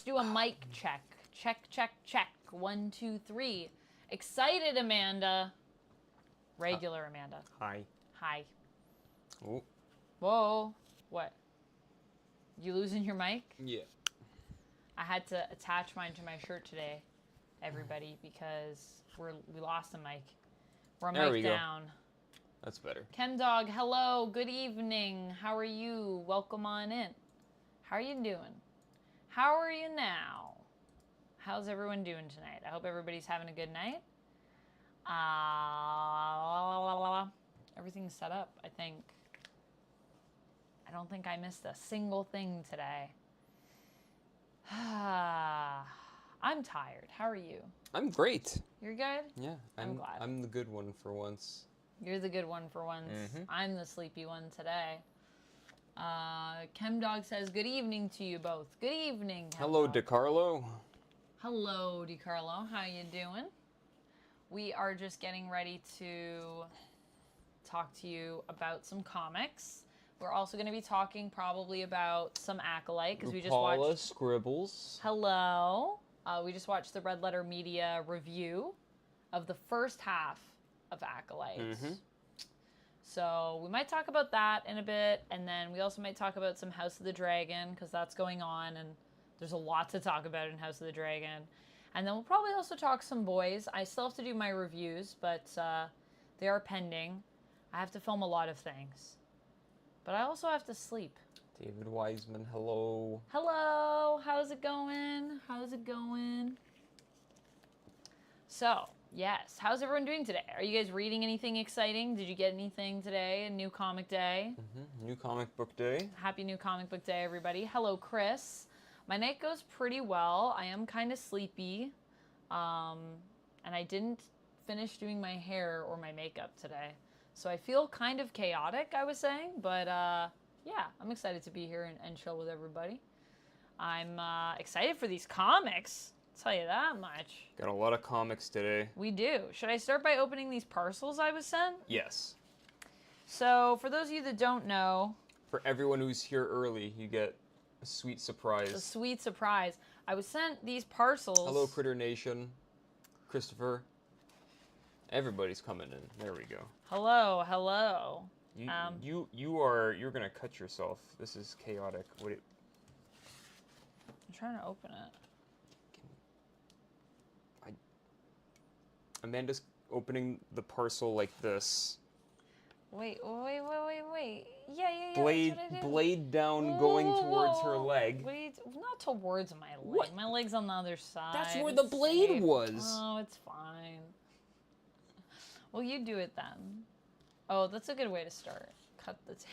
do a mic check. Check, check, check. 1, 2, 3. Excited, Amanda. Regular Amanda. Hi. Hi. Oh. Whoa. What? You losing your mic? Yeah. I had to attach mine to my shirt today, everybody, because we lost a mic. We're a mic down. That's better. Chemdog, hello, good evening. How are you? Welcome on in. How are you doing? How are you now? How's everyone doing tonight? I hope everybody's having a good night. Everything's set up, I think. I don't think I missed a single thing today. I'm tired. How are you? I'm great. You're good? Yeah. I'm glad. I'm the good one for once. You're the good one for once. I'm the sleepy one today. Chemdog says, good evening to you both. Good evening, Chemdog. Hello, DeCarlo. Hello, DeCarlo. How you doing? We are just getting ready to talk to you about some comics. We're also going to be talking probably about some Acolyte, because we just watched... Scribbles. Hello. We just watched the Red Letter Media review of the first half of Acolyte. So we might talk about that in a bit, and then we also might talk about some House of the Dragon, because that's going on, and there's a lot to talk about in House of the Dragon. And then we'll probably also talk some boys. I still have to do my reviews, but they are pending. I have to film a lot of things. But I also have to sleep. David Wiseman, hello. Hello, how's it going? How's it going? So, yes, how's everyone doing today? Are you guys reading anything exciting? Did you get anything today? A new comic day? New comic book day. Happy new comic book day, everybody. Hello, Chris. My night goes pretty well. I am kind of sleepy. And I didn't finish doing my hair or my makeup today. So I feel kind of chaotic, I was saying, but yeah, I'm excited to be here and chill with everybody. I'm excited for these comics, I'll tell you that much. Got a lot of comics today. We do. Should I start by opening these parcels I was sent? Yes. So, for those of you that don't know... For everyone who's here early, you get a sweet surprise. A sweet surprise. I was sent these parcels... Hello, Critter Nation. Christopher. Everybody's coming in. There we go. Hello, hello. You're gonna cut yourself. This is chaotic. I'm trying to open it. Amanda's opening the parcel like this. Wait. Yeah. Blade down, going towards her leg. Not towards my leg. What? My leg's on the other side. That's where the blade was. Oh, it's fine. Well, you do it then. Oh, that's a good way to start. Cut the tape.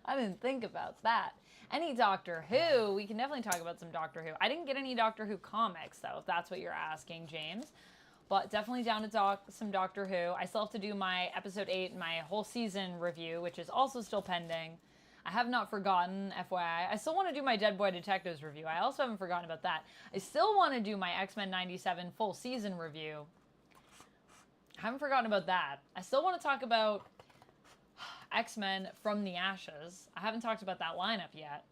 I didn't think about that. Any Doctor Who, we can definitely talk about some Doctor Who. I didn't get any Doctor Who comics, though, if that's what you're asking, James. But definitely down to some Doctor Who. I still have to do my episode 8 and my whole season review, which is also still pending. I have not forgotten, FYI. I still want to do my Dead Boy Detectives review. I also haven't forgotten about that. I still want to do my X-Men 97 full season review. I haven't forgotten about that. I still want to talk about X-Men From the Ashes. I haven't talked about that lineup yet.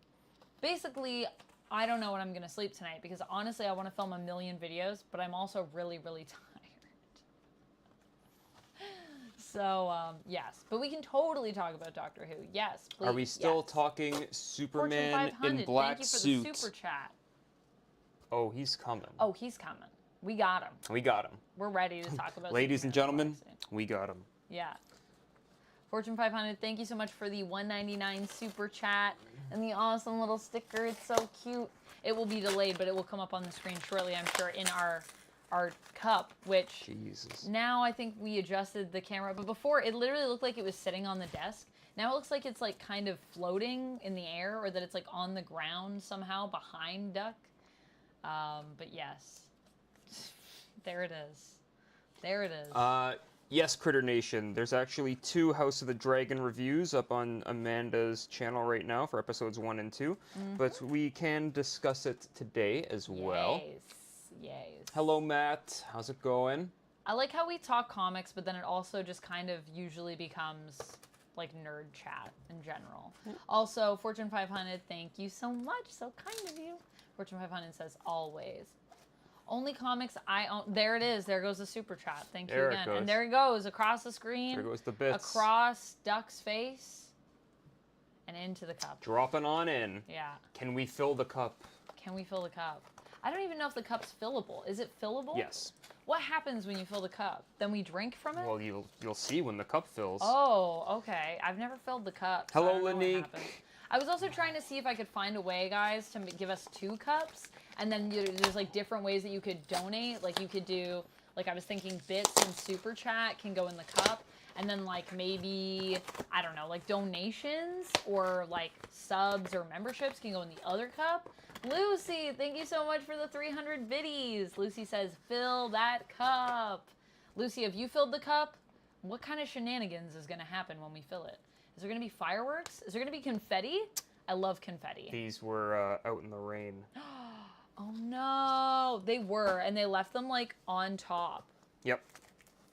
Basically, I don't know when I'm going to sleep tonight because honestly, I want to film a million videos, but I'm also really, really tired. So, yes. But we can totally talk about Doctor Who. Yes, please. Are we still talking Superman in black suit? Thank you for the super chat. Oh, he's coming. Oh, he's coming. We got him. We got him. We're ready to talk about Ladies and gentlemen, we got him. Yeah. Fortune 500, thank you so much for the $1.99 super chat and the awesome little sticker. It's so cute. It will be delayed, but it will come up on the screen shortly, I'm sure, in our cup, which Jesus. Now I think we adjusted the camera, but before it literally looked like it was sitting on the desk. Now it looks like it's like kind of floating in the air, or that it's like on the ground somehow behind Duck. But yes, there it is. There it is. Yes, Critter Nation. There's actually 2 House of the Dragon reviews up on Amanda's channel right now for episodes 1 and 2, but we can discuss it today as well. Yes. Hello, Matt. How's it going? I like how we talk comics, but then it also just kind of usually becomes like nerd chat in general. Also, Fortune 500, thank you so much. So kind of you. Fortune 500 says always. Only comics I own. There it is. There goes the super chat. Thank you again. And there it goes across the screen. There goes the bits. Across Duck's face. And into the cup. Dropping on in. Yeah. Can we fill the cup? Can we fill the cup? I don't even know if the cup's fillable. Is it fillable? Yes. What happens when you fill the cup? Then we drink from it? Well, you'll see when the cup fills. Oh, okay. I've never filled the cup. So Hello, Lanique. I was also trying to see if I could find a way, guys, to give us 2 cups. And then there's like different ways that you could donate. Like you could do, like I was thinking bits and super chat can go in the cup. And then like maybe, I don't know, like donations or like subs or memberships can go in the other cup. Lucy, thank you so much for the 300 biddies. Lucy says, fill that cup. Lucy, have you filled the cup? What kind of shenanigans is going to happen when we fill it? Is there going to be fireworks? Is there going to be confetti? I love confetti. These were out in the rain. Oh no, they were, and they left them like on top. Yep.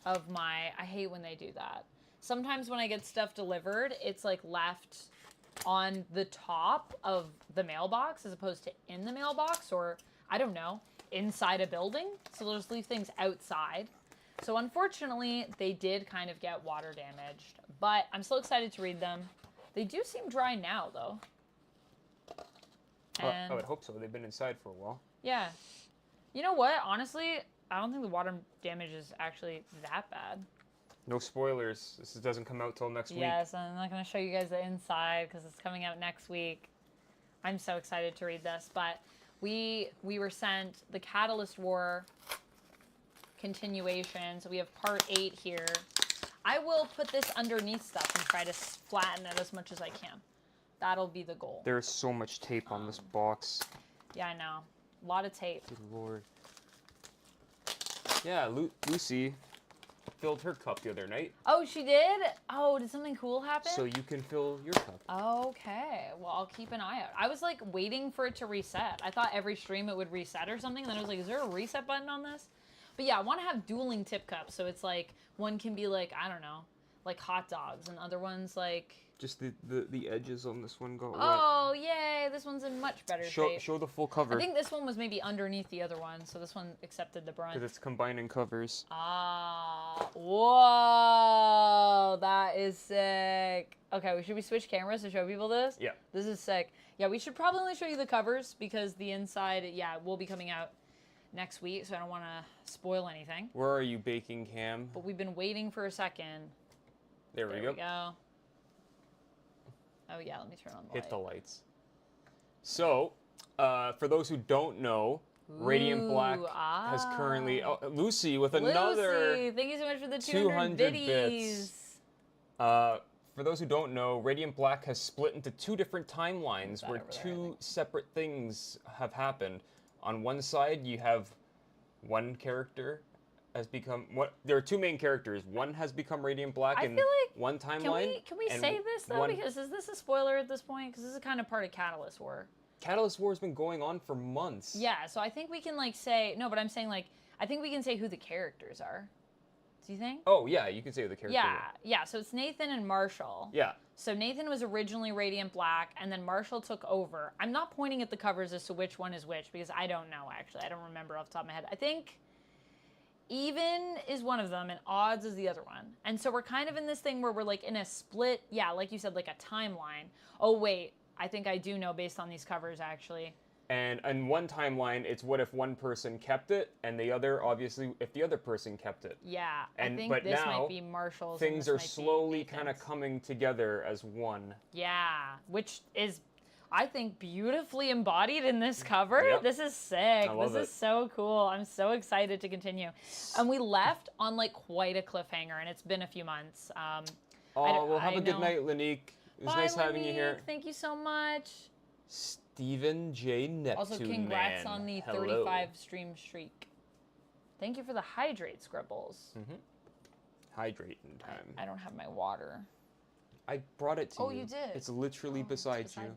Of my, I hate when they do that. Sometimes when I get stuff delivered, it's like left on the top of the mailbox as opposed to in the mailbox, or I don't know, inside a building. So they'll just leave things outside. So unfortunately, they did kind of get water damaged, but I'm still excited to read them. They do seem dry now, though. Well, I would hope so. They've been inside for a while. Yeah. You know what? Honestly, I don't think the water damage is actually that bad. No spoilers. This doesn't come out till next week. Yes, I'm not going to show you guys the inside because it's coming out next week. I'm so excited to read this, but we were sent the Catalyst War continuation, so we have part 8 here. I will put this underneath stuff and try to flatten it as much as I can. That'll be the goal. There's so much tape on this box. Yeah, I know. A lot of tape. Good lord. Yeah, Lucy filled her cup the other night. Oh, she did? Oh, did something cool happen? So you can fill your cup. Okay. Well, I'll keep an eye out. I was like waiting for it to reset. I thought every stream it would reset or something. And then I was like, is there a reset button on this? But yeah, I want to have dueling tip cups. So it's like one can be like, I don't know, like hot dogs, and other ones like... Just the edges on this one got wet. Oh, yay. This one's in much better shape. Show the full cover. I think this one was maybe underneath the other one, so this one accepted the brunt. Because it's combining covers. Ah. Whoa. That is sick. Okay, should we switch cameras to show people this? Yeah. This is sick. Yeah, we should probably only show you the covers because the inside, yeah, will be coming out next week, so I don't want to spoil anything. Where are you, baking cam? But we've been waiting for a second. There we go. Oh yeah, let me turn on the light. Hit the lights. So, for those who don't know, Radiant Black has currently... Oh, Lucy with another... Lucy, thank you so much for the 200 bits. For those who don't know, Radiant Black has split into 2 different timelines where 2 separate things have happened. On one side, you have one character has become... There are 2 main characters. One has become Radiant Black in one timeline. Can we say this, though? Because is this a spoiler at this point? Because this is kind of part of Catalyst War. Catalyst War has been going on for months. Yeah, so I think we can, like, say... No, but I'm saying, like, I think we can say who the characters are. Do you think? Oh, yeah, you can say who the characters are. Yeah, so it's Nathan and Marshall. Yeah. So Nathan was originally Radiant Black, and then Marshall took over. I'm not pointing at the covers as to which one is which, because I don't know, actually. I don't remember off the top of my head. I think... Even is one of them, and odds is the other one. And so we're kind of in this thing where we're like in a split, yeah, like you said, like a timeline. Oh, wait, I think I do know based on these covers, actually. And in one timeline, it's what if one person kept it, and the other, obviously, if the other person kept it. Yeah, I think this might be Marshall's. Things are slowly kind of coming together as one. Yeah, which is... I think beautifully embodied in this cover. Yep. This is sick. This is so cool. I'm so excited to continue. And we left on like quite a cliffhanger, and it's been a few months. Well, have a good night, Lanique. It was nice having you here. Thank you so much. Stephen J. Neptune. Also, congrats on the 35 stream streak. Thank you for the hydrate scribbles. Hydrate in time. I don't have my water. I brought it to you. Oh, you did? It's literally beside you. Me.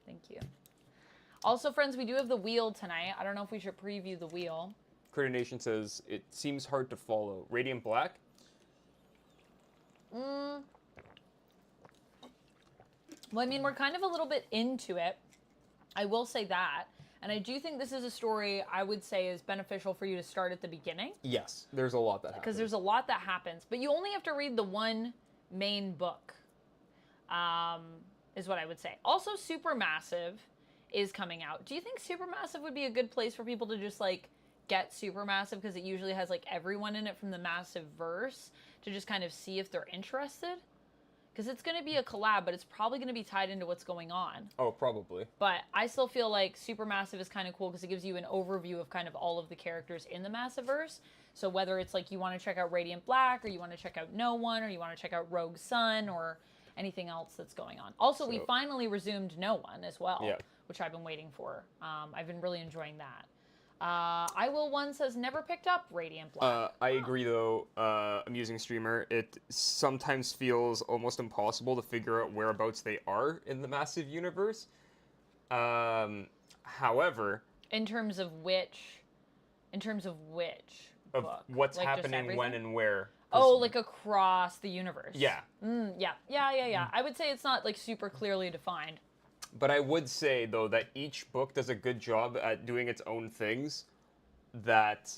Thank you. Also, friends, we do have the wheel tonight. I don't know if we should preview the wheel. Critter Nation says, it seems hard to follow. Radiant Black? Well, I mean, we're kind of a little bit into it. I will say that. And I do think this is a story I would say is beneficial for you to start at the beginning. Yes, there's a lot that happens. Because there's a lot that happens. But you only have to read the one main book, is what I would say. Also, Supermassive is coming out. Do you think Supermassive would be a good place for people to just, like, get Supermassive? Because it usually has, like, everyone in it from the Massiverse to just kind of see if they're interested? Because it's going to be a collab, but it's probably going to be tied into what's going on. Oh, probably. But I still feel like Supermassive is kind of cool because it gives you an overview of kind of all of the characters in the Massiverse. So whether it's like you want to check out Radiant Black, or you want to check out No One, or you want to check out Rogue Sun, or anything else that's going on. Also, we finally resumed No One as well, which I've been waiting for. I've been really enjoying that. I Will One says, never picked up Radiant Black. I agree, though, amusing streamer. It sometimes feels almost impossible to figure out whereabouts they are in the massive universe. However... In terms of which of book? What's like happening when and where. Oh, like across the universe. Yeah. Yeah. I would say it's not, like, super clearly defined. But I would say, though, that each book does a good job at doing its own things, that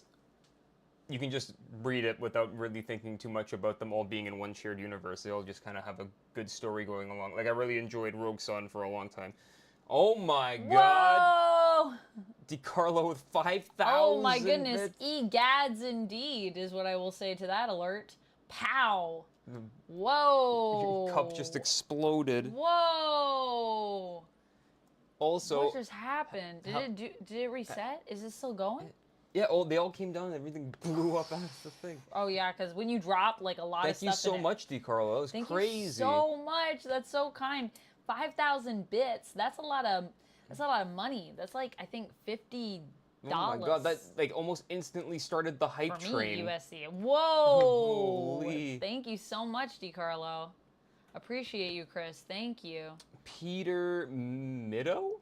you can just read it without really thinking too much about them all being in one shared universe. They all just kind of have a good story going along. Like, I really enjoyed Rogue Sun for a long time. Oh my god! Whoa! DiCarlo with 5,000 Oh my goodness, bits. egads indeed is what I will say to that alert. Pow! Whoa! Your cup just exploded. Whoa! Also, what just happened? Did it reset? Is it still going? Yeah, they all came down and everything blew up as the thing. Oh yeah, because when you drop like a lot of stuff. Thank you so much, DiCarlo. That was crazy. Thank you so much. That's so kind. 5,000 bits. That's a lot of money. That's like, I think, $50. Oh my god, that like almost instantly started the hype train. For me, USC. Whoa! Holy. Thank you so much, DiCarlo. Appreciate you, Chris. Thank you. Peter Mido?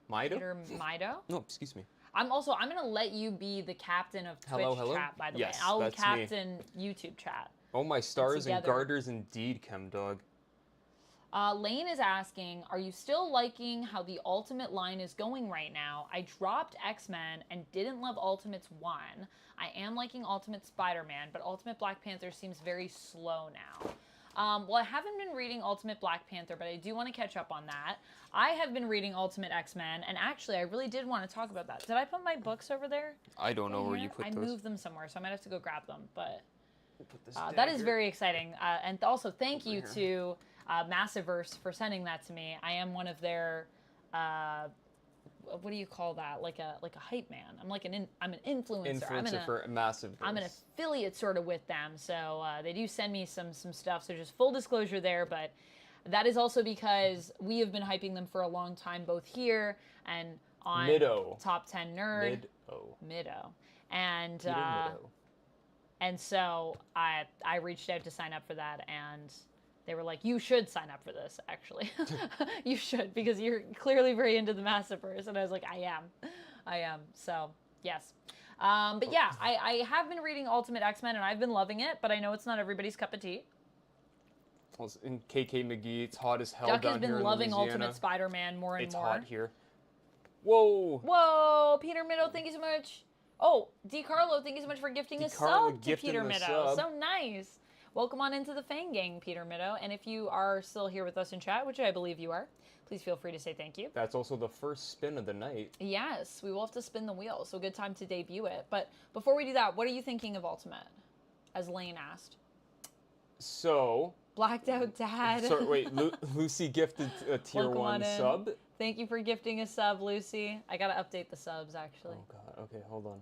Peter Mido? No, excuse me. I'm gonna let you be the captain of Twitch chat, by the way. I'll captain YouTube chat. Oh my stars and garters indeed, ChemDog. Lane is asking, are you still liking how the Ultimate line is going right now? I dropped X-Men and didn't love Ultimates 1. I am liking Ultimate Spider-Man, but Ultimate Black Panther seems very slow now. Well, I haven't been reading Ultimate Black Panther, but I do want to catch up on that. I have been reading Ultimate X-Men, and actually, I really did want to talk about that. Did I put my books over there? I don't know where you put those. I moved them somewhere, so I might have to go grab them, but that is very exciting. And also, thank you to Massiverse for sending that to me. I am one of their, what do you call that? Like a hype man. I'm like I'm an influencer. Influencer for Massiverse. I'm an affiliate sort of with them, so they do send me some stuff. So just full disclosure there, but that is also because we have been hyping them for a long time, both here and on Top 10 Nerd. Mido. And so I reached out to sign up for that, and they were like, you should sign up for this, actually. You should, because you're clearly very into the Massiverse. And I was like, I am. So, yes. But yeah, I have been reading Ultimate X-Men, and I've been loving it, but I know it's not everybody's cup of tea. In KK McGee, it's hot as hell Duck down has been here in loving Louisiana. Ultimate Spider-Man more and more. It's hot here. Whoa! Whoa! Peter Middle, thank you so much. Oh, DiCarlo, thank you so much for gifting a sub to Peter Middle. So nice. Welcome on into the Fang Gang, Peter Mido. And if you are still here with us in chat, which I believe you are, please feel free to say thank you. That's also the first spin of the night. Yes, we will have to spin the wheel, so good time to debut it. But before we do that, what are you thinking of Ultimate? As Lane asked. So... Blacked out dad. Sorry, wait, Lucy gifted a tier 1 sub? Thank you for gifting a sub, Lucy. I gotta update the subs, actually. Oh god, okay, hold on.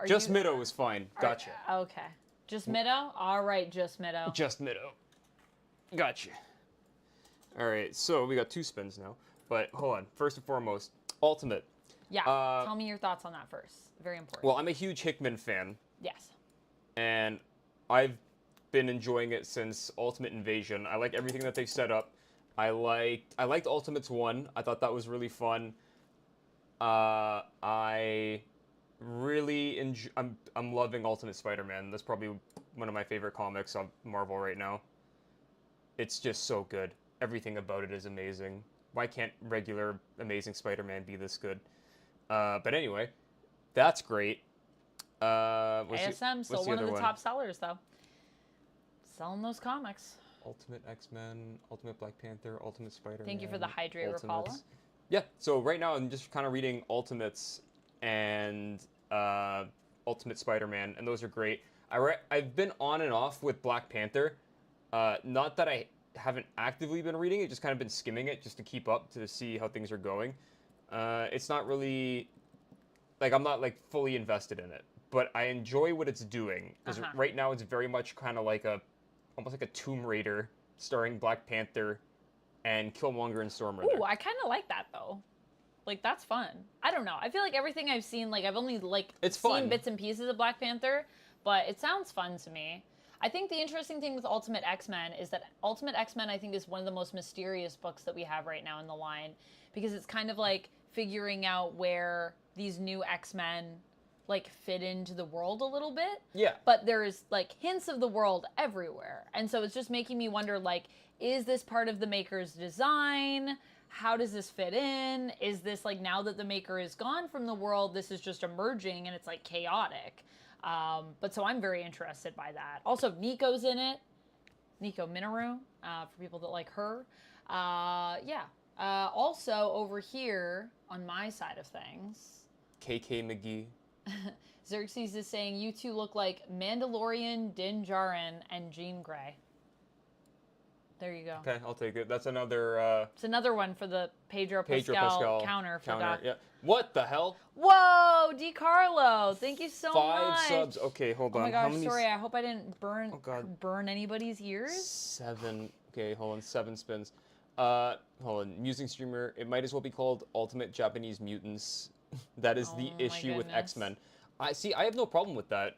Just Mido is fine, gotcha. Okay. Just Mido? Alright, Just Mido. Just Mido. Gotcha. Alright, so we got 2 spins now. But hold on, first and foremost, Ultimate. Yeah, tell me your thoughts on that first. Very important. Well, I'm a huge Hickman fan. Yes. And I've been enjoying it since Ultimate Invasion. I like everything that they've set up. I liked Ultimates 1. I thought that was really fun. I really I'm loving Ultimate Spider-Man. That's probably one of my favorite comics of Marvel right now. It's just so good. everything about it is amazing. Why can't regular Amazing Spider-Man be this good? But anyway, that's great. ASM, still one of the top sellers, though. Selling those comics. Ultimate X-Men, Ultimate Black Panther, Ultimate Spider-Man. Thank you for the hydrate, Rapala. Yeah, so right now I'm just kind of reading Ultimates and Ultimate Spider-Man, and those are great. I've been on and off with Black Panther. Not that I haven't actively been reading it, just kind of been skimming it just to keep up to see how things are going. It's not really, like, I'm not like fully invested in it, but I enjoy what it's doing because right now it's very much kind of like almost like a Tomb Raider starring Black Panther and Killmonger and Storm Riddler. Ooh, I kind of like that though. Like, that's fun. I don't know. I feel like everything I've seen, like, I've only seen bits and pieces of Black Panther, but it sounds fun to me. I think the interesting thing with Ultimate X-Men is that Ultimate X-Men, I think, is one of the most mysterious books that we have right now in the line, because it's kind of like figuring out where these new X-Men, like, fit into the world a little bit. Yeah. But there's, like, hints of the world everywhere. And so it's just making me wonder, like, is this part of the maker's design? How does this fit in? Is this, like, now that the maker is gone from the world, this is just emerging and it's, like, chaotic? But so I'm very interested by that. Also, Nico's in it. Nico Minoru, for people that like her. Yeah. Also, over here, on my side of things... KK McGee. Xerxes is saying, you two look like Mandalorian, Din Djarin, and Jean Grey. There you go. Okay, I'll take it. That's another... It's another one for the Pedro Pascal counter for Doc. Yeah. What the hell? Whoa, DiCarlo, thank you so much. 5 subs. Okay, hold on. Oh my gosh, sorry. I hope I didn't burn anybody's ears. 7. Okay, hold on. 7 spins. Hold on. Musing streamer. It might as well be called Ultimate Japanese Mutants. That is the issue with X-Men. I have no problem with that.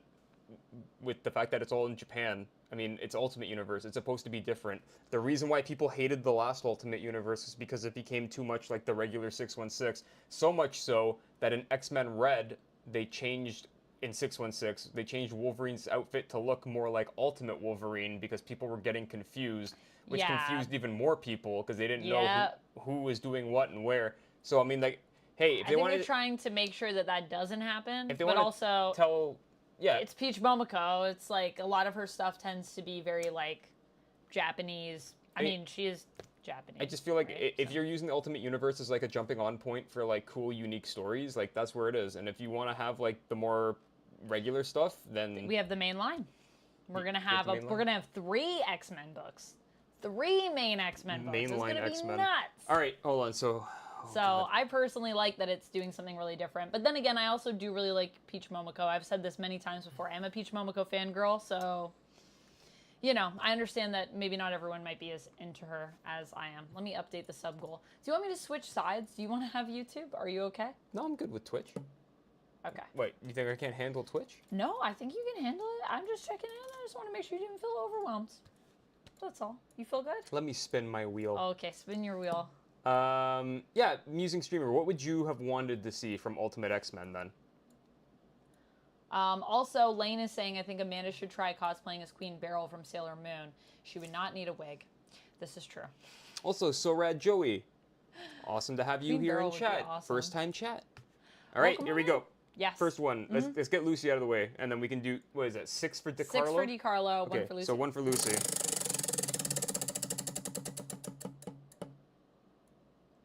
With the fact that it's all in Japan. I mean, it's Ultimate Universe. It's supposed to be different. The reason why people hated the last Ultimate Universe is because it became too much like the regular 616. So much so that in X-Men Red, they changed, in 616, they changed Wolverine's outfit to look more like Ultimate Wolverine because people were getting confused, which confused even more people because they didn't know who was doing what and where. So, I mean, like, hey, if they want to... they're trying to make sure that that doesn't happen, if they but want also... to tell... Yeah. It's Peach Momoko. It's like a lot of her stuff tends to be very like Japanese. I mean, she is Japanese. I just feel like if you're using the Ultimate Universe as like a jumping on point for like cool, unique stories, like that's where it is. And if you want to have like the more regular stuff, then we have the main line. We're gonna have we're gonna have 3 X-Men books, 3 main X-Men books. Mainline it's gonna X-Men. be nuts. All right, hold on. So I personally like that it's doing something really different. But then again, I also do really like Peach Momoko. I've said this many times before. I'm a Peach Momoko fangirl, so, you know, I understand that maybe not everyone might be as into her as I am. Let me update the sub goal. Do you want me to switch sides? Do you want to have YouTube? Are you okay? No, I'm good with Twitch. Okay. Wait, you think I can't handle Twitch? No, I think you can handle it. I'm just checking in. I just want to make sure you didn't feel overwhelmed. That's all. You feel good? Let me spin my wheel. Okay, spin your wheel. Yeah, musing streamer, what would you have wanted to see from Ultimate X-Men then? Also, Lane is saying, I think Amanda should try cosplaying as Queen Beryl from Sailor Moon. She would not need a wig. This is true. Also, So Rad Joey. Awesome to have you here in chat. Awesome. First time chat. All right, here we go. Yes. First one. Let's get Lucy out of the way, and then we can do, what is that, 6 for DiCarlo? 6 for DiCarlo, okay, 1 for Lucy. So 1 for Lucy.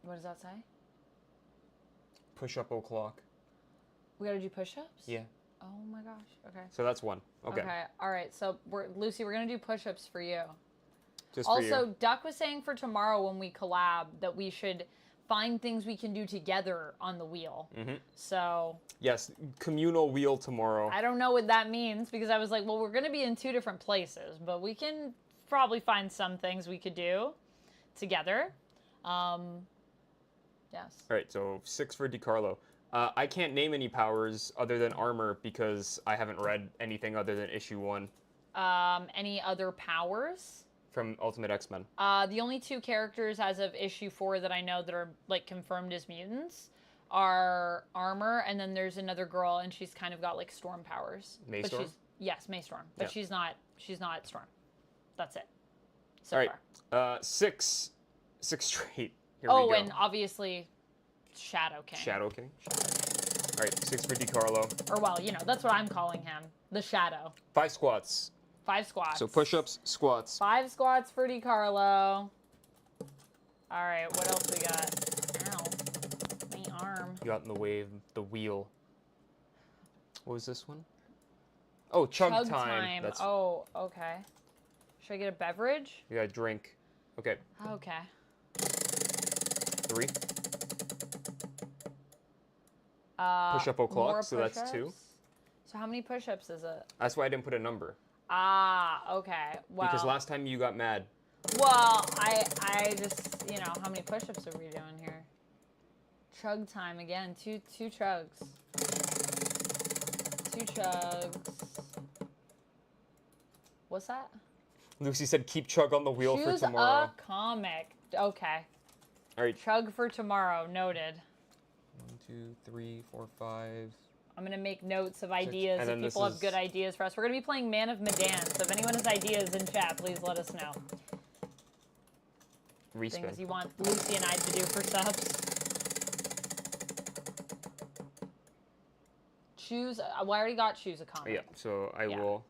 What does that say? Push up o'clock. We gotta do push-ups? Yeah. Oh my gosh. Okay. So that's 1. Okay. All right. So Lucy, we're gonna do push-ups for you. Just also, for you. Duck was saying for tomorrow when we collab that we should find things we can do together on the wheel. So. Yes, communal wheel tomorrow. I don't know what that means because I was like, well, we're gonna be in 2 different places, but we can probably find some things we could do together. Yes. All right, so 6 for DiCarlo. I can't name any powers other than armor because I haven't read anything other than issue 1. Any other powers? From Ultimate X-Men. The only 2 characters as of issue 4 that I know that are like confirmed as mutants are Armor, and then there's another girl, and she's kind of got like storm powers. Maystorm? Yes, Maystorm. But she's not Storm. That's it. So all right. far. 6 6 straight. Here we Oh, go. and obviously, Shadow King. Shadow King. All right, 6 for DiCarlo. Or, well, you know, that's what I'm calling him. The Shadow. 5 squats. 5 squats. So push-ups, squats. 5 squats for DiCarlo. All right, what else we got? Ow. My arm. You got in the way of the wheel. What was this one? Oh, chug time. That's... Oh, okay. Should I get a beverage? You got a drink. Okay. Okay. 3. Push-up o'clock, so that's 2. So how many push-ups is it? That's why I didn't put a number. Ah, okay. Well, Because last time you got mad. Well, I just, you know, how many push-ups are we doing here? Chug time again. Two chugs. 2 chugs. What's that? Lucy said keep chug on the wheel Choose for tomorrow. a comic. Okay. All right. Chug for tomorrow. Noted. 1, 2, 3, 4, 5. I'm going to make notes of ideas if and people have good ideas for us. We're going to be playing Man of Medan, so if anyone has ideas in chat, please let us know. Respin. Things you want Lucy and I to do for subs. Choose, well, I already got choose a comic. Yeah, so I will.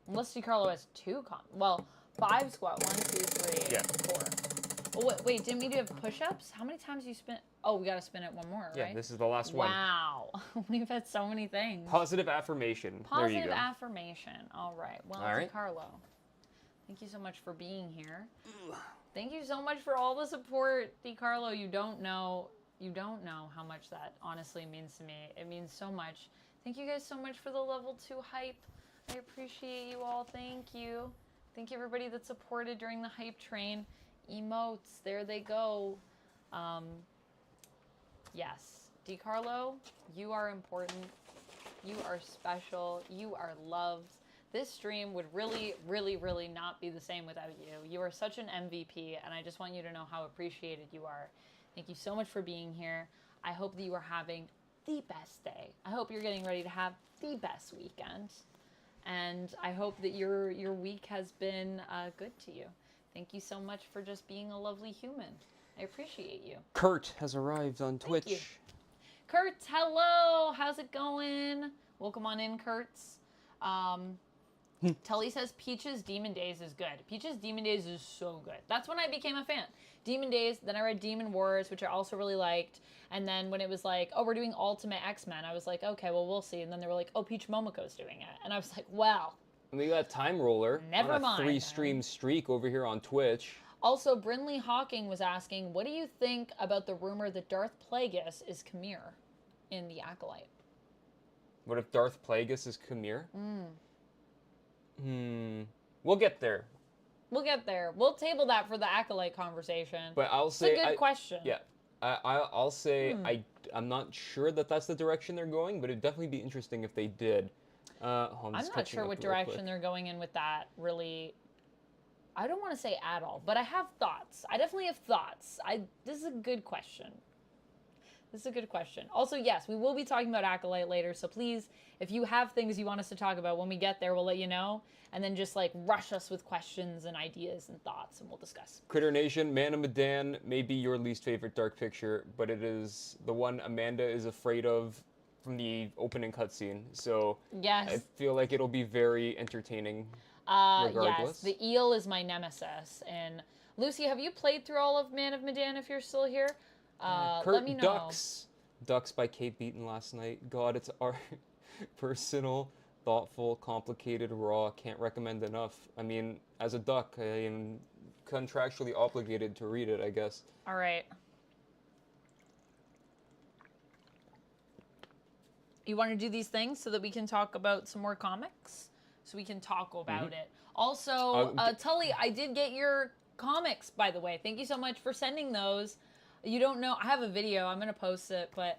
Unless DiCarlo has 2 well, 5 squat. 1, 2, 3, Yeah. 4. Oh, wait, didn't we do push-ups? How many times you spin? Oh, we got to spin it one more, Yeah, right? this is the last one. Wow. We've had so many things. Positive affirmation. There you Positive go. affirmation. All right. Well, All right. DiCarlo, thank you so much for being here. Thank you so much for all the support, DiCarlo. You don't know how much that honestly means to me. It means so much. Thank you guys so much for the level 2 hype. I appreciate you all. Thank you. Thank you everybody that supported during the hype train. Emotes, there they go. Yes, DiCarlo, you are important. You are special. You are loved. This stream would really, really, really not be the same without you. You are such an MVP, and I just want you to know how appreciated you are. Thank you so much for being here. I hope that you are having the best day. I hope you're getting ready to have the best weekend. And I hope that your week has been good to you. Thank you so much for just being a lovely human. I appreciate you. Kurt has arrived on Twitch. Thank you. Kurt, hello. How's it going? Welcome on in, Kurtz. Tully says Peach's Demon Days is good. Peach's Demon Days is so good. That's when I became a fan. Demon Days, then I read Demon Wars, which I also really liked. And then when it was like, oh, we're doing Ultimate X-Men, I was like, okay, well, we'll see. And then they were like, oh, Peach Momoko's doing it. And I was like, wow. We got Time Roller. Never on a mind. 3-stream streak over here on Twitch. Also, Brinley Hawking was asking, what do you think about the rumor that Darth Plagueis is Khmer in the Acolyte? What if Darth Plagueis is Khmer? We'll get there. We'll get there. We'll table that for the Acolyte conversation. But I'll say... It's a good question. Yeah. I'll say I'm not sure that that's the direction they're going, but it'd definitely be interesting if they did. I'm not sure what direction they're going in with that, really. I don't want to say at all, but I have thoughts. I definitely have thoughts. This is a good question. This is a good question. Also, yes, we will be talking about Acolyte later, so please, if you have things you want us to talk about, when we get there, we'll let you know. And then just, like, rush us with questions and ideas and thoughts, and we'll discuss. Critter Nation, Man of Medan may be your least favorite dark picture, but it is the one Amanda is afraid of from the opening cutscene. So yes. I feel like it'll be very entertaining Yes, regardless. the eel is my nemesis. And Lucy, have you played through all of Man of Medan if you're still here? Let me know. Ducks by Kate Beaton last night. God, it's art. Personal, thoughtful, complicated, raw. Can't recommend enough. I mean, as a duck, I am contractually obligated to read it, I guess. All right. You want to do these things so that we can talk about some more comics? So we can talk about it. Also, Tully, I did get your comics, by the way. Thank you so much for sending those. You don't know, I have a video, I'm going to post it, but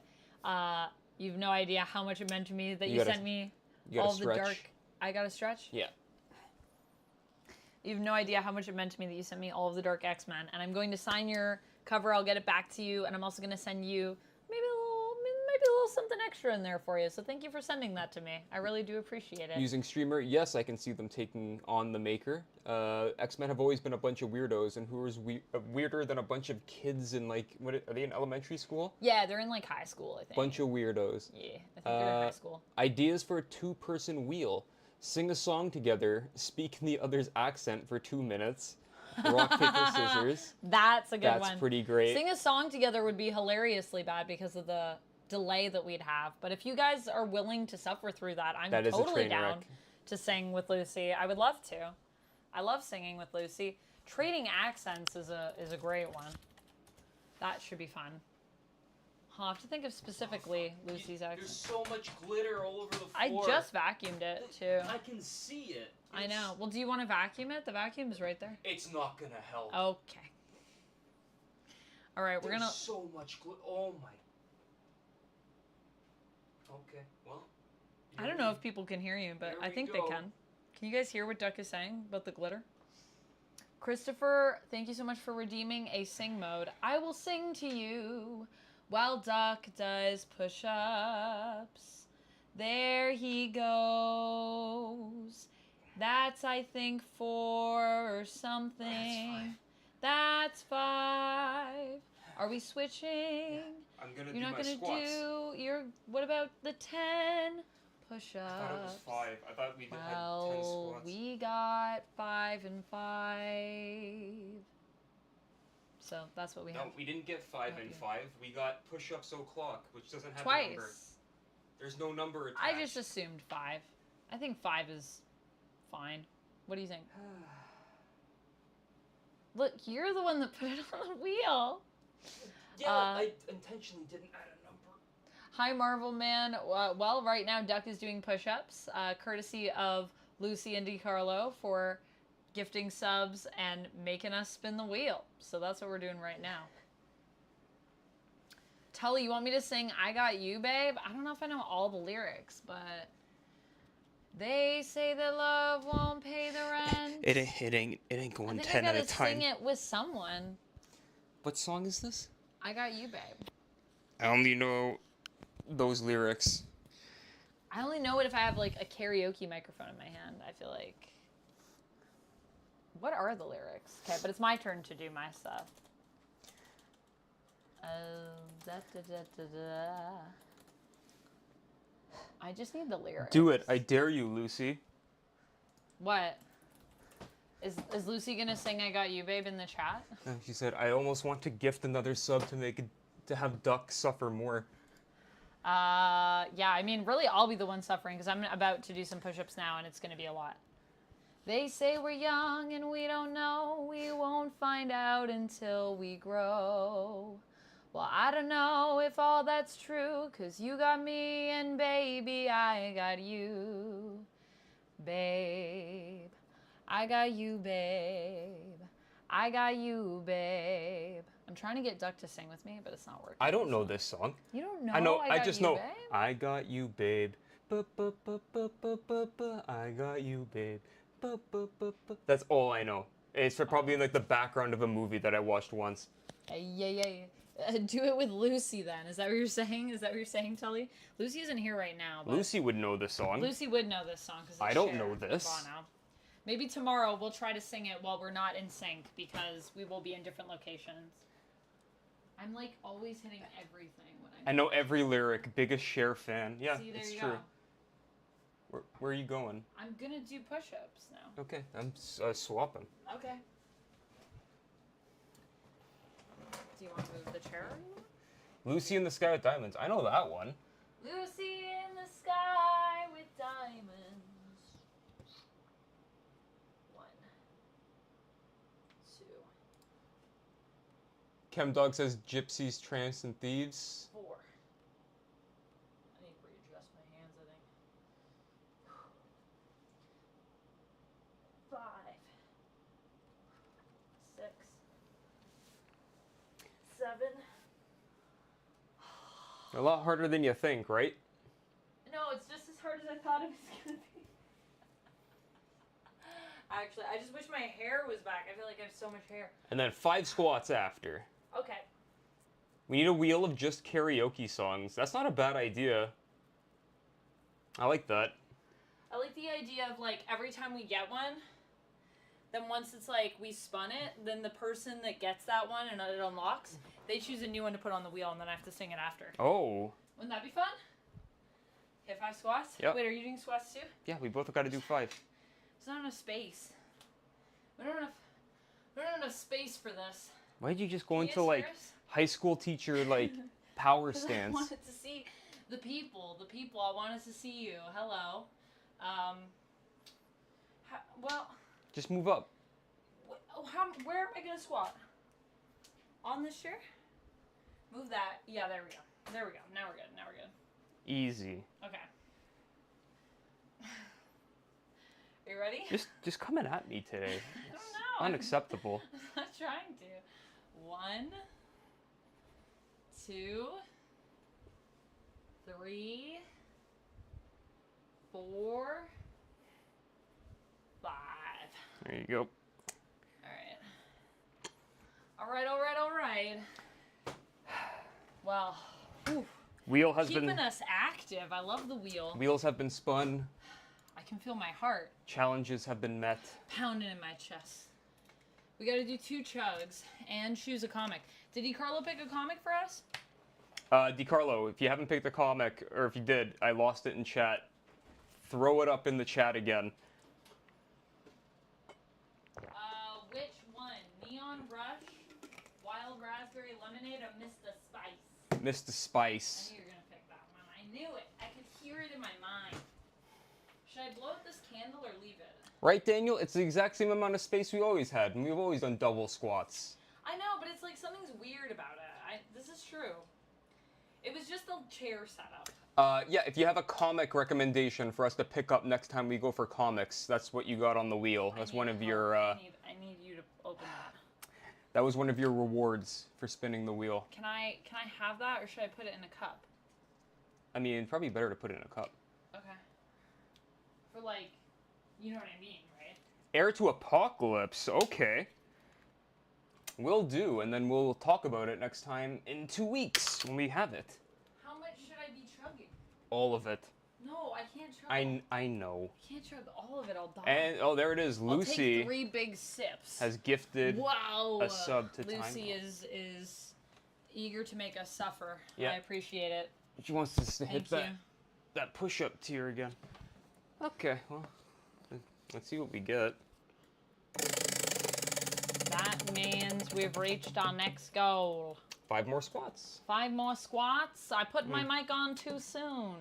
you have no idea how much it meant to me that you sent me all the dark... I got to stretch? Yeah. You have no idea how much it meant to me that you sent me all of the Dark X-Men, and I'm going to sign your cover, I'll get it back to you, and I'm also going to send you maybe might be a little something extra in there for you. So thank you for sending that to me. I really do appreciate it. Using Streamer, yes, I can see them taking on the Maker. X-Men have always been a bunch of weirdos, and who is weirder than a bunch of kids in, like, what are they in elementary school? Yeah, they're in like high school, I think. Bunch of weirdos. Yeah, I think they're in high school. Ideas for a 2-person wheel. Sing a song together, speak in the other's accent for 2 minutes. Rock, paper, scissors. That's a good one. That's pretty great. Sing a song together would be hilariously bad because of the delay that we'd have. But if you guys are willing to suffer through that, I'm totally down to sing with Lucy. I would love to. I love singing with Lucy. Trading accents is a great one. That should be fun. I'll have to think of specifically Lucy's accent. There's so much glitter all over the floor. I just vacuumed it, too. I can see it. I know. Well, do you want to vacuum it? The vacuum is right there. It's not gonna help. Okay. All right, we're gonna... There's so much glitter. Oh, my... Okay, well... I don't know if people can hear you, but I think they can. Can you guys hear what Duck is saying about the glitter? Christopher, thank you so much for redeeming a sing mode. I will sing to you while Duck does push-ups. There he goes. That's, I think, 4 or something. That's 5. Are we switching? I'm gonna You're not gonna do your... What about the 10 push-ups? I thought it was 5. I thought we had 10 squats. We got 5 and 5. So that's what we have. No, we didn't get 5 and 5. We got push-ups o'clock, which doesn't have a number. Twice. There's no number attached. I just assumed 5. I think 5 is fine. What do you think? Look, you're the one that put it on the wheel. Yeah, I intentionally didn't add a number. Hi, Marvel Man. Well, right now Duck is doing push-ups, courtesy of Lucy and DiCarlo for gifting subs and making us spin the wheel. So that's what we're doing right now. Tully, you want me to sing I Got You, Babe? I don't know if I know all the lyrics, but... They say that love won't pay the rent. It ain't going 10 at a time. I gotta sing it with someone. What song is this? I Got You, Babe. I only know those lyrics. I only know it if I have, like, a karaoke microphone in my hand, I feel like. What are the lyrics? Okay, but it's my turn to do my stuff. I just need the lyrics. Do it. I dare you, Lucy. What? Is Lucy gonna sing I Got You, Babe in the chat? She said, I almost want to gift another sub to have Duck suffer more. Yeah, I mean, really, I'll be the one suffering because I'm about to do some push-ups now and it's gonna be a lot. They say we're young and we don't know. We won't find out until we grow. Well, I don't know if all that's true, 'cause you got me and baby, I got you, babe. I got you, babe. I got you, babe. I'm trying to get Duck to sing with me, but it's not working. I don't know this song. You don't know? I know. I just know. Babe? I got you, babe. I got you, babe. That's all I know. It's probably in like the background of a movie that I watched once. Yeah. Do it with Lucy then. Is that what you're saying? Is that what you're saying, Tully? Lucy isn't here right now. But Lucy would know this song. Lucy would know this song because I don't know this. Maybe tomorrow we'll try to sing it while we're not in sync because we will be in different locations. I'm like always hitting everything when I'm... I know every lyric. Biggest Cher fan. Yeah, see, there it's you true. Go. Where are you going? I'm gonna do push-ups now. Okay, I'm swapping. Okay. Do you want to move the chair? Lucy in the Sky with Diamonds. I know that one. Lucy in the sky with diamonds. 1, 2. Chemdog says gypsies, tramps, and thieves. 4. I need to readjust my hands, I think. 5. 6. 7. A lot harder than you think, right? No, it's just as hard as I thought it was gonna be. Actually, I just wish my hair was back. I feel like I have so much hair. And then 5 squats after. Okay. We need a wheel of just karaoke songs. That's not a bad idea. I like that. I like the idea of, like, every time we get one, then once it's, like, we spun it, then the person that gets that one and it unlocks, they choose a new one to put on the wheel, and then I have to sing it after. Oh. Wouldn't that be fun? Hit 5 squats? Yep. Wait, are you doing squats too? Yeah, we both got to do 5. There's not enough space. We don't have enough space for this. Why did you just go into, Yes, like, Chris? high school teacher, like, power stance? I wanted to see the people. I wanted to see you. Hello. Well... Just move up. Where am I going to squat? On this chair? Move that. Yeah, there we go. There we go. Now we're good. Now we're good. Easy. Okay. Are you ready? Just coming at me today. I don't know. Unacceptable. I'm not trying to. 1, 2, 3, 4, 5. There you go. All right. Well, whew. Wheel has Keeping been... us active. I love the wheel. Wheels have been spun. I can feel my heart Challenges have been met. pounding in my chest. We got to do 2 chugs and choose a comic. Did DiCarlo pick a comic for us? DiCarlo, if you haven't picked a comic, or if you did, I lost it in chat. Throw it up in the chat again. Which one? Neon Rush, Wild Raspberry Lemonade, or Mr. Spice? Mr. I Spice. knew you were going to pick that one. I knew it. I could hear it in my mind. Should I blow out this candle or leave it? Right, Daniel? It's the exact same amount of space we always had, and we've always done double squats. I know, but it's like something's weird about it. This is true. It was just the chair setup. Yeah, if you have a comic recommendation for us to pick up next time we go for comics, that's what you got on the wheel. That's one of your... I need you to open that. That was one of your rewards for spinning the wheel. Can I have that, or should I put it in a cup? I mean, probably better to put it in a cup. Okay. For, like, you know what I mean, right? Heir to Apocalypse, okay. Will do, and then we'll talk about it next time in 2 weeks when we have it. How much should I be chugging? All of it. No, I can't chug. I know. I can't chug all of it. I'll die. And, oh, there it is. I'll Lucy take 3 big sips. has gifted wow. a sub to Time Lucy Bomb. is eager to make us suffer. Yeah. I appreciate it. She wants us to hit Thank you. that push-up tier again. Okay, well, let's see what we get. That means we've reached our next goal. 5 more squats. 5 more squats. I put my mic on too soon.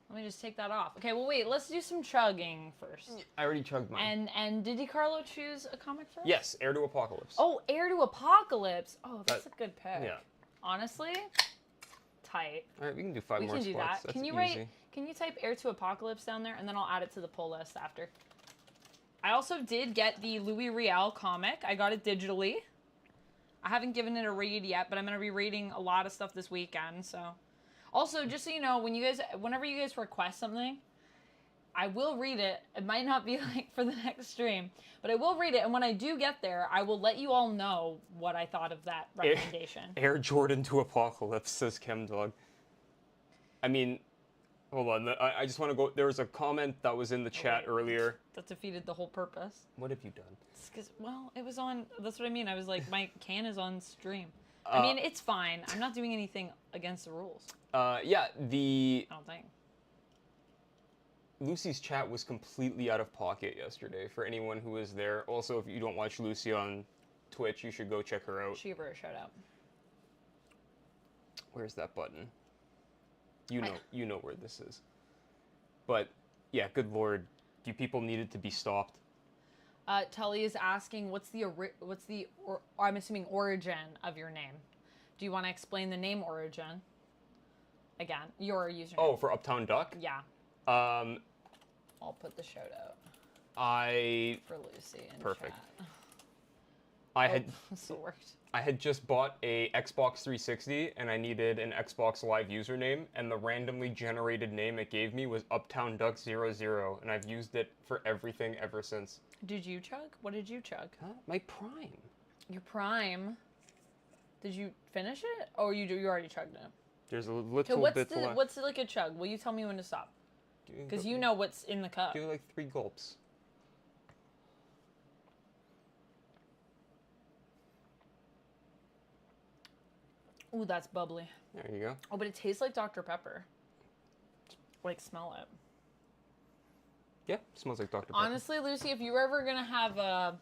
Let me just take that off. Okay, well, wait. Let's do some chugging first. I already chugged mine. And did DiCarlo choose a comic first? Yes, Heir to Apocalypse. Oh, Heir to Apocalypse. Oh, that's a good pick. Yeah. Honestly, tight. All right, we can do 5 We more can squats. do that. That's Can you easy. Can you type Heir to Apocalypse down there, and then I'll add it to the pull list after. I also did get the Louis Riel comic. I got it digitally. I haven't given it a read yet, but I'm going to be reading a lot of stuff this weekend, so. Also, just so you know, whenever you guys request something, I will read it. It might not be like for the next stream, but I will read it, and when I do get there, I will let you all know what I thought of that recommendation. Air Jordan to Apocalypse, says Chemdog. I mean, hold on. I just want to go. There was a comment that was in the chat earlier. That defeated the whole purpose. What have you done? It's 'cause, well, it was on. That's what I mean. I was like, my can is on stream. I mean, it's fine. I'm not doing anything against the rules. Yeah, I don't think. Lucy's chat was completely out of pocket yesterday for anyone who was there. Also, if you don't watch Lucy on Twitch, you should go check her out. Give her a shout out. Where's that button? You know where this is. But yeah, good lord, do people need it to be stopped? Tully is asking, what's the I'm assuming origin of your name? Do you want to explain the name origin? Again, your username. Oh, for UptownDuck? Yeah. I'll put the shout out. For Lucy in perfect. Chat. This worked. I had just bought a Xbox 360 and I needed an Xbox Live username, and the randomly generated name it gave me was UptownDuck00, and I've used it for everything ever since. Did you chug? What did you chug? Huh? My Prime. Your Prime. Did you finish it? Or you already chugged it? There's a little bit left. What's like a chug? Will you tell me when to stop? Because you know what's in the cup. Do like 3 gulps. Ooh, that's bubbly. There you go. Oh, but it tastes like Dr. Pepper. Like, smell it. Yeah, smells like Dr. Pepper. Honestly, Lucy, if you were ever gonna have a,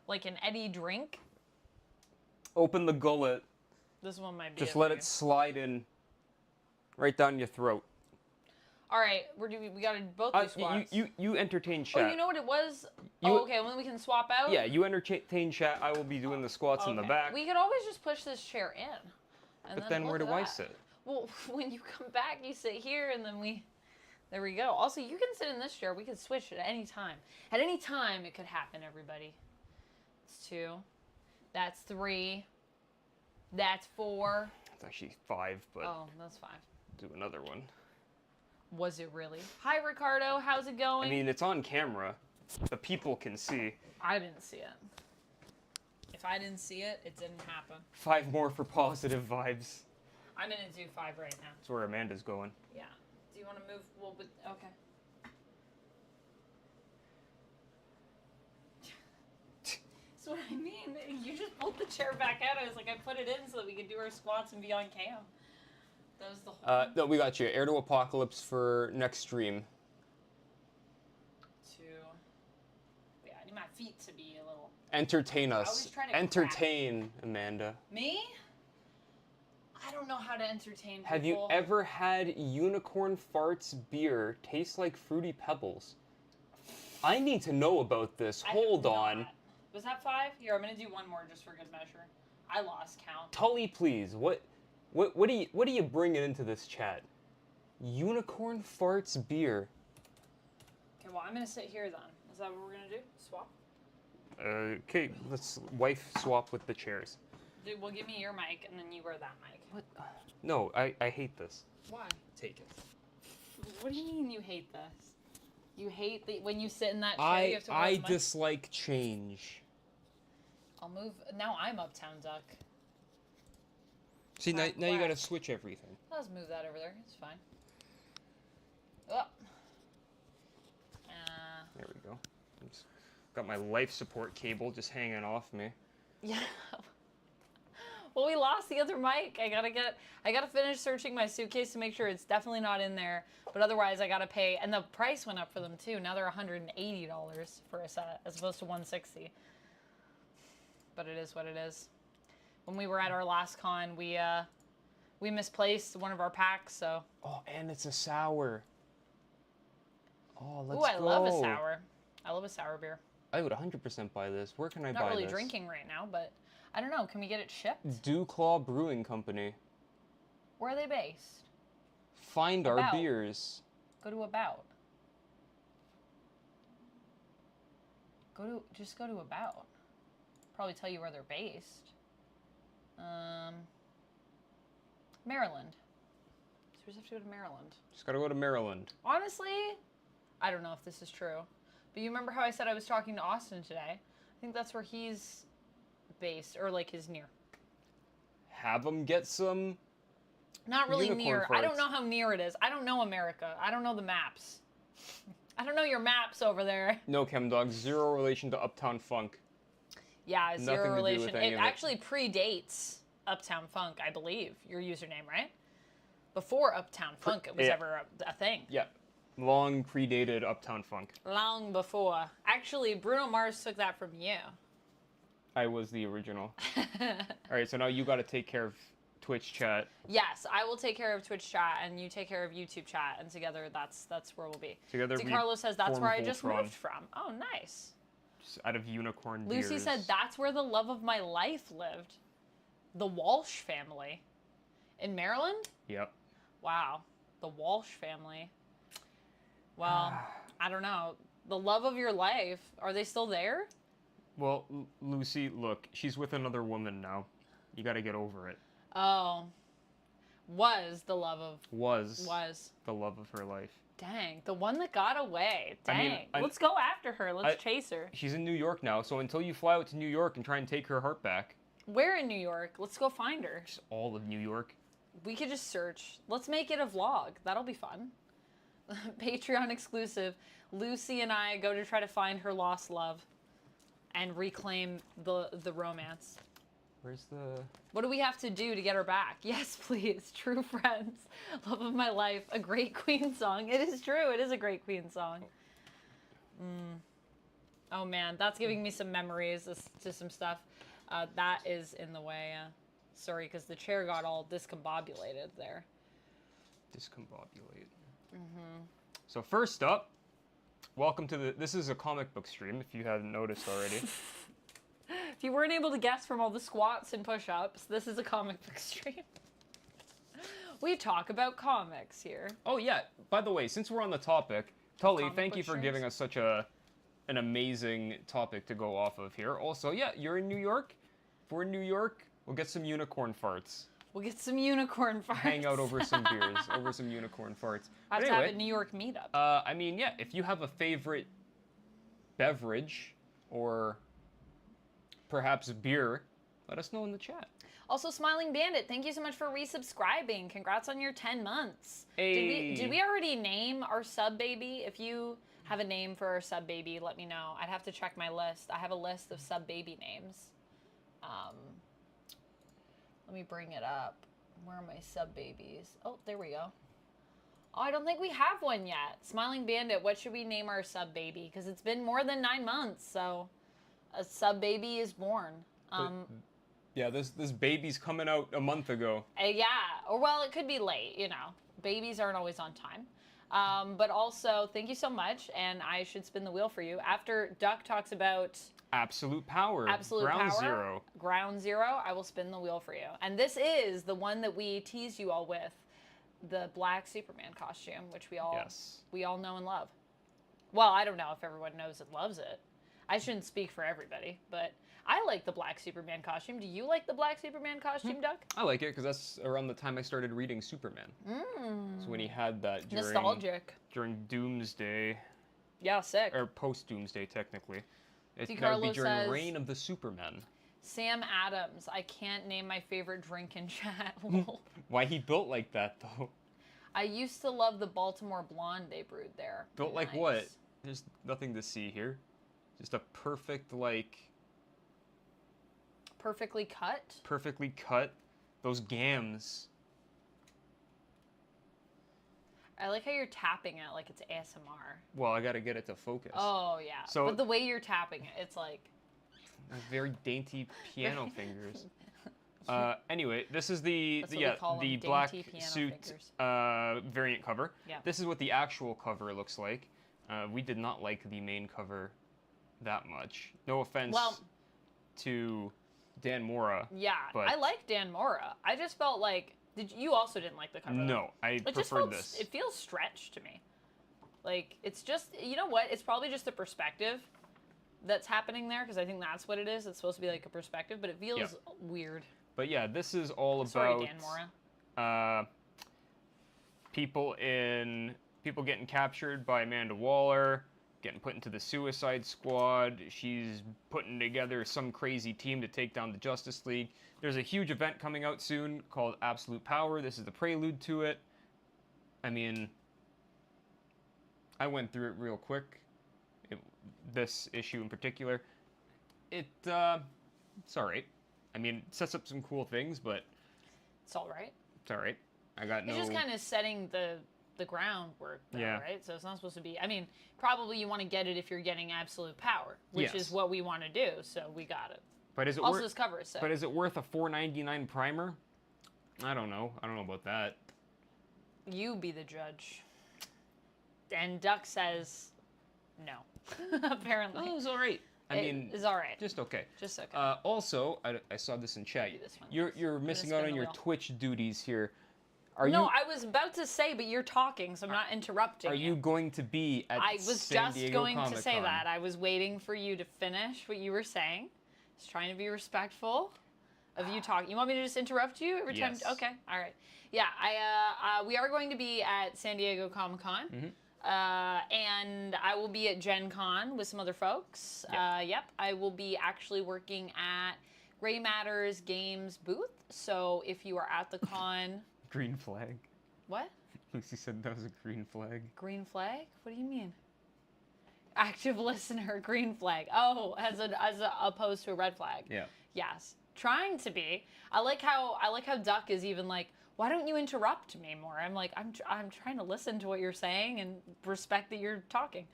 like an Eddie drink, open the gullet. this one might be. Just let it slide in, right down your throat. All right, we gotta both do squats. You entertain chat. Oh, you know what it was? Okay, well, then we can swap out. Yeah, you entertain chat. I will be doing the squats in the back. We could always just push this chair in. But then where do I sit? Well, when you come back, you sit here, and then there we go. Also, you can sit in this chair. We could switch at any time. At any time, it could happen, everybody. That's 2. That's 3. That's 4. It's actually 5, but... Oh, that's 5. Do another one. Was it really? Hi, Ricardo. How's it going? I mean, it's on camera. The people can see. I didn't see it. If I didn't see it, it didn't happen. 5 more for positive vibes. I'm going to do 5 right now. That's where Amanda's going. Yeah. Do you want to move? Well, but, okay. That's what I mean. You just pulled the chair back out. I was like, I put it in so that we could do our squats and be on cam. That was the whole No, we got you. Air to Apocalypse for next stream. 2. Yeah, I need my feet to be a little... Entertain us. I always try to entertain, Amanda. Me? I don't know how to entertain people. Have you ever had Unicorn Farts beer taste like Fruity Pebbles? I need to know about this. Hold on. Was that 5? Here, I'm going to do one more just for good measure. I lost count. Tully, please. What are you bringing into this chat? Unicorn Farts beer. Okay, well, I'm going to sit here then. Is that what we're going to do? Swap? Okay, let's wife swap with the chairs. Dude, well, give me your mic, and then you wear that mic. What? No, I hate this. Why? Take it. What do you mean you hate this? You hate when you sit in that chair, you have to wear the mic? Dislike change. I'll move. Now I'm Uptown Duck. See, now you gotta switch everything. Let's move that over there. It's fine. Oh. There we go. Got my life support cable just hanging off me. Yeah. Well, we lost the other mic. I gotta finish searching my suitcase to make sure it's definitely not in there. But otherwise, I gotta pay. And the price went up for them too. Now they're $180 for a set, as opposed to $160. But it is what it is. When we were at our last con, we misplaced one of our packs. So. Oh, and it's a sour. Oh, let's go. Ooh, I love a sour. I love a sour beer. I would 100% buy this. Where can I buy this? Not really drinking right now, but I don't know. Can we get it shipped? Dew Claw Brewing Company. Where are they based? Find our beers. Go to About. Just go to About. Probably tell you where they're based. Maryland. So we just have to go to Maryland. Just gotta go to Maryland. Honestly, I don't know if this is true. But you remember how I said I was talking to Austin today? I think that's where he's based, or like his near. Have them get some. Not really near. I don't know how near it is. I don't know America. I don't know the maps. I don't know your maps over there. No, ChemDog. Zero relation to Uptown Funk. Yeah, zero relation. It actually predates Uptown Funk, I believe. Your username, right? Before Uptown Funk, it was ever a thing. Yeah. Long predated Uptown Funk. Long before. Actually, Bruno Mars took that from you. I was the original. All right, so now you got to take care of Twitch chat. Yes, I will take care of Twitch chat, and you take care of YouTube chat, and together that's where we'll be. Together DiCarlo says that's where I just moved from. Oh, nice. Just out of unicorn Lucy beers. said that's where the love of my life lived. The Walsh family. In Maryland? Yep. Wow. The Walsh family. Well, I don't know. The love of your life, are they still there? Well, Lucy, look, she's with another woman now. You got to get over it. Oh. Was the love of... Was the love of her life. Dang. The one that got away. Dang. I mean, let's go after her. Let's chase her. She's in New York now, so until you fly out to New York and try and take her heart back... Where in New York? Let's go find her. Just all of New York. We could just search. Let's make it a vlog. That'll be fun. Patreon exclusive. Lucy and I go to try to find her lost love and reclaim the romance. Where's the... What do we have to do to get her back? Yes, please. True friends. Love of my life. A great Queen song. It is true. It is a great Queen song. Oh, man. That's giving me some memories to some stuff. That is in the way. Sorry, because the chair got all discombobulated there. Discombobulate. So first up, welcome to the... This is a comic book stream, if you hadn't noticed already. If you weren't able to guess from all the squats and push-ups, this is a comic book stream. We talk about comics here. Oh, yeah. By the way, since we're on the topic, Tully, Comic thank book you for streams? giving us such an amazing topic to go off of here. Also, yeah, you're in New York. If we're in New York, we'll get some unicorn farts. We'll get some unicorn farts. Hang out over some beers, over some unicorn farts. I have But to have anyway, a New York meetup. I mean, yeah, if you have a favorite beverage or perhaps beer, let us know in the chat. Also, Smiling Bandit, thank you so much for resubscribing. Congrats on your 10 months. Hey. Did we already name our sub baby? If you have a name for our sub baby, let me know. I'd have to check my list. I have a list of sub baby names. Let me bring it up. Where are my sub babies? Oh, there we go. Oh, I don't think we have one yet. Smiling Bandit, what should we name our sub baby? Because it's been more than 9 months, so a sub baby is born. Yeah, this baby's coming out a month ago. Yeah, or well, it could be late, you know. Babies aren't always on time. But also, thank you so much, and I should spin the wheel for you. After Duck talks about Absolute Power. Ground Zero. Ground Zero, I will spin the wheel for you. And this is the one that we teased you all with, the black Superman costume, which we all know and love. Well, I don't know if everyone knows and loves it. I shouldn't speak for everybody, but I like the black Superman costume. Do you like the black Superman costume, Duck? I like it because that's around the time I started reading Superman. So when he had that during... Nostalgic. During Doomsday. Yeah, sick. Or post-Doomsday, technically. That would be Carlo during says, Reign of the Supermen. Sam Adams, I can't name my favorite drink in chat. Why he built like that, though? I used to love the Baltimore Blonde they brewed there. Built like what? There's nothing to see here. Just a perfect, like... Perfectly cut? Perfectly cut. Those gams. I like how you're tapping it like it's ASMR. Well, I gotta get it to focus. Oh, yeah. So, but the way you're tapping it, it's like... Very dainty piano fingers. Anyway, this is the them, black dainty piano suit fingers. variant cover. Yeah. This is what the actual cover looks like. We did not like the main cover that much. No offense to Dan Mora. Yeah, but I like Dan Mora. I just felt like... You also didn't like the cover? No, I preferred this. It feels stretched to me. Like, it's just... You know what? It's probably just the perspective that's happening there, because I think that's what it is. It's supposed to be like a perspective, but it feels weird. But yeah, this is all about... Sorry, Dan Mora. People getting captured by Amanda Waller, getting put into the Suicide Squad. She's putting together some crazy team to take down the Justice League. There's a huge event coming out soon called Absolute Power. This is the prelude to it. I mean, I went through it real quick. This issue in particular. It's alright. I mean, it sets up some cool things, but... It's alright. It's alright. I got no... It's just kind of setting the groundwork, though, right? So it's not supposed to be... I mean, probably you want to get it if you're getting absolute power, which is what we want to do, so we got it. But is it also, this cover is sick. But is it worth a $4.99 primer? I don't know. I don't know about that. You be the judge. And Duck says no. Apparently. Oh, it was alright. I mean, it's alright. Just okay. Just okay. Also, I saw this in chat. You're missing out on your Twitch duties here. I was about to say, but you're talking, so I'm not interrupting. Are you going to be at I was San Diego just going Comic-Con? to say that. I was waiting for you to finish what you were saying. Just trying to be respectful of you talking. You want me to just interrupt you every time? Okay. All right. Yeah. We are going to be at San Diego Comic-Con. And I will be at Gen Con with some other folks. Yep. I will be actually working at Gray Matters Games booth. So if you are at the con... Green flag. What? Lucy said that was a green flag. Green flag? What do you mean? Active listener, green flag. Oh, as opposed to a red flag. Yeah. Yes. Trying to be. I like how Duck is even like, why don't you interrupt me more? I'm like, I'm trying to listen to what you're saying and respect that you're talking.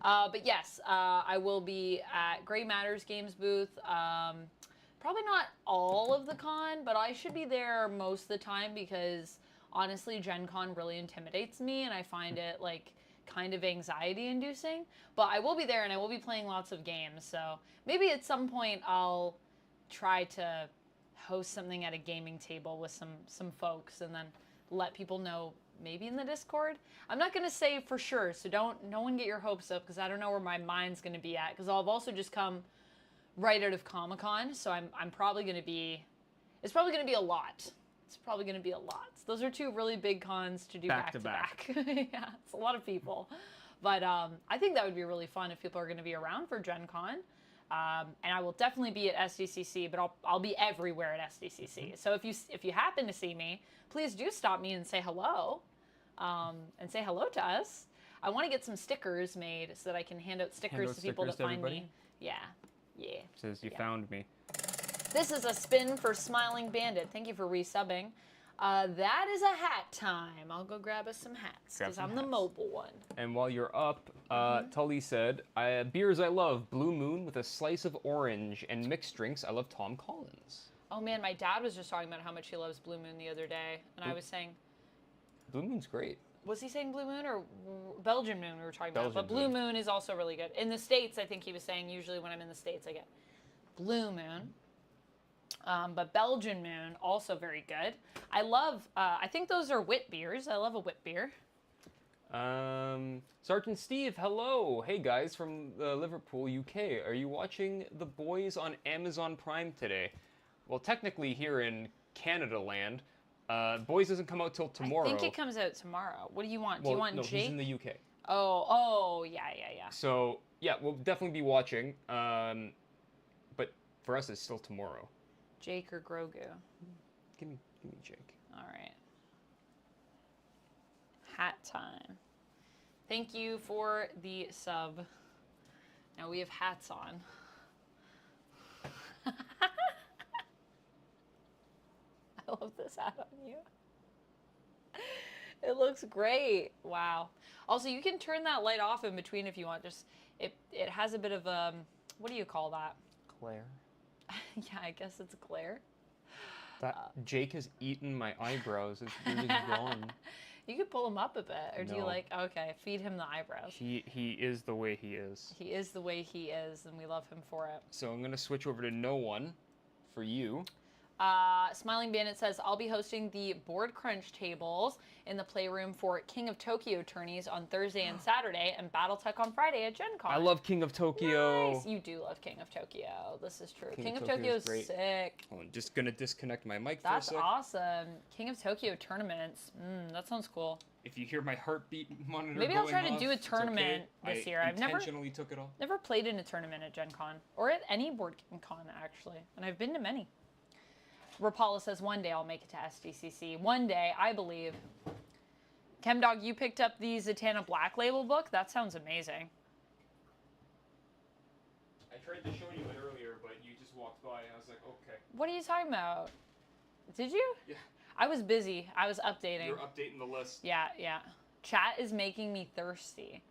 But yes, I will be at Gray Matters Games booth. Probably not all of the con, but I should be there most of the time because honestly, Gen Con really intimidates me and I find it like kind of anxiety inducing. But I will be there and I will be playing lots of games. So maybe at some point I'll try to host something at a gaming table with some folks and then let people know maybe in the Discord. I'm not going to say for sure, so no one get your hopes up because I don't know where my mind's going to be at because I've also just come right out of Comic-Con, so I'm probably going to be, it's probably going to be a lot. It's probably going to be a lot. So those are two really big cons to do back to back. Yeah, it's a lot of people. But I think that would be really fun if people are going to be around for Gen Con. And I will definitely be at SDCC, but I'll be everywhere at SDCC. So if you happen to see me, please do stop me and say hello. And say hello to us. I want to get some stickers made so that I can hand out stickers to people that find me. Yeah. Yeah. Says you found me. This is a spin for Smiling Bandit. Thank you for resubbing. That is a hat time. I'll go grab us some hats because I'm the mobile one. And while you're up, Tully said, beers I love, Blue Moon with a slice of orange, and mixed drinks, I love Tom Collins. Oh man, my dad was just talking about how much he loves Blue Moon the other day, and I was saying... Blue Moon's great. Was he saying Blue Moon or Belgian Moon we were talking about? But Blue Moon is also really good. In the States, I think he was saying usually when I'm in the States I get Blue Moon. But Belgian Moon, also very good. I love, I think those are wit beers. I love a wit beer. Sergeant Steve, hello. Hey guys from Liverpool, UK. Are you watching The Boys on Amazon Prime today? Well, technically here in Canada land, Boys doesn't come out till tomorrow. I think it comes out tomorrow. What do you want? Well, do you want no, Jake? he's in the UK. Oh, yeah. So, yeah, we'll definitely be watching. But for us, it's still tomorrow. Jake or Grogu? Give me Jake. All right. Hat time. Thank you for the sub. Now we have hats on. I love this hat on you. It looks great. Wow. Also, you can turn that light off in between if you want. Just it has a bit of what do you call that? Glare. Yeah, I guess it's glare. That Jake has eaten my eyebrows. It's really gone. You could pull them up a bit, or do you No. like? Okay, feed him the eyebrows. He is the way he is. He is the way he is, and we love him for it. So I'm gonna switch over to no one for you. Smiling Bandit says, I'll be hosting the board crunch tables in the playroom for King of Tokyo tourneys on Thursday and Saturday, and Battletech on Friday at Gen Con. I love King of Tokyo. Nice. You do love King of Tokyo. This is true. King of Tokyo Tokyo is is great. sick. Oh, I'm just gonna disconnect my mic That's for a sec. awesome. King of Tokyo tournaments. That sounds cool. If you hear my heartbeat monitor Maybe I'll going try to off, do a it's tournament okay. this year. I I've intentionally took it off. never played in a tournament at Gen Con, or at any board con, actually. And I've been to many. Rapala says, one day I'll make it to SDCC. One day, I believe. Chemdog, you picked up the Zatanna Black Label book? That sounds amazing. I tried to show you it earlier, but you just walked by. I was like, okay. What are you talking about? Did you? Yeah. I was busy. I was updating. You're updating the list. Yeah. Chat is making me thirsty.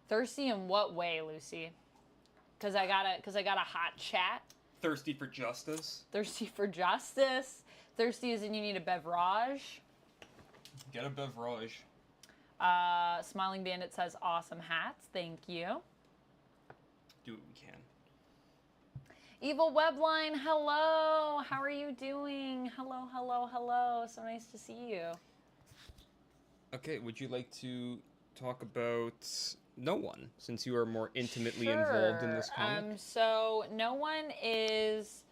Thirsty in what way, Lucy? Cause I got a hot chat. Thirsty for justice. Thirsty for justice. Thirsty as in you need a beverage. Get a beverage. Smiling Bandit says, awesome hats. Thank you. Do what we can. Evil Webline, hello. How are you doing? Hello. So nice to see you. Okay, would you like to talk about No One, since you are more intimately involved in this comic? So No One is,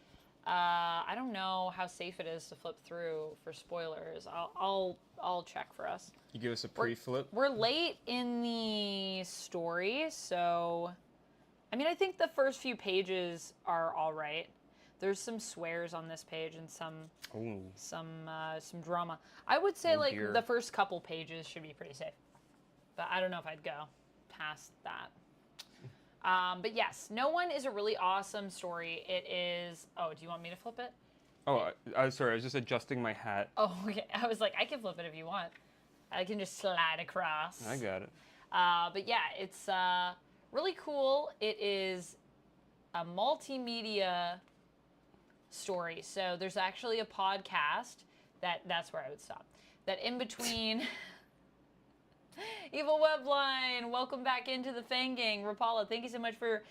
I don't know how safe it is to flip through for spoilers. I'll check for us. You give us a pre-flip? We're late in the story, so I mean, I think the first few pages are all right. There's some swears on this page and some Ooh. some drama. I would say like dear. the first couple pages should be pretty safe, but I don't know if I'd go past that. But yes, No One is a really awesome story. It is. Oh, do you want me to flip it? Oh, I sorry. I was just adjusting my hat. Oh, okay. I was like, I can flip it if you want. I can just slide across. I got it. But yeah, it's really cool. It is a multimedia story. So there's actually a podcast that's where I would stop. That in between Evil Webline, welcome back into the Fang Gang. Rapala, thank you so much for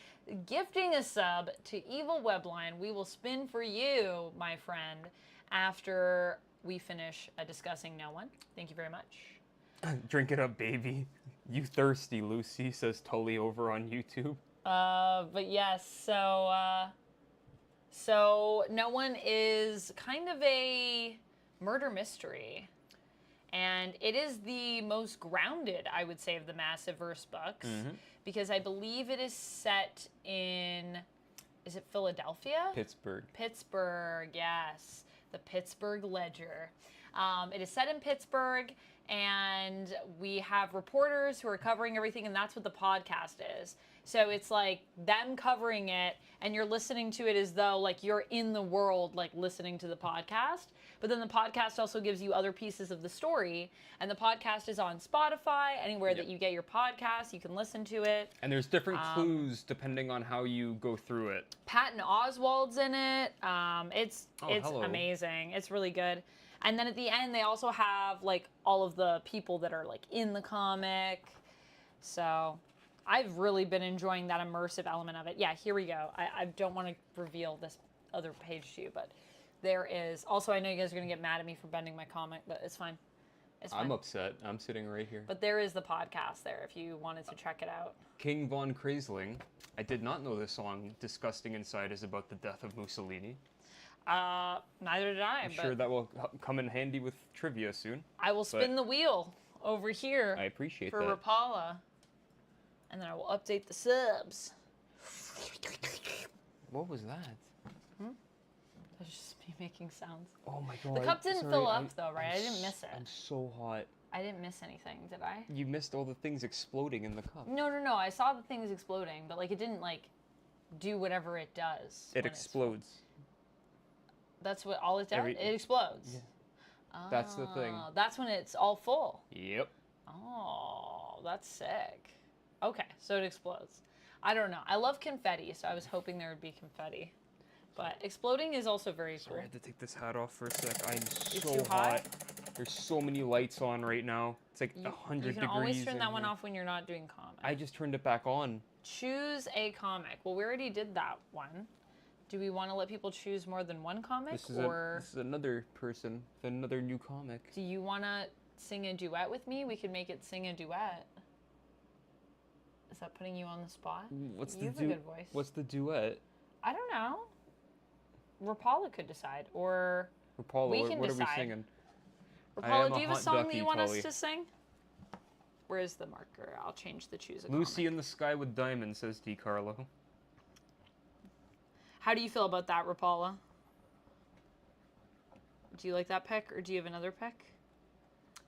gifting a sub to Evil Webline. We will spin for you, my friend, after we finish discussing No One. Thank you very much. Drink it up, baby. You thirsty, Lucy, says Tully over on YouTube. But yes, so No One is kind of a murder mystery. And it is the most grounded, I would say, of the Massiverse books. Because I believe it is set in, is it Philadelphia? Pittsburgh. Pittsburgh, yes. The Pittsburgh Ledger. It is set in Pittsburgh, and we have reporters who are covering everything, and that's what the podcast is. So it's like them covering it, and you're listening to it as though like you're in the world, like listening to the podcast. But then the podcast also gives you other pieces of the story, and the podcast is on Spotify, anywhere that you get your podcasts, you can listen to it. And there's different clues depending on how you go through it. Patton Oswalt's in it. It's hello. amazing. It's really good. And then at the end, they also have like all of the people that are like in the comic. So I've really been enjoying that immersive element of it. Yeah, here we go. I don't want to reveal this other page to you, but there is. Also, I know you guys are going to get mad at me for bending my comic, but it's fine. It's fine. I'm upset. I'm sitting right here. But there is the podcast there if you wanted to check it out. King Von Kraisling. I did not know this song, Disgusting Inside, is about the death of Mussolini. Neither did I. I'm sure that will come in handy with trivia soon. I will spin the wheel over here. I appreciate for that. Rapala. And then I will update the subs. What was that? That's just me making sounds. Oh my god. The cup didn't fill up though, right? I didn't miss it. I'm so hot. I didn't miss anything, did I? You missed all the things exploding in the cup. No. I saw the things exploding, but like it didn't like do whatever it does. It explodes. That's what all it does? It explodes. Yeah. That's the thing. That's when it's all full. Yep. Oh, that's sick. Okay, so it explodes. I don't know. I love confetti, so I was hoping there would be confetti. But exploding is also very cool. Sorry, I had to take this hat off for a sec. I'm It's so too hot. There's so many lights on right now. It's like 100 degrees. You can always turn in that one here. off off when you're not doing comics. I just turned it back on. Choose a comic. Well, we already did that one. Do we want to let people choose more than one comic? This is another person, another new comic. Do you want to sing a duet with me? We could make it sing a duet. Is that putting you on the spot? You have a good voice. What's the duet? I don't know. Rapala could decide, or Rapala, we can what decide. are we singing? Rapala, do you have a song that ducky, you want Tully. us to sing? Where's the marker? I'll change the choose a Lucy comic. in the Sky with Diamonds, says D. Carlo. How do you feel about that, Rapala? Do you like that pick, or do you have another pick?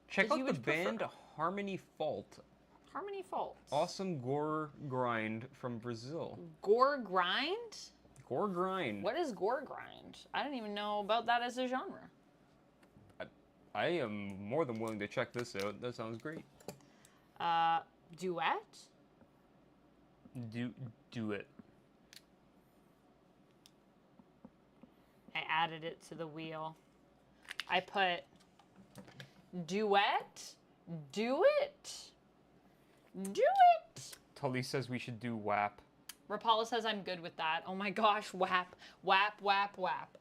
Check out you the would prefer- band Harmony Fault. Harmony Fault. Awesome gore grind from Brazil. Gore grind? Gore grind. What is gore grind? I don't even know about that as a genre. I am more than willing to check this out. That sounds great. Duet? Do it. I added it to the wheel. I put duet, do it, do it. Tully says we should do WAP. Rapala says I'm good with that. Oh my gosh, WAP, WAP, WAP, WAP.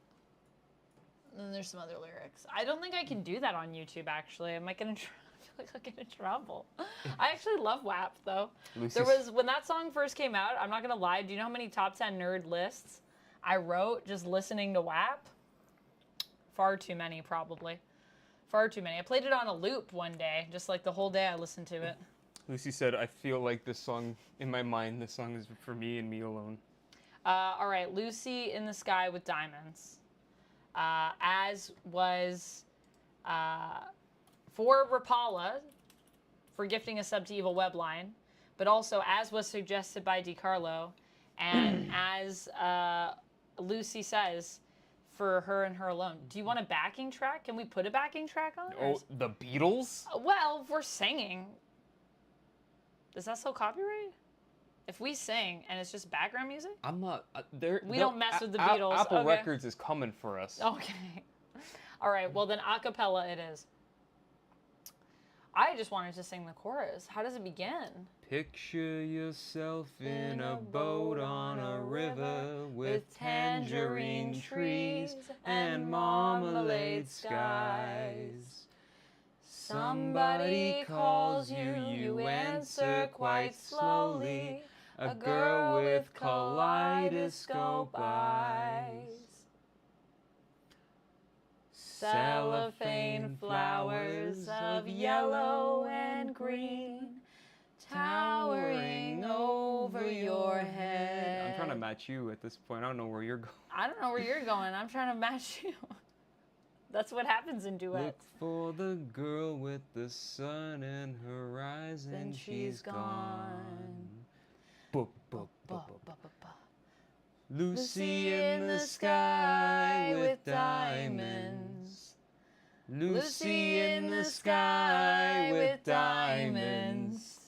And then there's some other lyrics. I don't think I can do that on YouTube, actually. Am I gonna try? I feel like I'll get in trouble. I actually love WAP, though. When that song first came out, I'm not gonna lie, do you know how many top 10 nerd lists I wrote just listening to WAP? Far too many, probably. Far too many. I played it on a loop one day, just like the whole day I listened to it. Lucy said, I feel like this song, in my mind, this song is for me and me alone. All right, Lucy in the Sky with Diamonds. As was for Rapala for gifting a sub to Evil Webline, but also as was suggested by DiCarlo, and as Lucy says, for her and her alone. Do you want a backing track? Can we put a backing track on? Oh, the Beatles? Well, if we're singing, is that still copyright? If we sing and it's just background music? I'm not. We don't mess with the Beatles. Apple Okay. Records is coming for us. Okay. All right. Well, then a cappella it is. I just wanted to sing the chorus. How does it begin? Picture yourself in a boat on a river with tangerine trees and marmalade skies. Somebody calls you, you answer quite slowly. A girl with kaleidoscope eyes. Cellophane flowers of yellow and green towering over your head. I'm trying to match you at this point. I don't know where you're going. I don't know where you're going. I'm trying to match you. That's what happens in duets. Look for the girl with the sun and horizon. Then she's gone. Lucy in the sky with diamonds. Lucy in the sky with diamonds.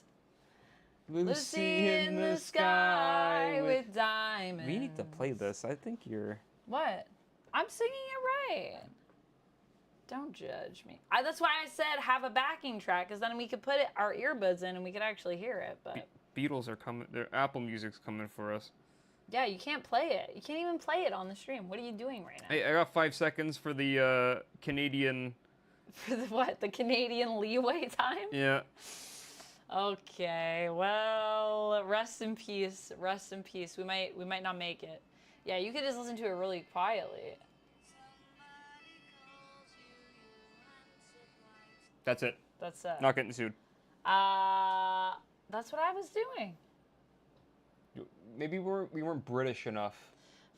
Lucy in the sky with diamonds. We need to play this. I think you're... What? I'm singing it right. Don't judge me. That's why I said have a backing track, because then we could put our earbuds in and we could actually hear it. But Beatles are coming. Apple Music's coming for us. yeah, you can't play it. You can't even play it on the stream. What are you doing right now? Hey, I got 5 seconds for the Canadian... For the what? The Canadian leeway time? Yeah. Okay, well, rest in peace. Rest in peace. We might not make it. Yeah, you could just listen to it really quietly. That's it. That's it. Not getting sued. That's what I was doing. Maybe we weren't British enough.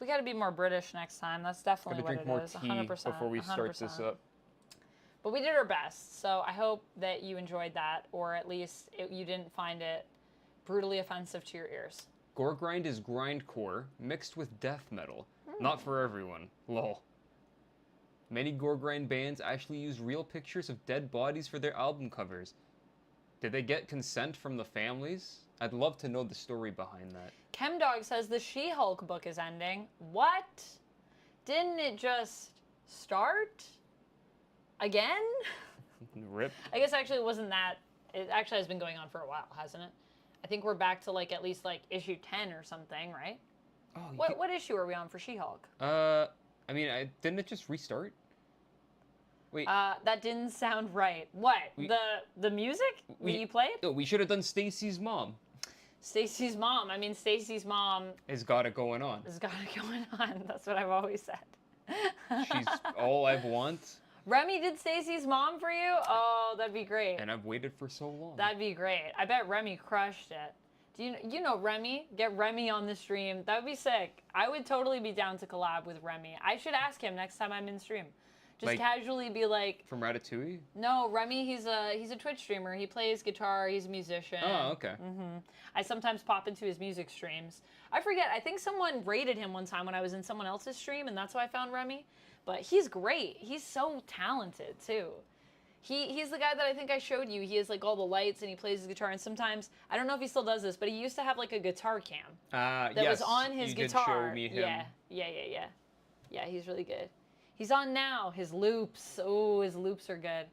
We got to be more British next time. That's definitely Gotta what drink more it is. tea 100%. before we start 100%. this up. But we did our best, so I hope that you enjoyed that, or at least you didn't find it brutally offensive to your ears. Gore grind is grindcore mixed with death metal. Not for everyone. Lol. Many gore grind bands actually use real pictures of dead bodies for their album covers. Did they get consent from the families? I'd love to know the story behind that. Chemdog says the She-Hulk book is ending. What? Didn't it just start? Again? Rip. I guess actually it wasn't that. It actually has been going on for a while, hasn't it? I think we're back to like at least like issue 10 or something, right? Oh, What issue are we on for She-Hulk? I mean, didn't it just restart? Wait. That didn't sound right. What? The music that you played? No, we should have done Stacy's mom. Stacy's mom. I mean, Stacy's mom Has got it going on. has got it going on. That's what I've always said. She's all I want. Remy did Stacy's mom for you? Oh, that'd be great. And I've waited for so long. That'd be great. I bet Remy crushed it. Do you know Remy? Get Remy on the stream. That would be sick. I would totally be down to collab with Remy. I should ask him next time I'm in stream. Just Like, casually be like, from Ratatouille? no, Remy, he's a Twitch streamer. He plays guitar. He's a musician. Oh, okay. I sometimes pop into his music streams. I forget. I think someone rated him one time when I was in someone else's stream, and that's how I found Remy. But he's great. He's so talented, too. He's the guy that I think I showed you. He has, like, all the lights, and he plays his guitar. And sometimes, I don't know if he still does this, but he used to have, like, a guitar cam. That was on his guitar. Did show me him. Yeah. Yeah, he's really good. He's on now. His loops. Oh, his loops are good.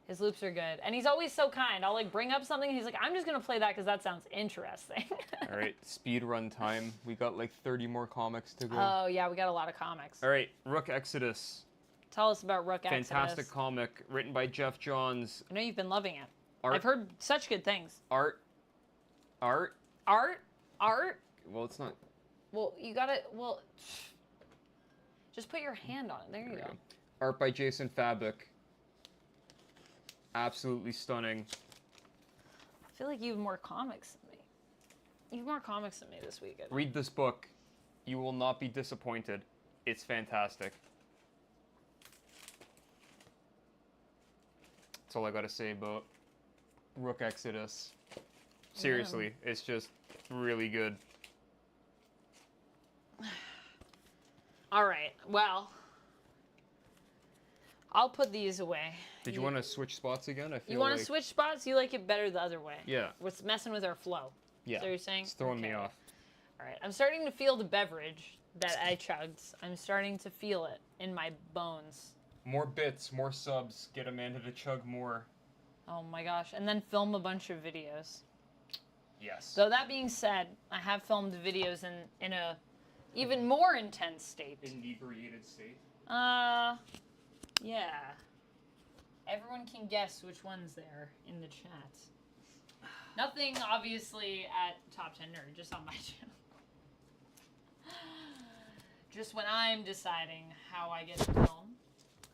His loops are good. And he's always so kind. I'll, like, bring up something, and he's like, I'm just going to play that because that sounds interesting. All right, speed run time. We got, like, 30 more comics to go. Oh, yeah, we got a lot of comics. All right, Rook Exodus. Tell us about Rook Exodus. Fantastic comic, written by Jeff Johns. I know you've been loving it. Art. I've heard such good things. Art. Art? Well, it's not. Well, you gotta, just put your hand on it. There you go. Art by Jason Fabik. Absolutely stunning. I feel like you have more comics than me. You have more comics than me this weekend. Read this book. You will not be disappointed. It's fantastic. That's all I gotta say about Rook Exodus. Seriously, it's just really good. All right, well, I'll put these away. Did you want to switch spots again? I feel you want to switch spots? You like it better the other way. Yeah. What's messing with our flow? Yeah. Is that what you're saying? It's throwing me off. All right, I'm starting to feel the beverage that I chugged. I'm starting to feel it in my bones. More bits, more subs. Get Amanda to chug more. Oh my gosh, and then film a bunch of videos. Yes. So that being said, I have filmed videos in a even more intense state. Inebriated state? Yeah. Everyone can guess which one's there in the chat. Nothing, obviously, at Top 10 Nerd, just on my channel. Just when I'm deciding how I get to film.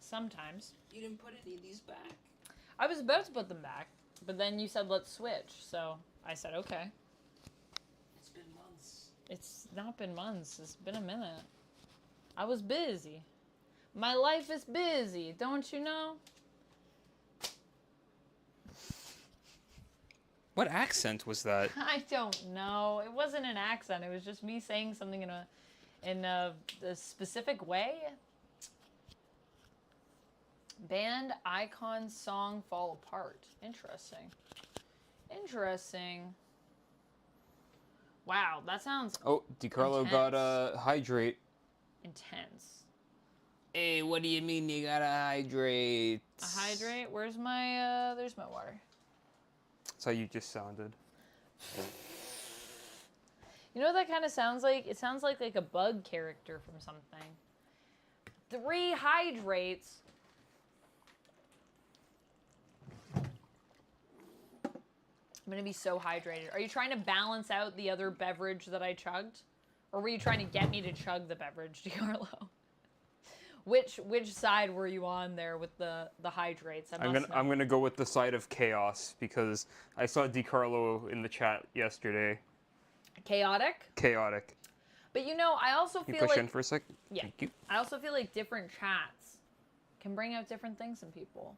Sometimes. You didn't put any of these back. I was about to put them back, but then you said let's switch, so I said okay. It's been months. It's not been months, it's been a minute. I was busy. My life is busy, don't you know? What accent was that? I don't know. It wasn't an accent. It was just me saying something in a specific way. Band icon song fall apart. Interesting. Interesting. Wow, that sounds Oh, DiCarlo got a hydrate. intense. Hey, what do you mean you gotta hydrate? A hydrate? Where's my there's my water. That's how you just sounded. You know what that kind of sounds like? It sounds like a bug character from something. 3 hydrates. I'm gonna be so hydrated. Are you trying to balance out the other beverage that I chugged? Or were you trying to get me to chug the beverage, DiCarlo? Which side were you on there with the hydrates? I'm gonna go with the side of chaos because I saw DiCarlo in the chat yesterday. Chaotic? Chaotic. But you know, I also Can you feel push like in for a sec? yeah, Thank you. I also feel like different chats can bring out different things in people.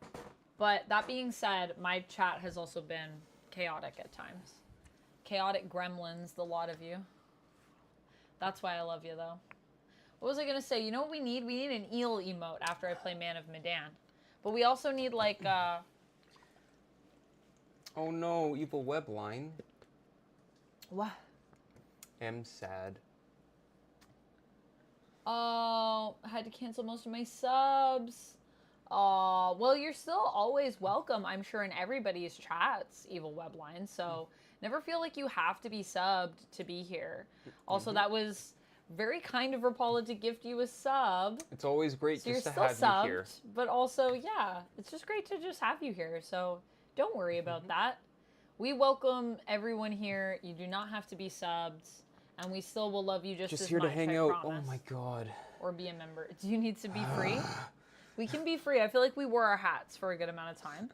But that being said, my chat has also been chaotic at times. Chaotic gremlins, the lot of you. That's why I love you, though. What was I going to say? You know what we need? We need an eel emote after I play Man of Medan. But we also need, like, Oh no, evil webline. what? I'm sad. Oh, I had to cancel most of my subs. Oh, well, you're still always welcome, I'm sure, in everybody's chats, Evil Webline. So never feel like you have to be subbed to be here. Also, that was very kind of Rapala to gift you a sub. It's always great So just you're to still have subbed, you here. but also, yeah, it's just great to just have you here. So don't worry about that. We welcome everyone here. You do not have to be subbed, and we still will love you just as here much, to hang I out. promise. Oh my god. Or be a member. Do you need to be free? We can be free. I feel like we wore our hats for a good amount of time.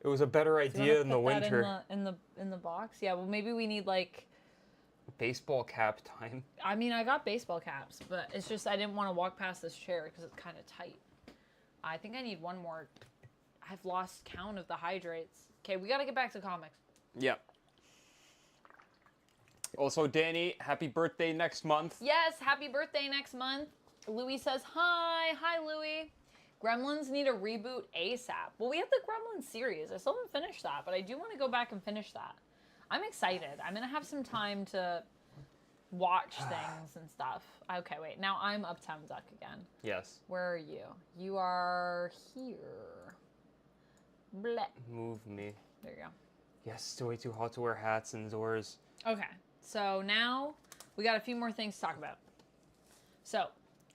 It was a better Do you idea wanna in the put that winter. in the box. Yeah. Well, maybe we need like. Baseball cap time. I mean, I got baseball caps, but it's just I didn't want to walk past this chair because it's kind of tight. I think I need one more. I've lost count of the hydrates. Okay, we gotta get back to comics. Yep. Also, Danny, happy birthday next month. Yes, happy birthday next month. Louis says hi. Hi, Louis. Gremlins need a reboot ASAP. Well, we have the Gremlins series. I still haven't finished that, but I do want to go back and finish that. I'm excited. I'm going to have some time to watch things and stuff. Okay, wait. Now I'm UptownDuck again. Yes. Where are you? You are here. Bleh. Move me. There you go. Yes, it's way too hot to wear hats indoors. Okay, so now we got a few more things to talk about. So,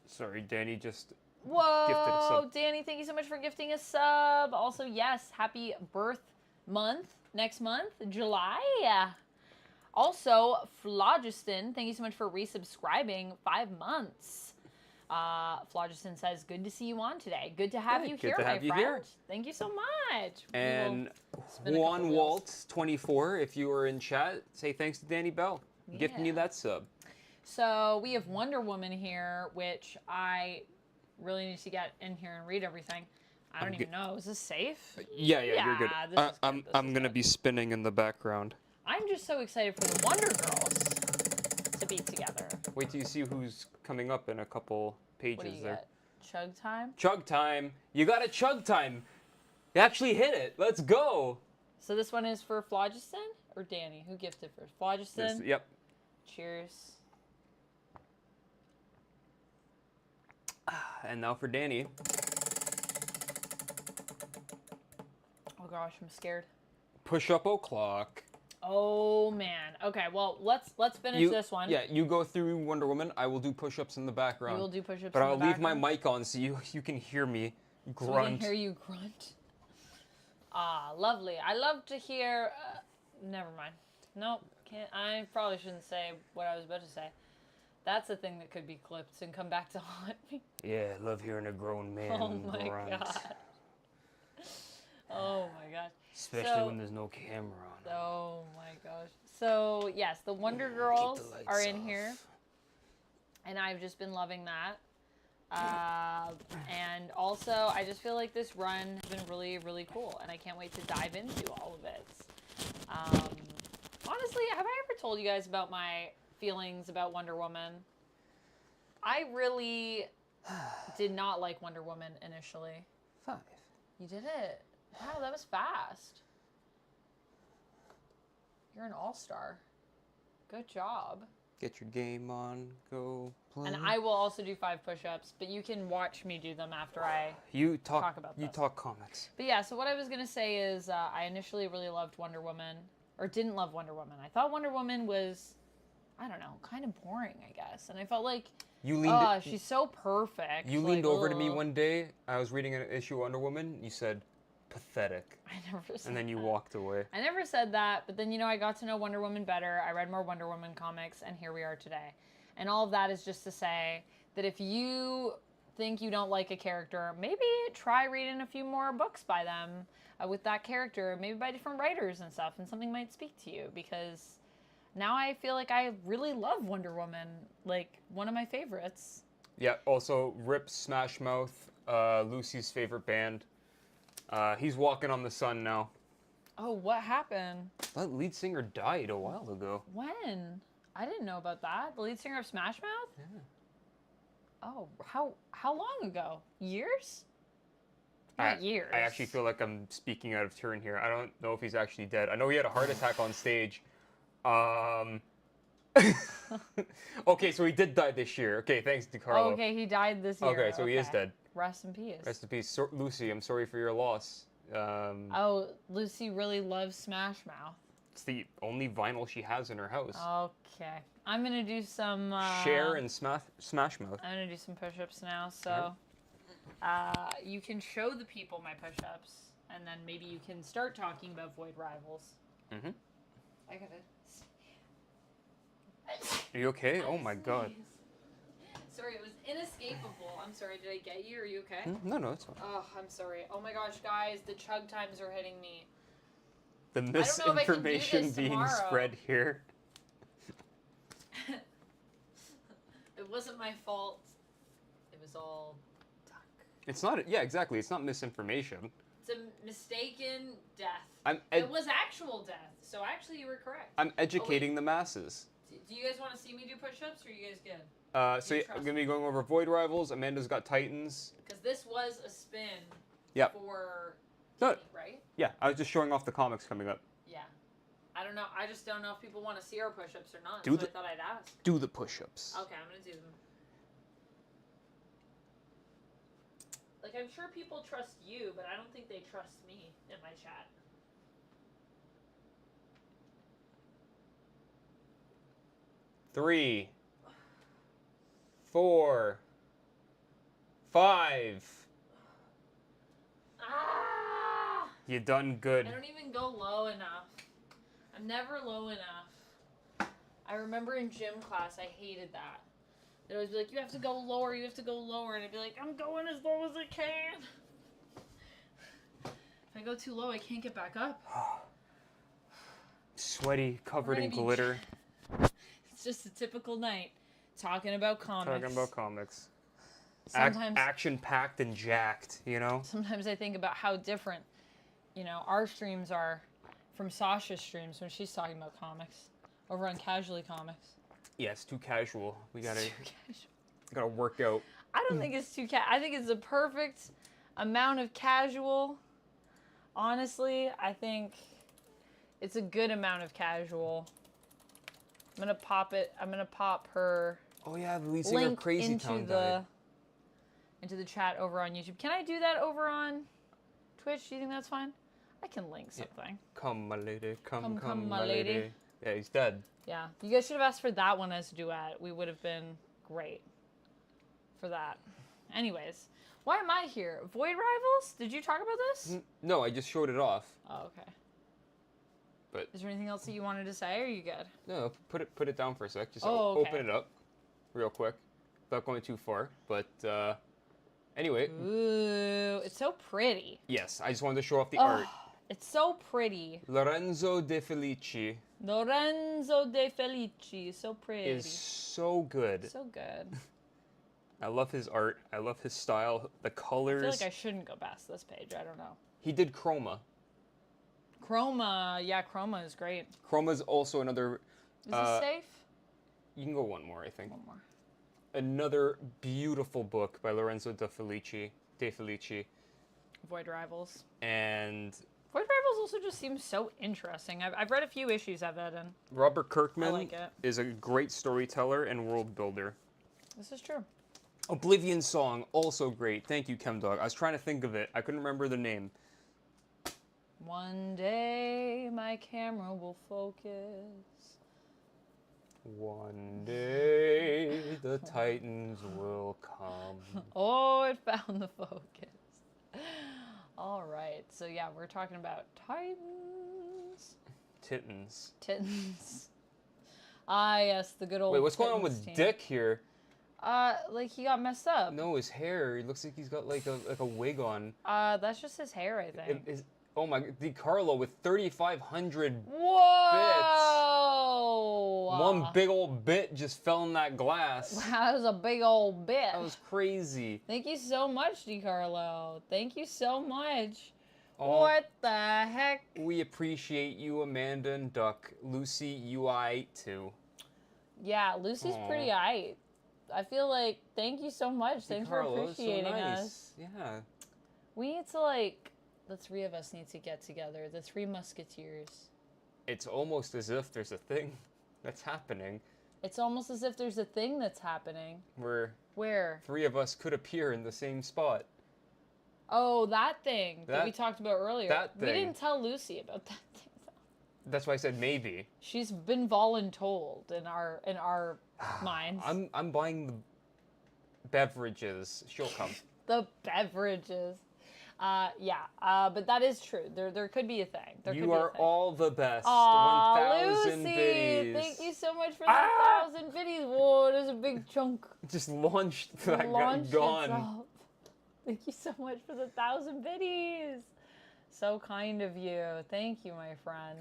Sorry, Danny just whoa, gifted a sub. Danny, thank you so much for gifting a sub. Also, yes, happy birth month next month, July. Also, Phlogiston, thank you so much for resubscribing 5 months. Phlogiston says, good to see you on today. Good to have Good, you good here, to my have you friend. here. Thank you so much. We And will spin a Juan couple wheels. Waltz 24, if you were in chat, say thanks to Danny Bell. Gifting you Yeah. that sub. So we have Wonder Woman here, which I really need to get in here and read everything. I don't even know. Is this safe? Yeah, you're good. This is good. I'm gonna be spinning in the background. I'm just so excited for the Wonder Girls to be together. Wait till you see who's coming up in a couple pages What do you there. get? Chug time? Chug time. You got a chug time. You actually hit it. Let's go. So this one is for Phlogiston or Danny? Who gifted first? Phlogiston? Yep. Cheers. And now for Danny. Oh gosh, I'm scared. Push up o'clock. Oh man. Okay, well let's finish this one. Yeah, you go through Wonder Woman. I will do push-ups in the background. You will do push-ups. But I'll leave my mic on so you can hear me grunt. So we can hear you grunt. Ah, lovely. I love to hear. Never mind. Nope. Can't. I probably shouldn't say what I was about to say. That's a thing that could be clipped and come back to haunt me. Yeah, I love hearing a grown man Oh my grunt. god. Oh my gosh. Especially when there's no camera on. Oh my gosh. So yes, the Wonder Girls are in here, and I've just been loving that. And also, I just feel like this run has been really, really cool, and I can't wait to dive into all of it. Honestly, have I ever told you guys about my feelings about Wonder Woman? I really did not like Wonder Woman initially. 5. You did it. Wow, that was fast. You're an all-star. Good job. Get your game on, go play. And I will also do 5 push-ups, but you can watch me do them after I talk about this. You talk comics. But yeah, so what I was going to say is I initially really loved Wonder Woman, or didn't love Wonder Woman. I thought Wonder Woman was, I don't know, kind of boring, I guess. And I felt like, she's so perfect. You leaned over to me one day. I was reading an issue of Wonder Woman. You said, pathetic. I never said And then you that. walked away. I never said that, but then, I got to know Wonder Woman better. I read more Wonder Woman comics, and here we are today. And all of that is just to say that if you think you don't like a character, maybe try reading a few more books by them with that character, maybe by different writers and stuff, and something might speak to you, because now I feel like I really love Wonder Woman, like one of my favorites. Yeah, also, Rip Smash Mouth, Lucy's favorite band. He's walking on the sun now. Oh, what happened? That lead singer died a while ago. When? I didn't know about that. The lead singer of Smash Mouth? Yeah. Oh, how long ago? Years? Not years. I actually feel like I'm speaking out of turn here. I don't know if he's actually dead. I know he had a heart attack on stage. Okay, so he did die this year. Okay, thanks, DiCarlo. Oh, okay, he died this year. Okay, so he is dead. Rest in peace. Rest in peace. Lucy, I'm sorry for your loss. Oh, Lucy really loves Smash Mouth. It's the only vinyl she has in her house. Okay. I'm going to do some... Cher and Smash Mouth. I'm going to do some push-ups now, so... you can show the people my push-ups, and then maybe you can start talking about Void Rivals. Mm-hmm. I got it. Are you okay? Oh my god. Sorry, it was inescapable. I'm sorry, did I get you? Are you okay? No, it's fine. Oh, I'm sorry. Oh my gosh, guys, the chug times are hitting me. The misinformation being spread here. It wasn't my fault. It was all Duck. It's not, yeah, exactly. It's not misinformation. It's a mistaken death. It was actual death, so actually you were correct. I'm educating the masses. Do you guys want to see me do push-ups, or are you guys good? So I'm going to be going over Void Rivals. Amanda's got Titans. Because this was a spin for No. Kitty, right? Yeah, I was just showing off the comics coming up. Yeah. I don't know. I just don't know if people want to see our push-ups or not, I thought I'd ask. Do the push-ups. Okay, I'm going to do them. Like, I'm sure people trust you, but I don't think they trust me in my chat. Three, 4, 5. Ah! You done good. I don't even go low enough. I'm never low enough. I remember in gym class, I hated that. They'd always be like, you have to go lower, you have to go lower. And I'd be like, I'm going as low as I can. If I go too low, I can't get back up. Sweaty, covered in glitter. It's just a typical night. Talking about comics. Talking about comics. Sometimes, Action-packed and jacked, you know? sometimes I think about how different, you know, our streams are from Sasha's streams when she's talking about comics over on Casually Comics. Yeah, it's too casual. We gotta, Too casual. gotta work out. I don't think it's too I think it's the perfect amount of casual. Honestly, I think it's a good amount of casual. I'm gonna pop it. I'm gonna pop her Oh yeah, the lead singer of link Crazy into Town the died. into the chat over on YouTube. Can I do that over on Twitch? Do you think that's fine? I can link something. Come, my lady. Come, Come, my my lady. lady. Yeah, he's dead. Yeah, you guys should have asked for that one as a duet. We would have been great for that. Anyways, why am I here? Void Rivals? Did you talk about this? No, I just showed it off. Oh, okay. But Is there anything else that you wanted to say, or are you good? no, put it down for a sec. Just Oh, okay. open it up, real quick, without going too far. But anyway, Ooh, it's so pretty. yes, I just wanted to show off the art. It's so pretty. Lorenzo De Felici Lorenzo De Felici, so pretty. is so good. So good. I love his art. I love his style. The colors. I feel like I shouldn't go past this page. I don't know. He did Chroma. Chroma, yeah, Chroma is great. Chroma's also another. Is this safe? You can go one more, I think. One more. Another beautiful book by Lorenzo De Felici. Void Rivals. And Void Rivals also just seems so interesting. I've read a few issues of it, and Robert Kirkman like it. is a great storyteller and world builder. this is true. Oblivion Song, also great. Thank you, ChemDog. I was trying to think of it. I couldn't remember the name. One day my camera will focus. One day the Titans will come. Oh, it found the focus. All right, so yeah, we're talking about Titans. Tittens. Tittans. Ah, yes, the good old. Wait, what's going on Tittans with team. Dick here? Like he got messed up. No, his hair. He looks like he's got like a wig on. That's just his hair, I think. Oh my, DiCarlo with 3,500 Whoa! One big old bit just fell in that glass. That was a big old bit. That was crazy. Thank you so much, DiCarlo. Thank you so much. Oh, What the heck? we appreciate you, Amanda and Duck. Lucy, you aight too. Yeah, Lucy's Aw. pretty aight. I feel like, thank you so much. Thanks for DiCarlo, that's so appreciating nice. us. Yeah. We need to, like, the three of us need to get together. The Three Musketeers. It's almost as if there's a thing that's happening It's almost as if there's a thing that's happening. where Where? three of us could appear in the same spot. Oh, that thing that we That- talked about earlier. that We thing. didn't tell Lucy about that thing, though. That's why I said maybe. She's been voluntold in our minds. I'm buying the beverages. She'll come. The beverages. But that is true. There could be a thing. There could You be a are thing. all the best. Aw, 1,000 Lucy, biddies. thank you so much for the 1,000 biddies. Whoa, there's a big chunk. Just launched that Launched gone. itself. Thank you so much for the 1,000 biddies. So kind of you. Thank you, my friend.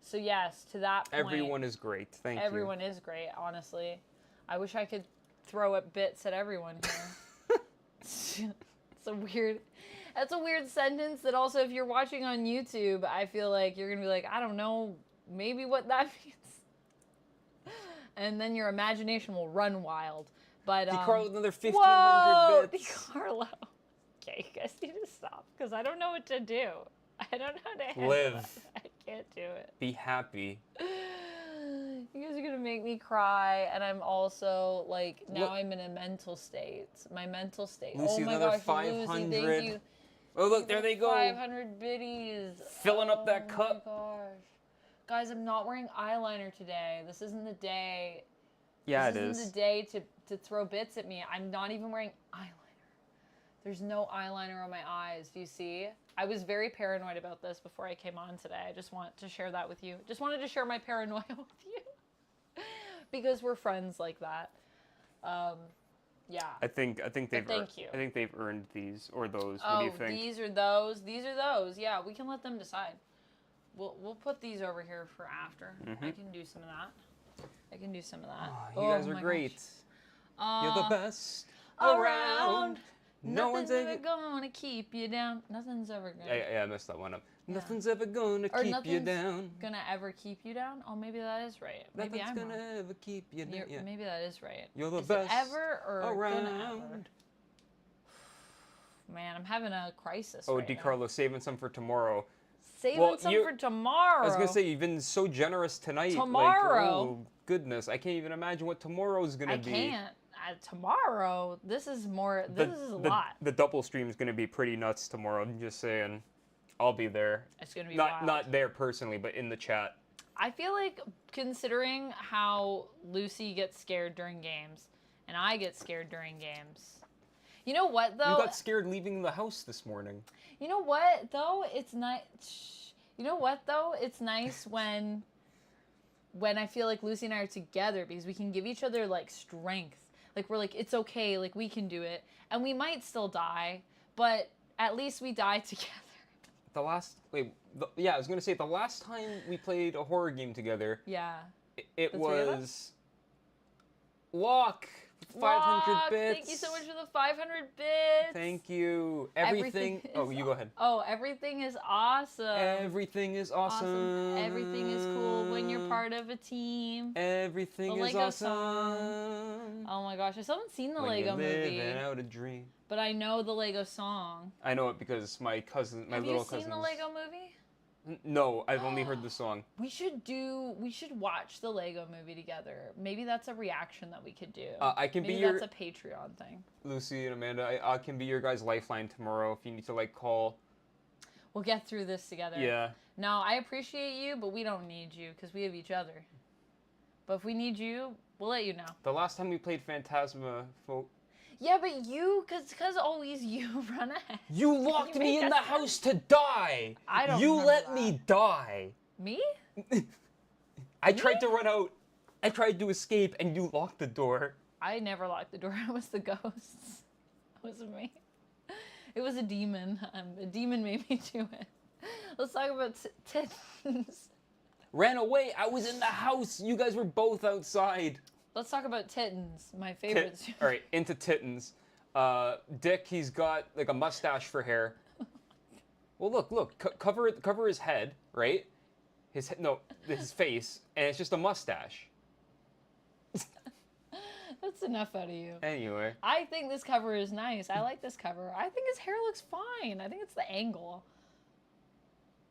So yes, to that point, Everyone is great. Thank everyone is great. Honestly, I wish I could throw at bits at everyone here. It's a weird. That's a weird sentence that also, if you're watching on YouTube, I feel like you're going to be like, I don't know, maybe what that means. And then your imagination will run wild. But, DiCarlo, another whoa, 1,500 bits. DiCarlo. Okay, you guys need to stop, because I don't know what to do. I don't know how to handle Live. it. I can't do it. Be happy. You guys are gonna make me cry, and I'm also like now Look. I'm in a mental state. My mental state. Lucy, oh my another gosh, 500. Lucy, thank you. Oh, look, there they go. 500 biddies. Filling up that cup. Oh my gosh, guys, I'm not wearing eyeliner today. This isn't the day. Yeah, This it isn't is. the day to throw bits at me. I'm not even wearing eyeliner. There's no eyeliner on my eyes. Do you see? I was very paranoid about this before I came on today. I just want to share that with you. Just wanted to share my paranoia with you. Because we're friends like that. Yeah. I think they've thank you. I think they've earned these or those. What Oh, do you think? these are those. These are those. Yeah, we can let them decide. We'll put these over here for after. I can do some of that. I can do some of that. Oh, you guys are my great. gosh. You're the best around. around. No Nothing's one's ever gonna keep you down. Nothing's ever gonna. Yeah, I messed that one up. Yeah. Nothing's ever gonna Or keep you nothing's down. Gonna ever keep you down? Oh, maybe that is right. Maybe Nothing's I'm gonna wrong. ever keep you down. Yeah. Maybe that is right. You're the is best it ever or around. gonna ever? Man, I'm having a crisis. Oh, right now. DiCarlo, saving some for tomorrow. Saving some for tomorrow. I was gonna say you've been so generous tonight. Tomorrow. Like, oh goodness, I can't even imagine what tomorrow's gonna be. I can't. Tomorrow. This is more. This is a lot. The double stream's gonna be pretty nuts tomorrow. I'm just saying. I'll be there. It's gonna be not wild. there personally, but in the chat. I feel like considering how Lucy gets scared during games, and I get scared during games. You know what though? You got scared leaving the house this morning. You know what though? It's nice. You know what though? It's nice when I feel like Lucy and I are together because we can give each other like strength. Like we're like, it's okay, like we can do it. And we might still die, but at least we die together. I was gonna say the last time we played a horror game together. Yeah. It The three of was us? Lock 500 Lock, bits. Thank you so much for the 500 bits. Thank you. Everything. Oh, you go ahead. Oh, everything is awesome. Everything is awesome. Everything is cool when you're part of a team. Everything The is Lego awesome. song. Oh my gosh, I still haven't seen the When Lego you're movie, living out a dream. but I know the Lego song. I know it because my cousin, my little cousin. Have you seen the Lego movie? No, I've only heard the song. We should watch the Lego movie together. Maybe that's a reaction that we could do. I can Maybe be your that's a Patreon thing. Lucy and Amanda. I can be your guys' lifeline tomorrow if you need to like call. We'll get through this together. Yeah. No, I appreciate you, but we don't need you because we have each other. But if we need you, we'll let you know. The last time we played Phantasma, Yeah, but you, because always you run ahead. you locked You me make in us the house to die. I don't You remember let that. me die. Me? I tried to run out. I tried to escape, and you locked the door. I never locked the door. It was the ghosts. It wasn't me. It was a demon. A demon made me do it. Let's talk about titans. Ran away. I was in the house. You guys were both outside. Let's talk about Titans, my favorite. All right, into Titans. Dick, he's got like a mustache for hair. Well, look, cover his head, right? His face, and it's just a mustache. That's enough out of you. Anyway. I think this cover is nice. I like this cover. I think his hair looks fine. I think it's the angle.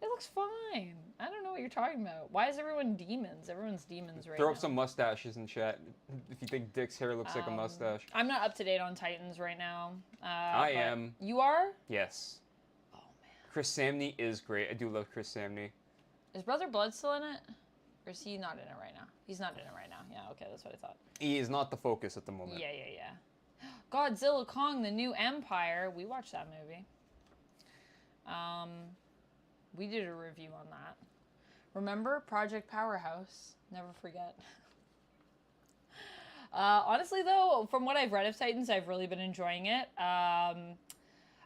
It looks fine. I don't know what you're talking about. Why is everyone demons? Everyone's demons right now. Throw up some mustaches in chat if you think Dick's hair looks like a mustache. I'm not up to date on Titans right now. I am. You are? Yes. Oh, man. Chris Samney is great. I do love Chris Samney. Is Brother Blood still in it? Or is he not in it right now? He's not in it right now. Yeah, okay, that's what I thought. He is not the focus at the moment. Yeah. Godzilla Kong, the New Empire. We watched that movie. We did a review on that. Remember Project Powerhouse? Never forget. Honestly, though, from what I've read of Titans, I've really been enjoying it. I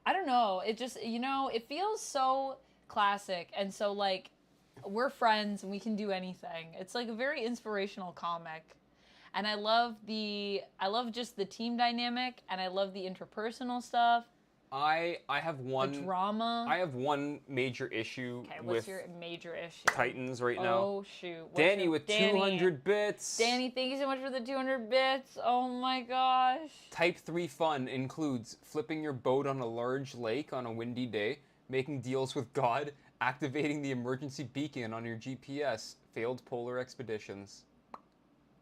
don't know. It just, it feels so classic and so, like, we're friends and we can do anything. It's, like, a very inspirational comic. And I love just the team dynamic, and I love the interpersonal stuff. I have one The drama. I have one major issue Okay, what's with your major issue? Titans right now. Oh, shoot. What's Danny your- with Danny. 200 bits. Danny, thank you so much for the 200 bits. Oh my gosh. Type 3 fun includes flipping your boat on a large lake on a windy day, making deals with God, activating the emergency beacon on your GPS, failed polar expeditions.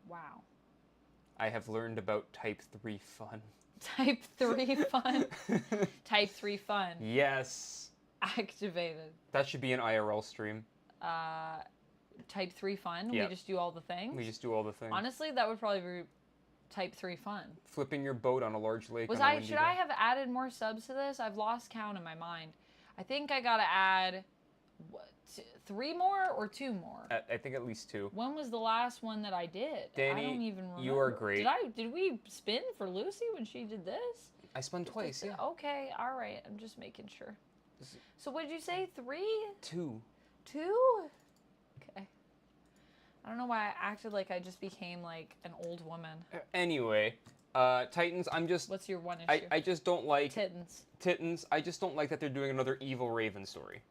Wow. I have learned about Type 3 fun. Type 3 fun. Type 3 fun. Yes. Activated. That should be an IRL stream. Type 3 fun. Yeah. We just do all the things. We just do all the things. Honestly, that would probably be Type 3 fun. Flipping your boat on a large lake Should on a windy day. I have added more subs to this? I've lost count in my mind. I think I gotta add 3 more or 2 more. I think at least 2. When was the last one that I did? Danny, I don't even remember. you are great. Did we spin for Lucy when she did this? I spun twice, yeah. Okay, all right. I'm just making sure. So what did you say? 3? 2. 2? Okay. I don't know why I acted like I just became like an old woman. Anyway, Titans, What's your one issue? I just don't like... Titans. I just don't like that they're doing another evil Raven story.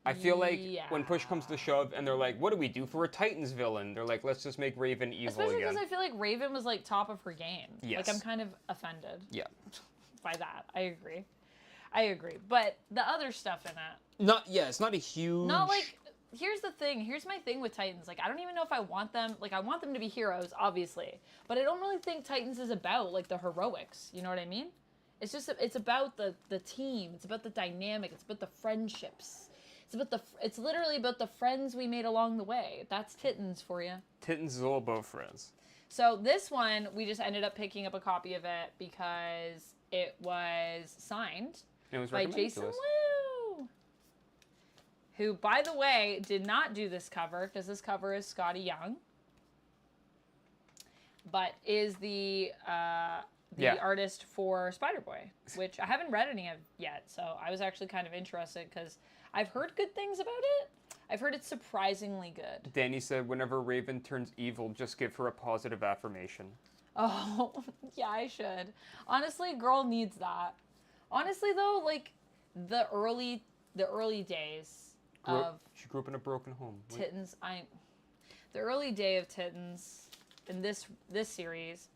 I feel like when push comes to shove and they're like, what do we do for a Titans villain? They're like, let's just make Raven evil Especially again. because I feel like Raven was like top of her game. Yes. Like I'm kind of offended. Yeah. By that. I agree. But the other stuff in it. It's not a huge... Not like... Here's the thing. Here's my thing with Titans. Like, I don't even know if I want them... Like, I want them to be heroes, obviously. But I don't really think Titans is about, like, the heroics. You know what I mean? It's just... It's about the team. It's about the dynamic. It's about the friendships. It's literally about the friends we made along the way. That's Titans for you. Titans is all about friends. So this one, we just ended up picking up a copy of it because it was signed by Jason Wu, who, by the way, did not do this cover because this cover is Scotty Young, but is the artist for Spider-Boy, which I haven't read any of yet. So I was actually kind of interested because I've heard good things about it. I've heard it's surprisingly good. Danny said, whenever Raven turns evil, just give her a positive affirmation. Oh, yeah, I should. Honestly, girl needs that. Honestly, though, like, the early days of... She grew up in a broken home. Titans, the early day of Titans in this series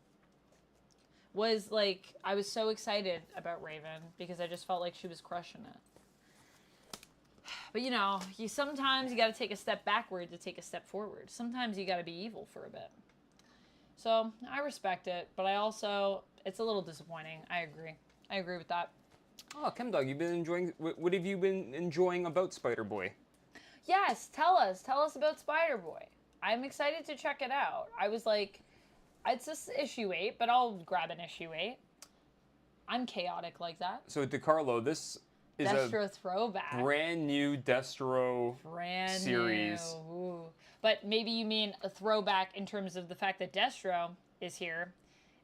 was, like, I was so excited about Raven because I just felt like she was crushing it. But, you know, sometimes you got to take a step backward to take a step forward. Sometimes you got to be evil for a bit. So, I respect it, but I also, it's a little disappointing. I agree with that. Oh, ChemDog, you've been enjoying, what have you been enjoying about Spider-Boy? Yes, tell us about Spider-Boy. I'm excited to check it out. I was like, it's just issue 8, but I'll grab an issue 8. I'm chaotic like that. So, DeCarlo, this is Destro throwback. Brand new Destro series. New. Ooh. But maybe you mean a throwback in terms of the fact that Destro is here.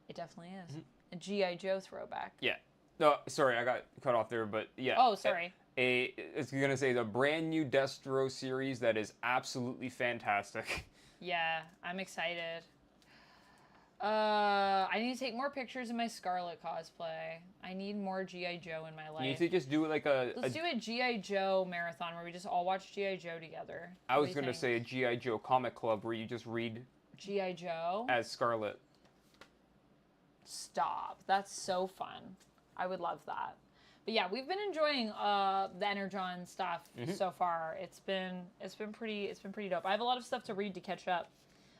It definitely is. Mm-hmm. A G.I. Joe throwback. Yeah. No, sorry, I got cut off there, but yeah. Oh, sorry. It's going to say the brand new Destro series that is absolutely fantastic. Yeah, I'm excited. I need to take more pictures of my Scarlet cosplay. I need more G.I. Joe in my life. You need to just do like Let's do a G.I. Joe marathon where we just all watch G.I. Joe together. I was going to say a G.I. Joe comic club where you just read G.I. Joe as Scarlet. Stop. That's so fun. I would love that. But yeah, we've been enjoying the Energon stuff so far. It's been pretty dope. I have a lot of stuff to read to catch up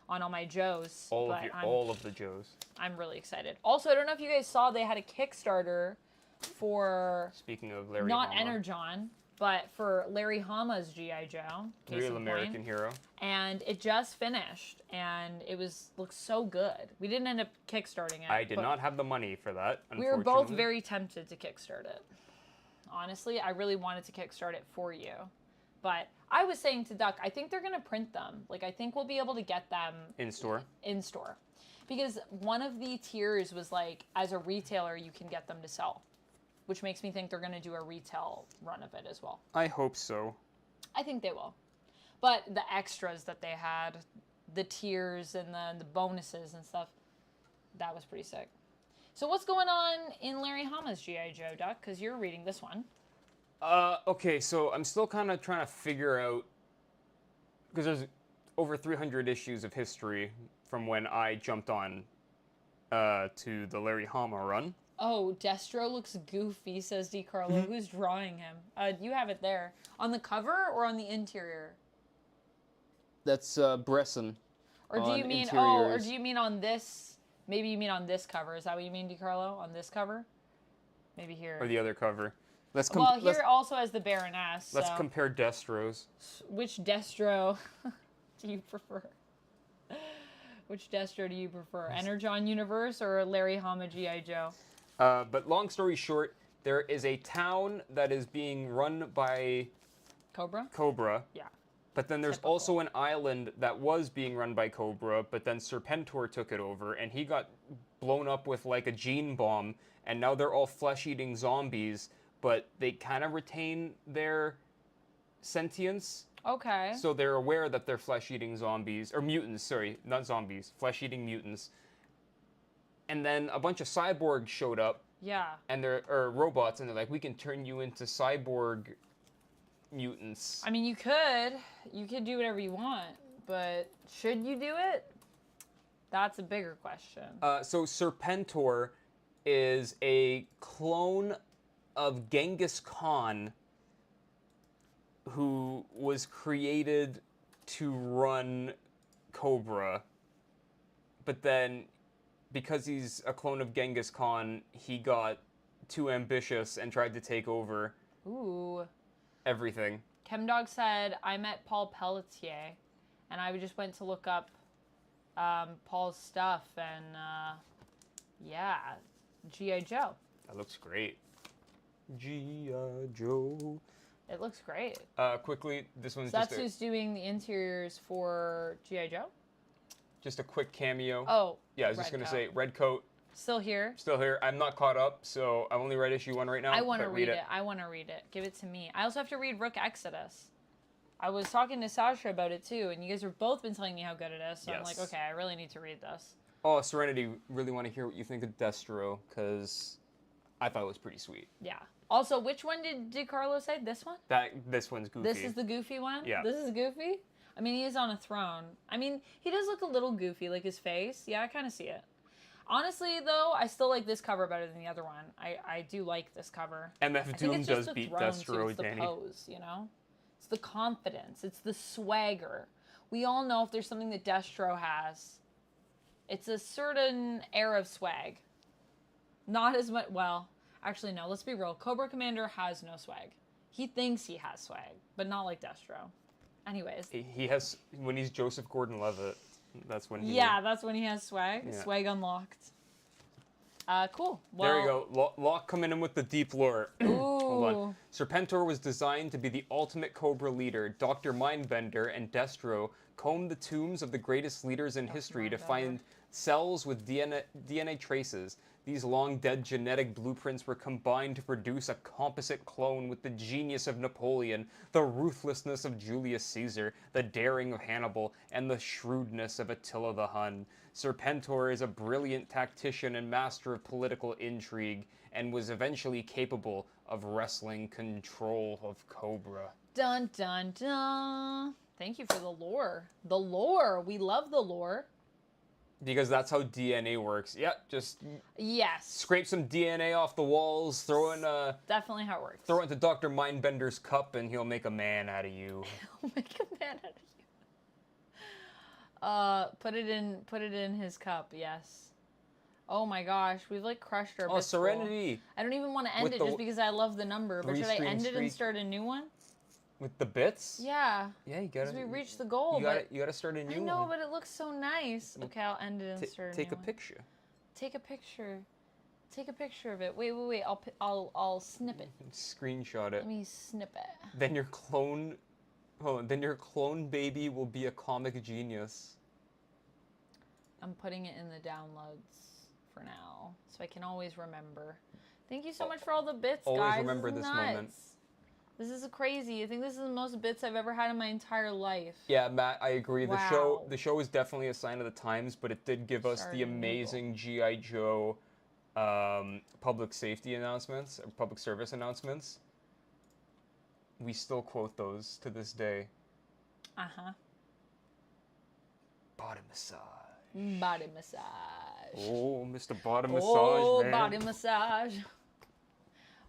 on all my Joes. All of the Joes. I'm really excited. Also, I don't know if you guys saw they had a Kickstarter for... Speaking of Larry Not Hama. Energon, but for Larry Hama's G.I. Joe. Real American hero. And it just finished, and it looks so good. We didn't end up kickstarting it. I did not have the money for that, we were both very tempted to kickstart it. Honestly, I really wanted to kickstart it for you. But I was saying to Duck, I think they're going to print them. Like, I think we'll be able to get them... In store? In store. Because one of the tiers was like, as a retailer, you can get them to sell. Which makes me think they're going to do a retail run of it as well. I hope so. I think they will. But the extras that they had, the tiers and the bonuses and stuff, that was pretty sick. So what's going on in Larry Hama's G.I. Joe, Duck? Because you're reading this one. Okay, so I'm still kind of trying to figure out, because there's over 300 issues of history from when I jumped on to the Larry Hama run. Oh, Destro looks goofy, says DiCarlo. Who's drawing him? You have it there. On the cover or on the interior? That's Bresson. Or do you mean or do you mean on this? Maybe you mean on this cover. Is that what you mean, DiCarlo? On this cover? Maybe here. Or the other cover. Well, here also has the Baroness. Let's compare Destros. Which Destro do you prefer? Which Destro do you prefer? Energon Universe or Larry Hama G.I. Joe? But long story short, there is a town that is being run by... Cobra? Yeah. But then there's also an island that was being run by Cobra, but then Serpentor took it over, and he got blown up with like a gene bomb, and now they're all flesh-eating zombies, but they kind of retain their sentience. Okay. So they're aware that they're flesh-eating zombies, or mutants, sorry, not zombies, flesh-eating mutants. And then a bunch of cyborgs showed up, Yeah. and or robots, and they're like, we can turn you into cyborg mutants. I mean, you could do whatever you want, but should you do it? That's a bigger question. So Serpentor is a clone of Genghis Khan who was created to run Cobra, but then because he's a clone of Genghis Khan, he got too ambitious and tried to take over Ooh. everything. Chemdog said, I met Paul Pelletier, and I just went to look up Paul's stuff, and yeah, G.I. Joe. That looks great. G.I. Joe. It looks great. Quickly, this one's So that's just who's doing the interiors for G.I. Joe? just a quick cameo. Oh, Yeah, I was just going to say, Redcoat, still here. still here. I'm not caught up, so I've only read issue 1 right now. I want to but read it. I want to read it. Give it to me. I also have to read Rook Exodus. I was talking to Sasha about it too, and you guys have both been telling me how good it is, so I'm like, Yes. okay, I really need to read this. Oh, Serenity, really want to hear what you think of Destro, because I thought it was pretty sweet. Yeah. Also, which one did Carlos say? This one? This one's goofy. This is the goofy one? Yeah. This is goofy? I mean, he is on a throne. I mean, he does look a little goofy, like his face. Yeah, I kind of see it. Honestly, though, I still like this cover better than the other one. I do like this cover. MF I think Doom it's just does the beat throne, too. Destro, It's the Danny. pose, you know? It's the confidence. It's the swagger. We all know if there's something that Destro has, it's a certain air of swag. Not as much, well, actually, no, let's be real. Cobra Commander has no swag. He thinks he has swag, but not like Destro. Anyways. He has, when he's Joseph Gordon-Levitt, that's when he... Yeah, that's when he has swag. Yeah. Swag unlocked. Cool. Well, There you go. Locke coming in with the deep lore. Hold Ooh. on. Serpentor was designed to be the ultimate Cobra leader. Dr. Mindbender and Destro combed the tombs of the greatest leaders in history to find cells with DNA traces. These long-dead genetic blueprints were combined to produce a composite clone with the genius of Napoleon, the ruthlessness of Julius Caesar, the daring of Hannibal, and the shrewdness of Attila the Hun. Serpentor is a brilliant tactician and master of political intrigue, and was eventually capable of wresting control of Cobra. Dun, dun, dun. Thank you for the lore. The lore. We love the lore. Because that's how DNA works. Yeah, just Yes. scrape some DNA off the walls, throw it Definitely how it works. into Dr. Mindbender's cup, and he'll make a man out of you. Make a man out of you. Put it in his cup, yes. Oh my gosh, we've like crushed our Oh, bits full. Serenity! I don't even want to end With it the just because I love the number, but should I three-string end it and streak. start a new one? With the bits? Yeah. Yeah, you gotta... Because we reached the goal, You gotta start a but new I know, one. but it looks so nice. Okay, I'll end it and start a Take new a one. picture. Take a picture. Take a picture of it. Wait. I'll snip it. Screenshot it. Let me snip it. Then your clone... Hold on. Then your clone baby will be a comic genius. I'm putting it in the downloads for now, so I can always remember. Thank you so much for all the bits, Always guys. remember This is this moment. nuts. This is crazy. I think this is the most bits I've ever had in my entire life. Yeah, Matt, I agree. Wow. The show is definitely a sign of the times, but it did give us Sorry, the amazing G.I. Joe public safety announcements, or public service announcements. We still quote those to this day. Uh-huh. Body massage. Body massage. Oh, Mr. Body Massage, Oh, man. body massage.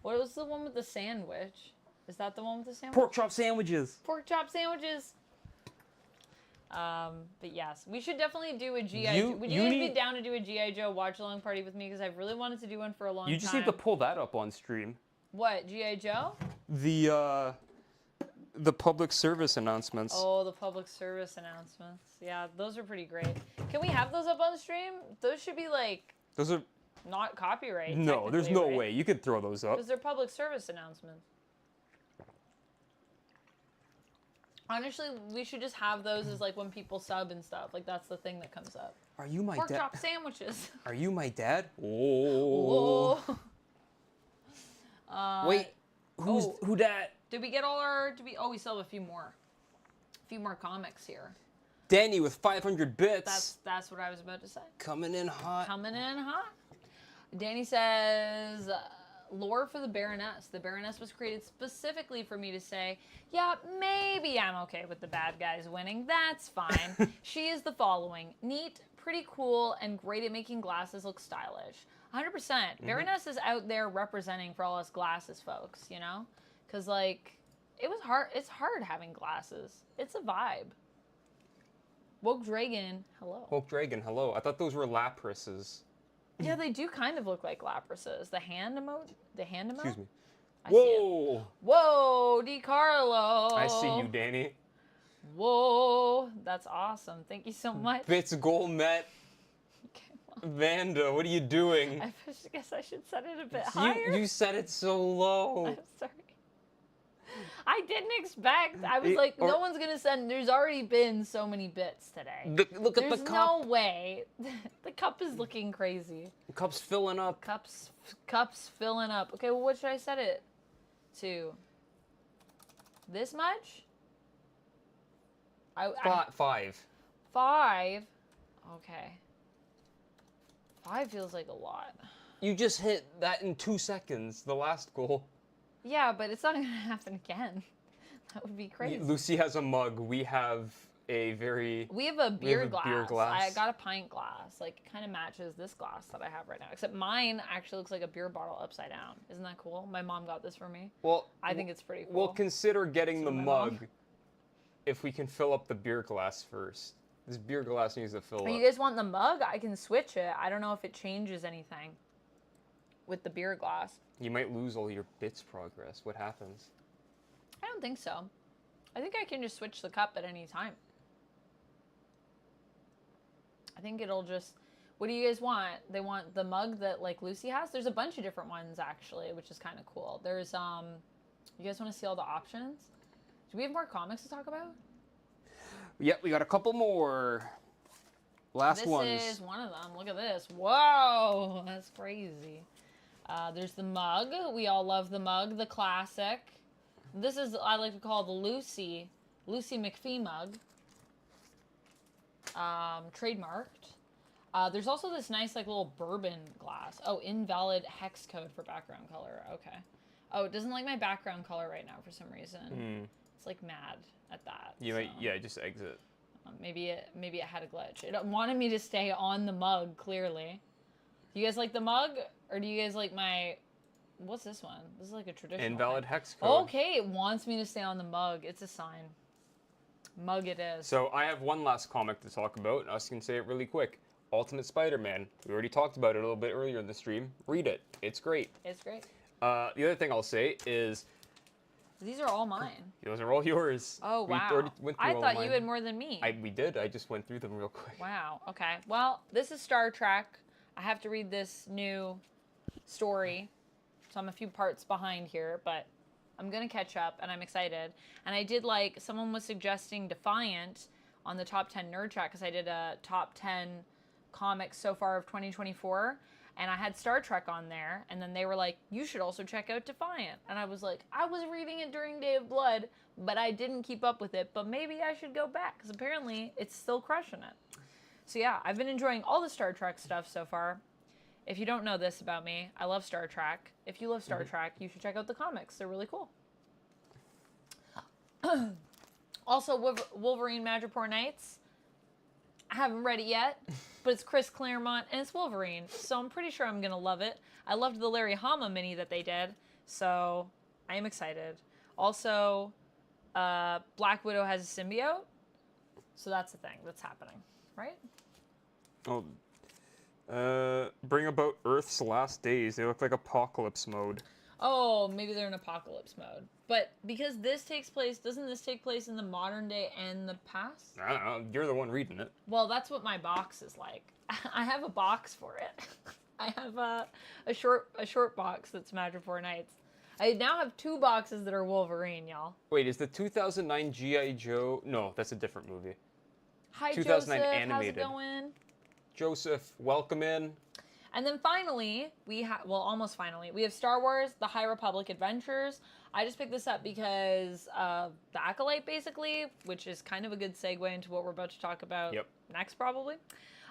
What was the one with the sandwich? Is that the one with the sandwich? Pork chop sandwiches. Pork chop sandwiches. But yes, we should definitely do a G.I. You- Joe. Would you you guys need- be down to do a G.I. Joe watch-along party with me? Because I've really wanted to do one for a long time. You just need to pull that up on stream. What, G.I. Joe? The public service announcements. Oh, the public service announcements. Yeah, those are pretty great. Can we have those up on the stream? Those should be, like, Those are... not copyright. No, there's technically, no right? way. You could throw those up. Because they're public service announcements. Honestly, we should just have those as like when people sub and stuff. Like that's the thing that comes up. Are you my Pork dad? chop sandwiches. Are you my dad? Oh. Whoa. Wait. Who dat? Did we get all our? We still have a few more. A few more comics here. Danny with 500 bits. That's what I was about to say. Coming in hot. Coming in hot. Danny says, lore for the Baroness. The Baroness was created specifically for me to say, yeah, maybe I'm okay with the bad guys winning. That's fine. She is the following. Neat, pretty cool, and great at making glasses look stylish. 100%. Baroness is out there representing for all us glasses folks, you know? Because, like, it was hard. It's hard having glasses. It's a vibe. Woke Dragon, hello. Woke Dragon, hello. I thought those were Laprises. Yeah, they do kind of look like Laprises. The hand emote? The hand emote? Excuse me. I Whoa! Whoa, DiCarlo. I see you, Danny. Whoa, that's awesome. Thank you so much. Bits Golmet. Okay, well, Vanda, what are you doing? I guess I should set it a bit higher. You said it so low. I'm sorry. I didn't expect. I was like, no one's going to send. There's already been so many bits today. Look at the There's cup. no way. The cup is looking crazy. The cup's filling up. Cups filling up. Okay, well, what should I set it to? This much? Five. 5? Okay. 5 feels like a lot. You just hit that in 2 seconds, the last goal. Yeah, but it's not going to happen again. That would be crazy. Lucy has a mug. We have a very... We have a beer glass. Beer glass. I got a pint glass. Like, it kind of matches this glass that I have right now. Except mine actually looks like a beer bottle upside down. Isn't that cool? My mom got this for me. Well, I think it's pretty cool. We'll consider getting the my mug mom. if we can fill up the beer glass first. This beer glass needs to fill up. You guys want the mug? I can switch it. I don't know if it changes anything with the beer glass. You might lose all your bits progress. What happens? I don't think so. I think I can just switch the cup at any time. I think it'll just... What do you guys want? They want the mug that, like, Lucy has? There's a bunch of different ones, actually, which is kind of cool. There's, You guys want to see all the options? Do we have more comics to talk about? Yep, we got a couple more. Last ones. This is one of them. Look at this. Whoa! That's crazy. There's the mug. We all love the mug. The classic. This is, I like to call the Lucy McPhee mug. Trademarked. There's also this nice, like, little bourbon glass. Oh, invalid hex code for background color. Okay. Oh, it doesn't like my background color right now for some reason. It's, like, mad at that. Yeah, just exit. Maybe it had a glitch. It wanted me to stay on the mug, clearly. Do you guys like the mug? Or do you guys like my... What's this one? This is like a traditional Invalid thing. hex code. Okay, it wants me to stay on the mug. It's a sign. Mug it is. So I have one last comic to talk about, and I can say it really quick. Ultimate Spider-Man. We already talked about it a little bit earlier in the stream. Read it. It's great. It's great. The other thing I'll say is... These are all mine. Those are all yours. Oh, wow. We already went through I all thought of you mine. had more than me. We did. I just went through them real quick. Wow. Okay. Well, this is Star Trek. I have to read this new story. So I'm a few parts behind here, but I'm going to catch up, and I'm excited. And I did, like, someone was suggesting Defiant on the top 10 nerd chat, because I did a top 10 comics so far of 2024. And I had Star Trek on there, and then they were like, you should also check out Defiant. And I was like, I was reading it during Day of Blood, but I didn't keep up with it. But maybe I should go back, because apparently it's still crushing it. So yeah, I've been enjoying all the Star Trek stuff so far. If you don't know this about me, I love Star Trek. If you love Star Trek, you should check out the comics. They're really cool. Also, Wolverine Madripoor Nights. I haven't read it yet, but it's Chris Claremont and it's Wolverine, so I'm pretty sure I'm going to love it. I loved the Larry Hama mini that they did, so I am excited. Also, Black Widow has a symbiote, so that's the thing that's happening, right? Oh, bring about Earth's last days. They look like apocalypse mode. Oh, maybe they're in apocalypse mode. But because this takes place, doesn't this take place in the modern day and the past? I don't know. You're the one reading it. Well, that's what my box is like. I have a box for it. I have a short box that's Madripoor Nights. I now have 2 boxes that are Wolverine, y'all. Wait, is the 2009 G.I. Joe... No, that's a different movie. Hi, 2009 Joseph. animated. How's it going? Joseph, welcome in. And then finally, almost finally, we have Star Wars, The High Republic Adventures. I just picked this up because the Acolyte, basically, which is kind of a good segue into what we're about to talk about next, probably.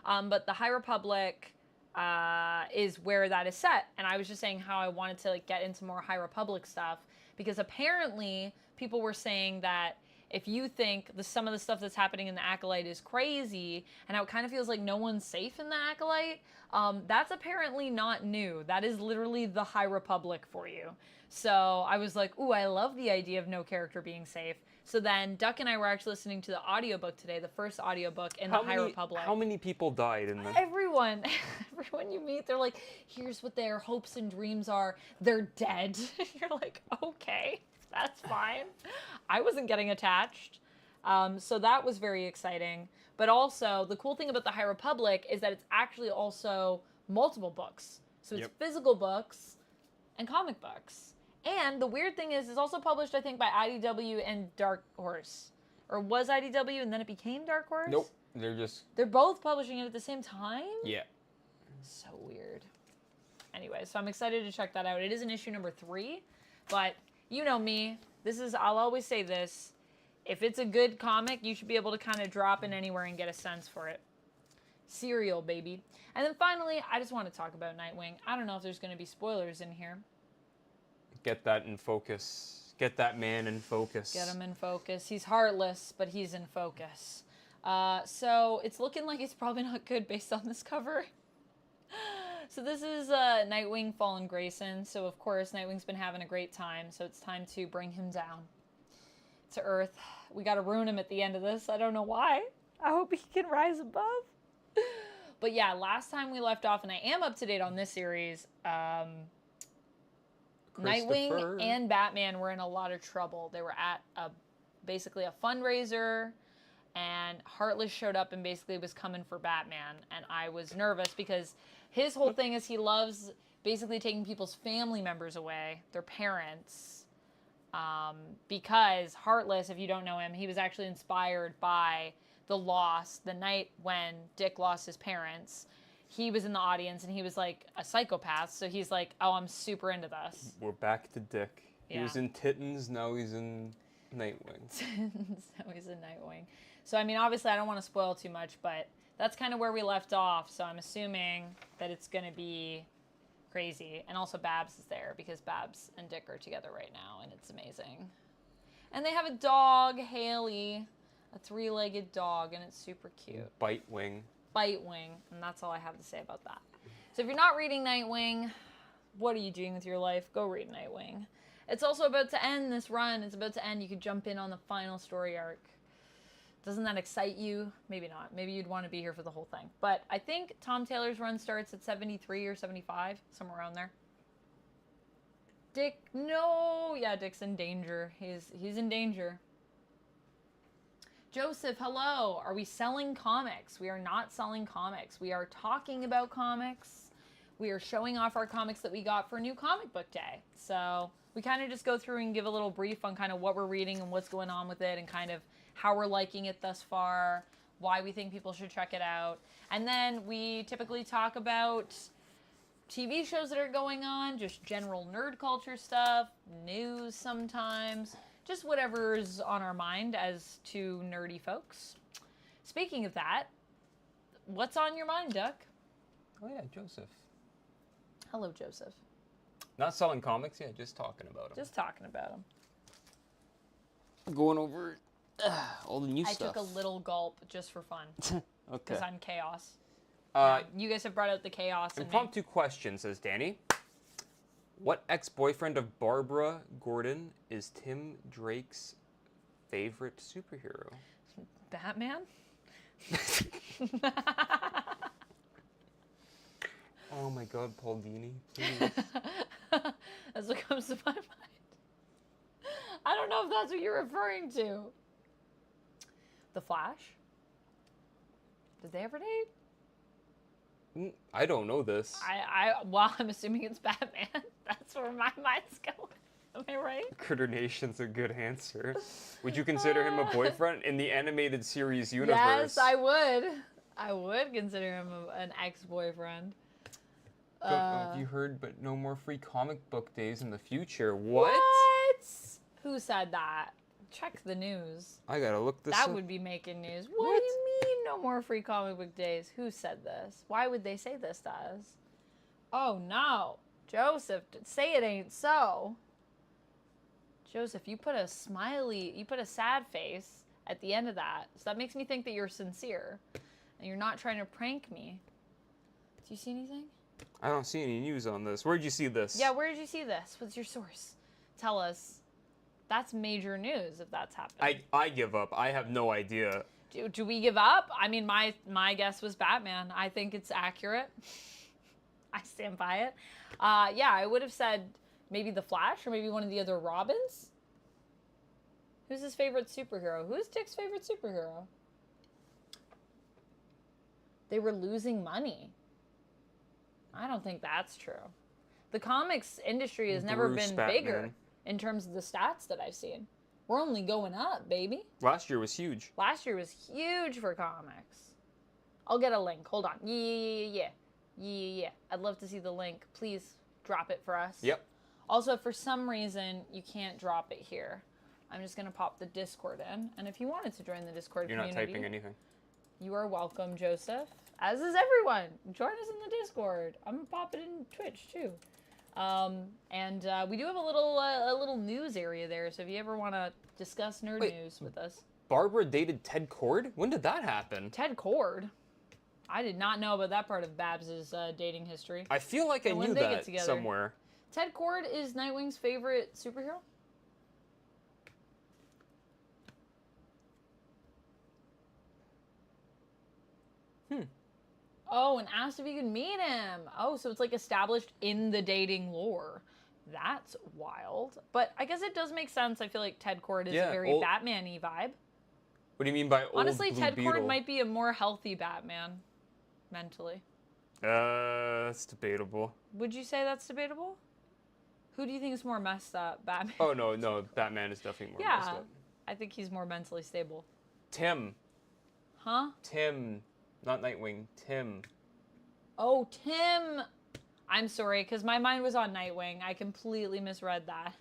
But the High Republic is where that is set. And I was just saying how I wanted to like get into more High Republic stuff, because apparently people were saying that if you think some of the stuff that's happening in the Acolyte is crazy, and how it kind of feels like no one's safe in the Acolyte, that's apparently not new. That is literally the High Republic for you. So I was like, ooh, I love the idea of no character being safe. So then Duck and I were actually listening to the audiobook today, the first audiobook in the High Republic. How many people died in the... Everyone you meet, they're like, here's what their hopes and dreams are. They're dead. You're like, okay, that's fine. I wasn't getting attached. So that was very exciting. But also, the cool thing about the High Republic is that it's actually also multiple books. So it's physical books and comic books. And the weird thing is, it's also published, I think, by IDW and Dark Horse. Or was IDW and then it became Dark Horse? Nope. They're both publishing it at the same time? Yeah. So weird. Anyway, so I'm excited to check that out. It is in issue number 3, but you know me. I'll always say this. If it's a good comic, you should be able to kind of drop in anywhere and get a sense for it. Serial, baby. And then finally, I just want to talk about Nightwing. I don't know if there's going to be spoilers in here. Get that in focus. Get that man in focus. Get him in focus. He's heartless, but he's in focus. So it's looking like it's probably not good based on this cover. So this is Nightwing Fallen Grayson. So of course, Nightwing's been having a great time. So it's time to bring him down to Earth. We got to ruin him at the end of this. I don't know why. I hope he can rise above. But yeah, last time we left off, and I am up to date on this series, Nightwing and Batman were in a lot of trouble. They were at basically a fundraiser, and Heartless showed up and basically was coming for Batman. And I was nervous because his whole thing is he loves basically taking people's family members away, their parents. Because Heartless, if you don't know him, he was actually inspired by the night when Dick lost his parents. He was in the audience and he was like a psychopath. So he's like, oh, I'm super into this. We're back to Dick. He Yeah. was in Titans, now he's in Nightwing. So he's in Nightwing. So, I mean, obviously I don't want to spoil too much, but that's kind of where we left off. So I'm assuming that it's going to be crazy. And also Babs is there because Babs and Dick are together right now and it's amazing. And they have a dog, Haley, a 3-legged dog, and it's super cute. Bitewing. Bitewing, and that's all I have to say about that. So if you're not reading Nightwing, what are you doing with your life? Go read Nightwing. It's also about to end, this run. It's about to end. You could jump in on the final story arc. Doesn't that excite you? Maybe not. Maybe you'd want to be here for the whole thing. But I think Tom Taylor's run starts at 73 or 75, somewhere around there. Dick, no. Yeah, Dick's in danger. He's in danger. Joseph, hello. Are we selling comics? We are not selling comics. We are talking about comics. We are showing off our comics that we got for New Comic Book Day. So we kind of just go through and give a little brief on kind of what we're reading and what's going on with it and kind of how we're liking it thus far, why we think people should check it out. And then we typically talk about TV shows that are going on, just general nerd culture stuff, news sometimes. Just whatever's on our mind as two nerdy folks. Speaking of that, what's on your mind, Duck? Oh yeah, Joseph. Hello, Joseph. Not selling comics, yeah, just talking about them. Just talking about them. Going over all the new stuff. I took a little gulp just for fun. Okay. Because I'm chaos. You guys have brought out the chaos in me. Impromptu question, says Danny. What ex-boyfriend of Barbara Gordon is Tim Drake's favorite superhero? Batman? Oh my god, Paul Dini, please. That's what comes to my mind. I don't know if that's what you're referring to. The Flash? Did they ever date? I don't know this. Well, I'm assuming it's Batman. That's where my mind's going. Am I right? Critter Nation's a good answer. Would you consider him a boyfriend in the animated series universe? Yes, I would. I would consider him an ex-boyfriend. Don't know if you heard, but no more free comic book days in the future. What? Who said that? Check the news. I gotta look this That up. would be making news. What do you mean no more free comic book days? Who said this? Why would they say this to us? Oh no. Joseph, say it ain't so. Joseph, you put a sad face at the end of that. So that makes me think that you're sincere. And you're not trying to prank me. Do you see anything? I don't see any news on this. Where'd you see this? Yeah, where did you see this? What's your source? Tell us. That's major news if that's happening. I give up. I have no idea. Do we give up? I mean, my guess was Batman. I think it's accurate. I stand by it. Yeah, I would have said maybe the Flash or maybe one of the other Robins. Who's his favorite superhero? Who's Dick's favorite superhero? They were losing money. I don't think that's true. The comics industry has never been bigger in terms of the stats that I've seen. We're only going up, baby. Last year was huge. Last year was huge for comics. I'll get a link. Hold on. Yeah. I'd love to see the link. Please drop it for us. Yep. Also, if for some reason you can't drop it here, I'm just going to pop the Discord in. And if you wanted to join the Discord community... You're not typing anything. You are welcome, Joseph. As is everyone. Join us in the Discord. I'm going to pop it in Twitch, too. We do have a little news area there, so if you ever want to discuss nerd news with us. Barbara dated Ted Kord? When did that happen? Ted Kord? I did not know about that part of Babs's dating history. I feel like I knew that somewhere. Ted Kord is Nightwing's favorite superhero? Oh, and asked if he could meet him. Oh, so it's like established in the dating lore. That's wild. But I guess it does make sense. I feel like Ted Kord is a very Batman-y vibe. What do you mean by old Honestly, Blue Ted Beetle? Kord might be a more healthy Batman, mentally. That's debatable. Would you say that's debatable? Who do you think is more messed up, Batman? Oh, no, Batman is definitely more messed up. I think he's more mentally stable. Tim. Huh? Tim. Not Nightwing. Tim. Oh, Tim. I'm sorry, because my mind was on Nightwing. I completely misread that.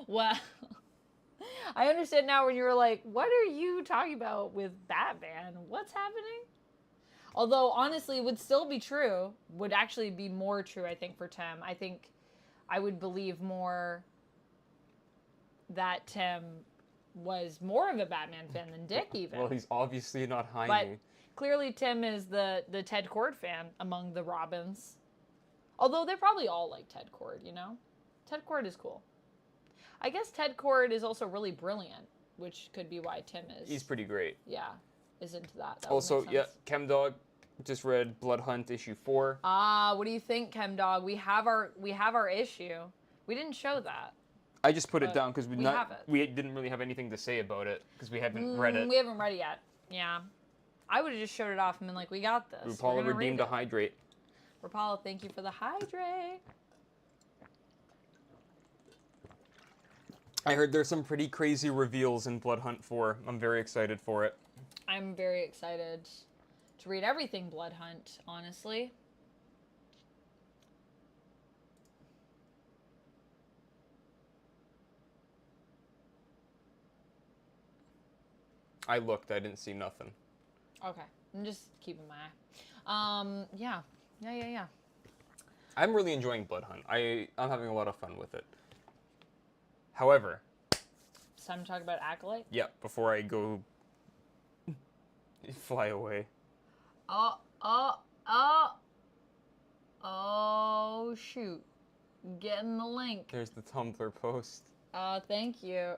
Well, I understand now when you were like, what are you talking about with Batman? What's happening? Although, honestly, would still be true. Would actually be more true, I think, for Tim. I think I would believe more that Tim was more of a Batman fan than Dick, even. Well, he's obviously not Jaime. But clearly Tim is the Ted Kord fan among the Robins. Although they're probably all like Ted Kord, you know? Ted Kord is cool. I guess Ted Kord is also really brilliant, which could be why Tim is. He's pretty great. Yeah, is into that. That also, yeah, ChemDog just read Blood Hunt issue 4. What do you think, ChemDog? We have our issue. We didn't show that. I just put it down because we didn't really have anything to say about it because we haven't read it. We haven't read it yet. Yeah. I would have just showed it off and been like, we got this. Rapala redeemed a hydrate. Rapala, thank you for the hydrate. I heard there's some pretty crazy reveals in Blood Hunt 4. I'm very excited for it. I'm very excited to read everything Blood Hunt, honestly. I looked, I didn't see nothing. Okay, I'm just keeping my eye. Yeah. I'm really enjoying Blood Hunt. I'm having a lot of fun with it. However, it's time to talk about Acolyte? Yeah, before I go fly away. Oh, shoot. Getting the link. There's the Tumblr post. Thank you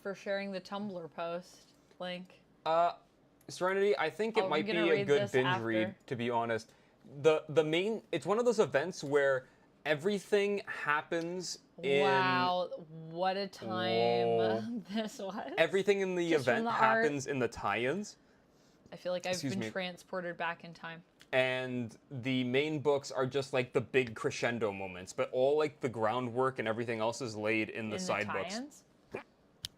for sharing the Tumblr post link. Serenity, I think it might be a good binge read, to be honest. It's one of those events where everything happens in... Wow, what a time this was. Everything in the event happens in the tie-ins. I feel like I've been transported back in time. And the main books are just like the big crescendo moments, but all like the groundwork and everything else is laid in the side books.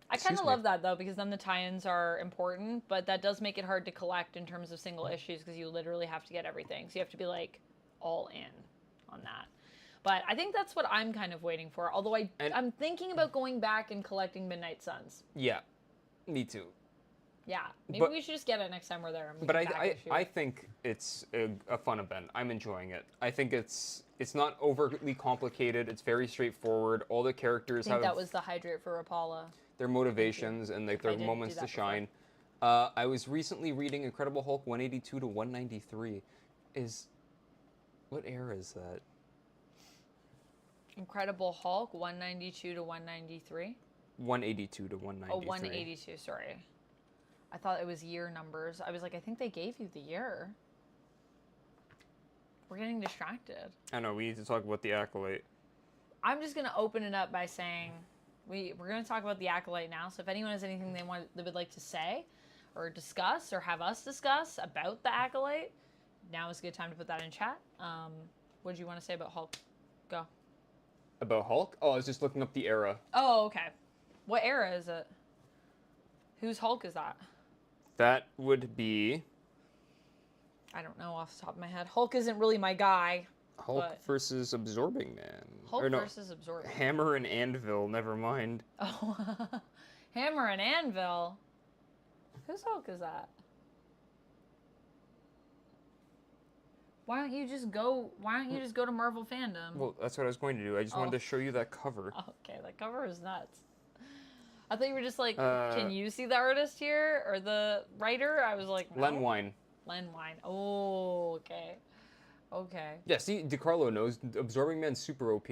I kind of love that though, because then the tie-ins are important, but that does make it hard to collect in terms of single issues because you literally have to get everything. So you have to be like all in on that. But I think that's what I'm kind of waiting for. Although I'm thinking about going back and collecting Midnight Suns. Yeah, me too. Yeah, maybe we should just get it next time we're there. And But I think it's a fun event. I'm enjoying it. I think it's not overly complicated. It's very straightforward. All the characters have that was the hydrate for Rapala. Their motivations and like their moments to shine. I was recently reading Incredible Hulk 182 to 193. What era is that? Incredible Hulk 192 to 193. 182 to 193. Oh, 182. Sorry. I thought it was year numbers. I was like, I think they gave you the year. We're getting distracted. I know, we need to talk about the Acolyte. I'm just going to open it up by saying we're going to talk about the Acolyte now. So if anyone has anything they would like to say or discuss or have us discuss about the Acolyte, now is a good time to put that in chat. What did you want to say about Hulk? Go. About Hulk? Oh, I was just looking up the era. Oh, okay. What era is it? Whose Hulk is that? That would be... I don't know off the top of my head. Hulk isn't really my guy. Hulk versus Absorbing Man. Hulk versus Absorbing Man. Hammer and Anvil, never mind. Oh, Hammer and Anvil? Whose Hulk is that? Why don't you just go to Marvel Fandom? Well, that's what I was going to do. I just wanted to show you that cover. Okay, that cover is nuts. I thought you were just like, can you see the artist here? Or the writer? I was like, no. Len Wein. Len Wein. Oh, okay. Okay. Yeah, see, DiCarlo knows. Absorbing Man's super OP.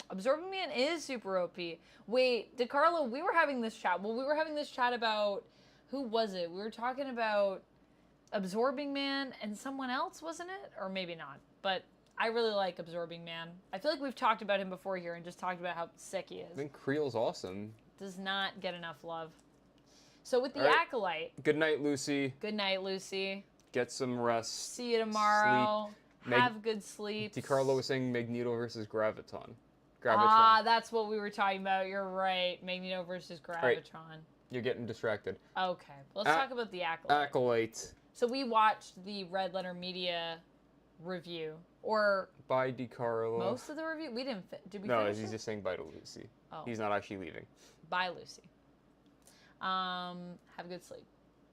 Absorbing Man is super OP. Wait, DiCarlo, we were having this chat. Well, we were having this chat about, who was it? We were talking about Absorbing Man and someone else, wasn't it? Or maybe not. But I really like Absorbing Man. I feel like we've talked about him before here and just talked about how sick he is. I think Creel's awesome. Does not get enough love. So with the Acolyte. Good night, Lucy. Good night, Lucy. Get some rest. See you tomorrow. Sleep. Have good sleep. DiCarlo was saying Magneto versus Gravitron. Ah, that's what we were talking about. You're right. Magneto versus Gravitron. Right. You're getting distracted. Okay. Let's talk about the Acolyte. Acolyte. So we watched the Red Letter Media review. Or bye, DiCarlo. Most of the review? We didn't did we No, finish he's just saying bye to Lucy. Oh. He's not actually leaving. Bye, Lucy. Have a good sleep.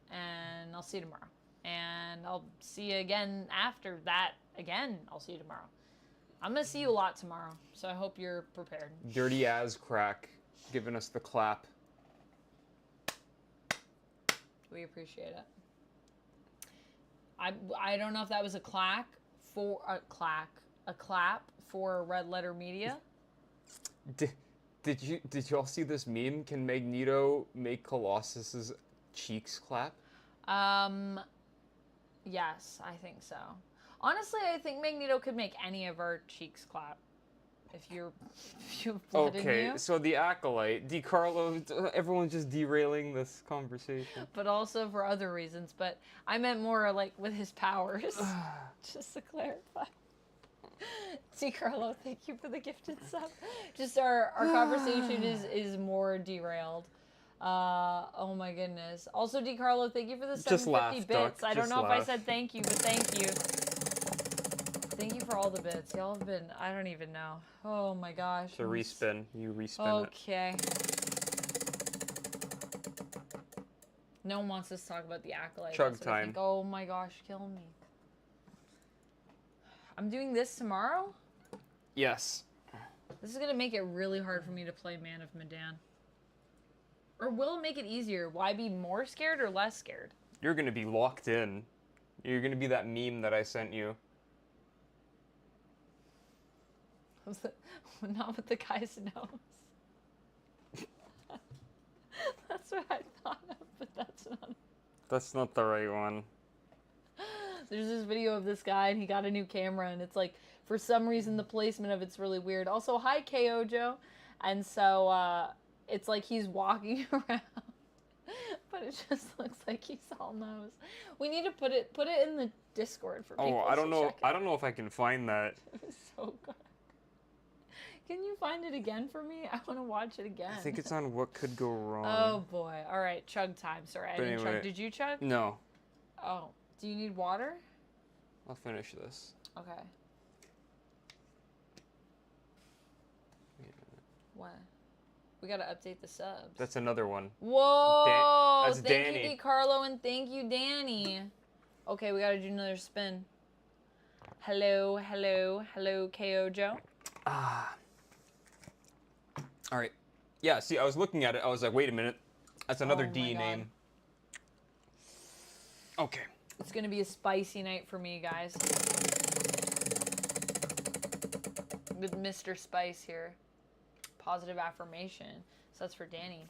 And I'll see you tomorrow. And I'll see you again after that. Again, I'll see you tomorrow. I'm going to see you a lot tomorrow, so I hope you're prepared. Dirty As Crack giving us the clap. We appreciate it. I don't know if that was a clap for Red Letter Media. Did y'all see this meme? Can Magneto make Colossus's cheeks clap? Yes, I think so. Honestly, I think Magneto could make any of our cheeks clap. If you have blood in you. Okay, so the Acolyte, DiCarlo, everyone's just derailing this conversation. But also for other reasons. But I meant more like with his powers. Just to clarify. DiCarlo, thank you for the gifted sub. Just our conversation is more derailed. Oh my goodness. Also, DiCarlo, thank you for the 750 bits. Duck. I don't know if I said thank you, but thank you. Thank you for all the bits. Y'all have been, I don't even know. Oh my gosh. It's a respin. You respin Okay. No one wants us to talk about the Acolyte. Chug time. Oh my gosh, kill me. I'm doing this tomorrow? Yes. This is going to make it really hard for me to play Man of Medan. Or will it make it easier? Will I be more scared or less scared? You're going to be locked in. You're going to be that meme that I sent you. Not with the guy's nose. That's what I thought of, but that's not. That's not the right one. There's this video of this guy, and he got a new camera, and it's like, for some reason, the placement of it's really weird. Also, hi, KO Joe. And so, it's like he's walking around, but it just looks like he's all nose. We need to put it in the Discord for people. Oh, I don't know. Check it. I don't know if I can find that. It was so good. Can you find it again for me? I want to watch it again. I think it's on What Could Go Wrong. Oh boy. All right, chug time. Sorry, I didn't chug. Did you chug? No. Oh, do you need water? I'll finish this. Okay. What? We gotta update the subs. That's another one. Whoa! That's thank Danny. you, DiCarlo, and thank you, Danny. Okay, we gotta do another spin. Hello, hello, hello, KO Joe. Ah. All right. Yeah, see, I was looking at it. I was like, wait a minute. That's another Oh my D God. name. Okay. It's gonna be a spicy night for me, guys. With Mr. Spice here. Positive affirmation. So that's for Danny.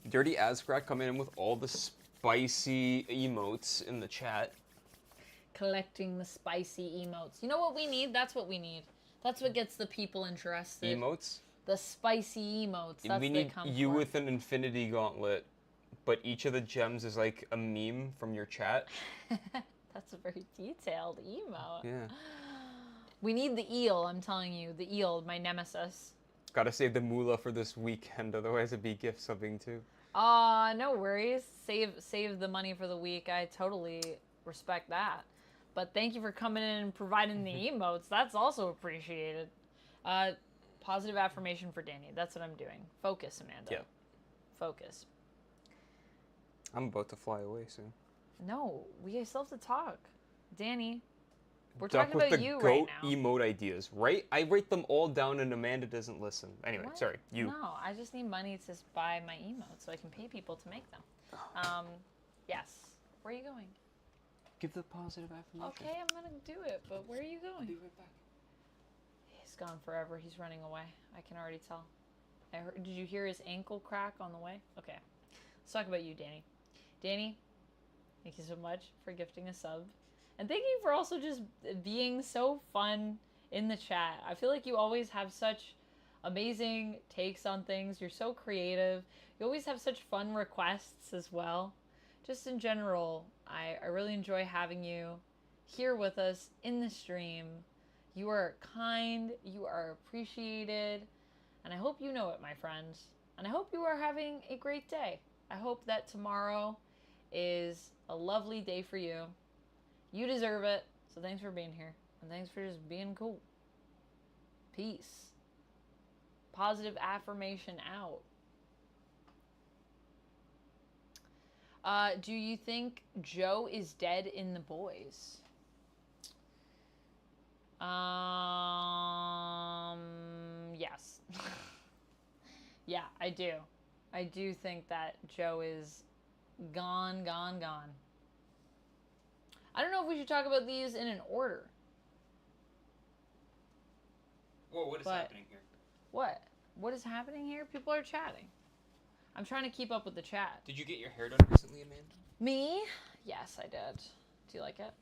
Dirty Azcrack coming in with all the spicy emotes in the chat. Collecting the spicy emotes. You know what we need? That's what we need. That's what gets the people interested. Emotes? The spicy emotes. That's We what they need come you for. with an infinity gauntlet, but each of the gems is like a meme from your chat. That's a very detailed emote. Yeah. We need the eel, I'm telling you. The eel, my nemesis. Gotta save the moolah for this weekend, otherwise it'd be gift subbing too. No worries. Save the money for the week. I totally respect that. But thank you for coming in and providing the emotes. That's also appreciated. Positive affirmation for Danny. That's what I'm doing. Focus, Amanda. Yeah. Focus. I'm about to fly away soon. No, we still have to talk. Danny, we're Duck talking with about the you goat right now. emote ideas, right? I wrate them all down and Amanda doesn't listen. Anyway, What? sorry, you. No, I just need money to buy my emotes so I can pay people to make them. Yes. Where are you going? Give the positive affirmation. Okay, I'm gonna do it, but where are you going? Be right back. He's gone forever. He's running away. I can already tell. Did you hear his ankle crack on the way? Okay. Let's talk about you, Danny. Danny, thank you so much for gifting a sub. And thank you for also just being so fun in the chat. I feel like you always have such amazing takes on things. You're so creative. You always have such fun requests as well. Just in general, I really enjoy having you here with us in the stream. You are kind, you are appreciated, and I hope you know it, my friends. And I hope you are having a great day. I hope that tomorrow is a lovely day for you. You deserve it. So thanks for being here. And thanks for just being cool. Peace. Positive affirmation out. Do you think Joe is dead in The Boys? Yes. Yeah, I do. I do think that Joe is gone, gone, gone. I don't know if we should talk about these in an order. Whoa, what is happening here? What? What is happening here? People are chatting. I'm trying to keep up with the chat. Did you get your hair done recently, Amanda? Me? Yes, I did. Do you like it?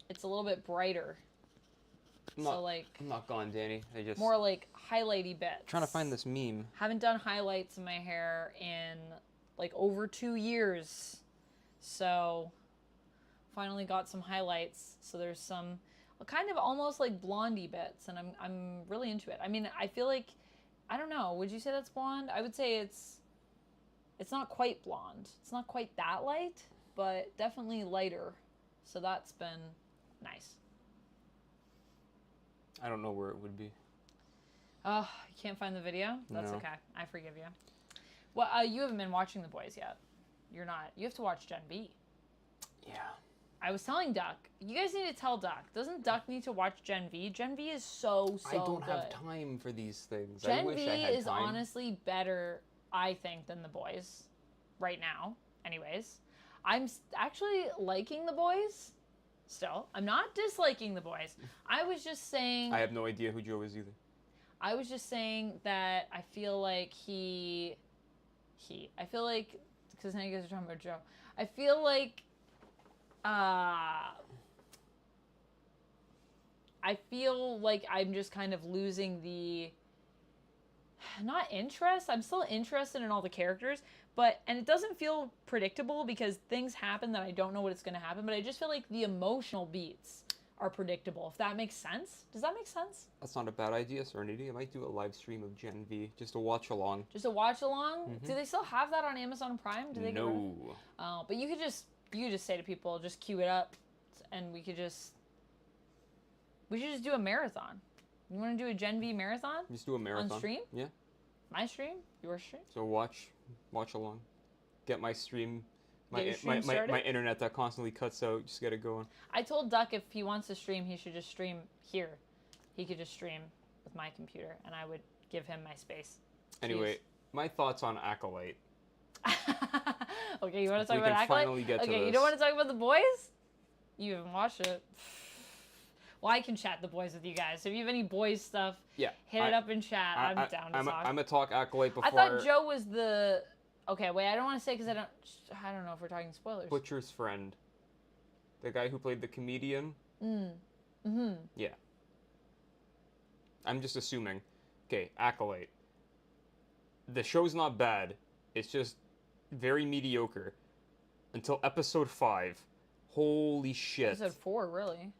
It's a little bit brighter. I'm not gone, Danny. I just more like highlighty bits. trying to find this meme. Haven't done highlights in my hair in like over 2 years. So finally got some highlights. So there's some kind of almost like blondie bits, and I'm really into it. I mean, I feel like, I don't know, would you say that's blonde? I would say it's not quite blonde. It's not quite that light, but definitely lighter. So that's been nice. I don't know where it would be. Oh, you can't find the video? That's No. okay. I forgive you. Well, you haven't been watching The Boys yet. You're not. You have to watch Gen V. Yeah. I was telling Duck. You guys need to tell Duck. Doesn't Duck need to watch Gen V? Gen V is so I don't good. have time for these things. I Gen wish V I had is time. honestly better, I think, than The Boys. Right now. Anyways. I'm actually liking The Boys. Still. I'm not disliking The Boys. I was just saying... I have no idea who Joe is either. I was just saying that I feel like I feel like, because now you guys are talking about Joe. I feel like, I feel like I'm just kind of losing the, not interest. I'm still interested in all the characters, and it doesn't feel predictable because things happen that I don't know what it's going to happen, but I just feel like the emotional beats are predictable, if that makes sense. Does that make sense? That's not a bad idea, Serenity. I might do a live stream of Gen V, just to watch along. Just a watch along? Do they still have that on Amazon Prime? Do they get rid of it? No. Oh, but you could just say to people, just queue it up, and we should just do a marathon. You want to do a Gen V marathon? Just do a marathon. On stream? Yeah. My stream? Your stream? So watch along. Get my stream. Get your stream started? My internet that constantly cuts out. Just get it going. I told Duck if he wants to stream, he should just stream here. He could just stream with my computer, and I would give him my space. Anyway, my thoughts on Acolyte. Okay, you want to talk We about can Acolyte? finally get to Okay, you this. don't want to talk about the boys? You haven't watched it. Well, I can chat the boys with you guys. So if you have any boys stuff, Yeah. hit it up in chat. I'm down to talk. I'm a talk Acolyte before. I thought Joe was the... Okay, wait, I don't want to say because I don't know if we're talking spoilers. Butcher's friend. The guy who played the comedian. Yeah. I'm just assuming. Okay, Acolyte. The show's not bad. It's just very mediocre. Until episode 5. Holy shit. Episode 4, really.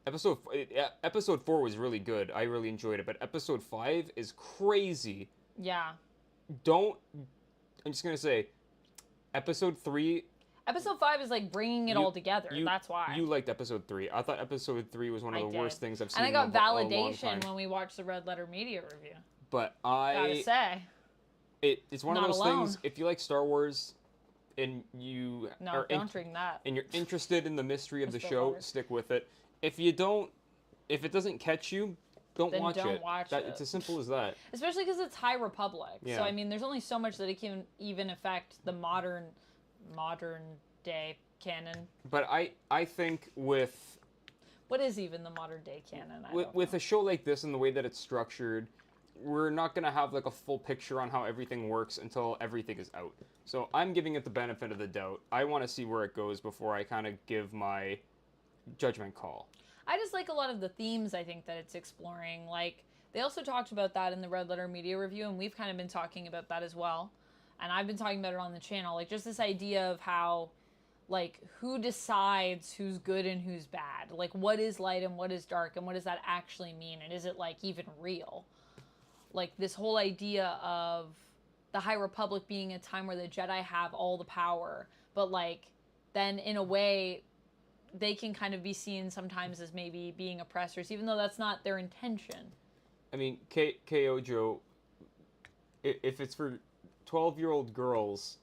Episode 4 was really good. I really enjoyed it. But episode 5 is crazy. Yeah. I'm just going to say, episode 3... Episode 5 is like bringing it all together. That's why. You liked episode 3. I thought episode 3 was one of the worst things I've seen and I got in a long validation time. when we watched the Red Letter Media review. But Gotta say. It's one of those alone. things, if you like Star Wars and you don't drink that. and you're interested in the mystery of the Spill show, water. stick with it. If it doesn't catch you, don't Then watch don't it. watch It's it. as simple as that. Especially because it's High Republic. Yeah. So, I mean, there's only so much that it can even affect the modern day canon. But I think with What is even the modern day canon? with a show like this and the way that it's structured, we're not going to have like a full picture on how everything works until everything is out. So I'm giving it the benefit of the doubt. I want to see where it goes before I kind of give my judgment call. I just like a lot of the themes I think that it's exploring. Like, they also talked about that in the Red Letter Media review, and we've kind of been talking about that as well. And I've been talking about it on the channel. Like, just this idea of how, like, who decides who's good and who's bad? Like, what is light and what is dark, and what does that actually mean? And is it, like, even real? Like, this whole idea of the High Republic being a time where the Jedi have all the power, but, like, then in a way, they can kind of be seen sometimes as maybe being oppressors, even though that's not their intention. I mean, KO Joe, if it's for 12-year-old girls,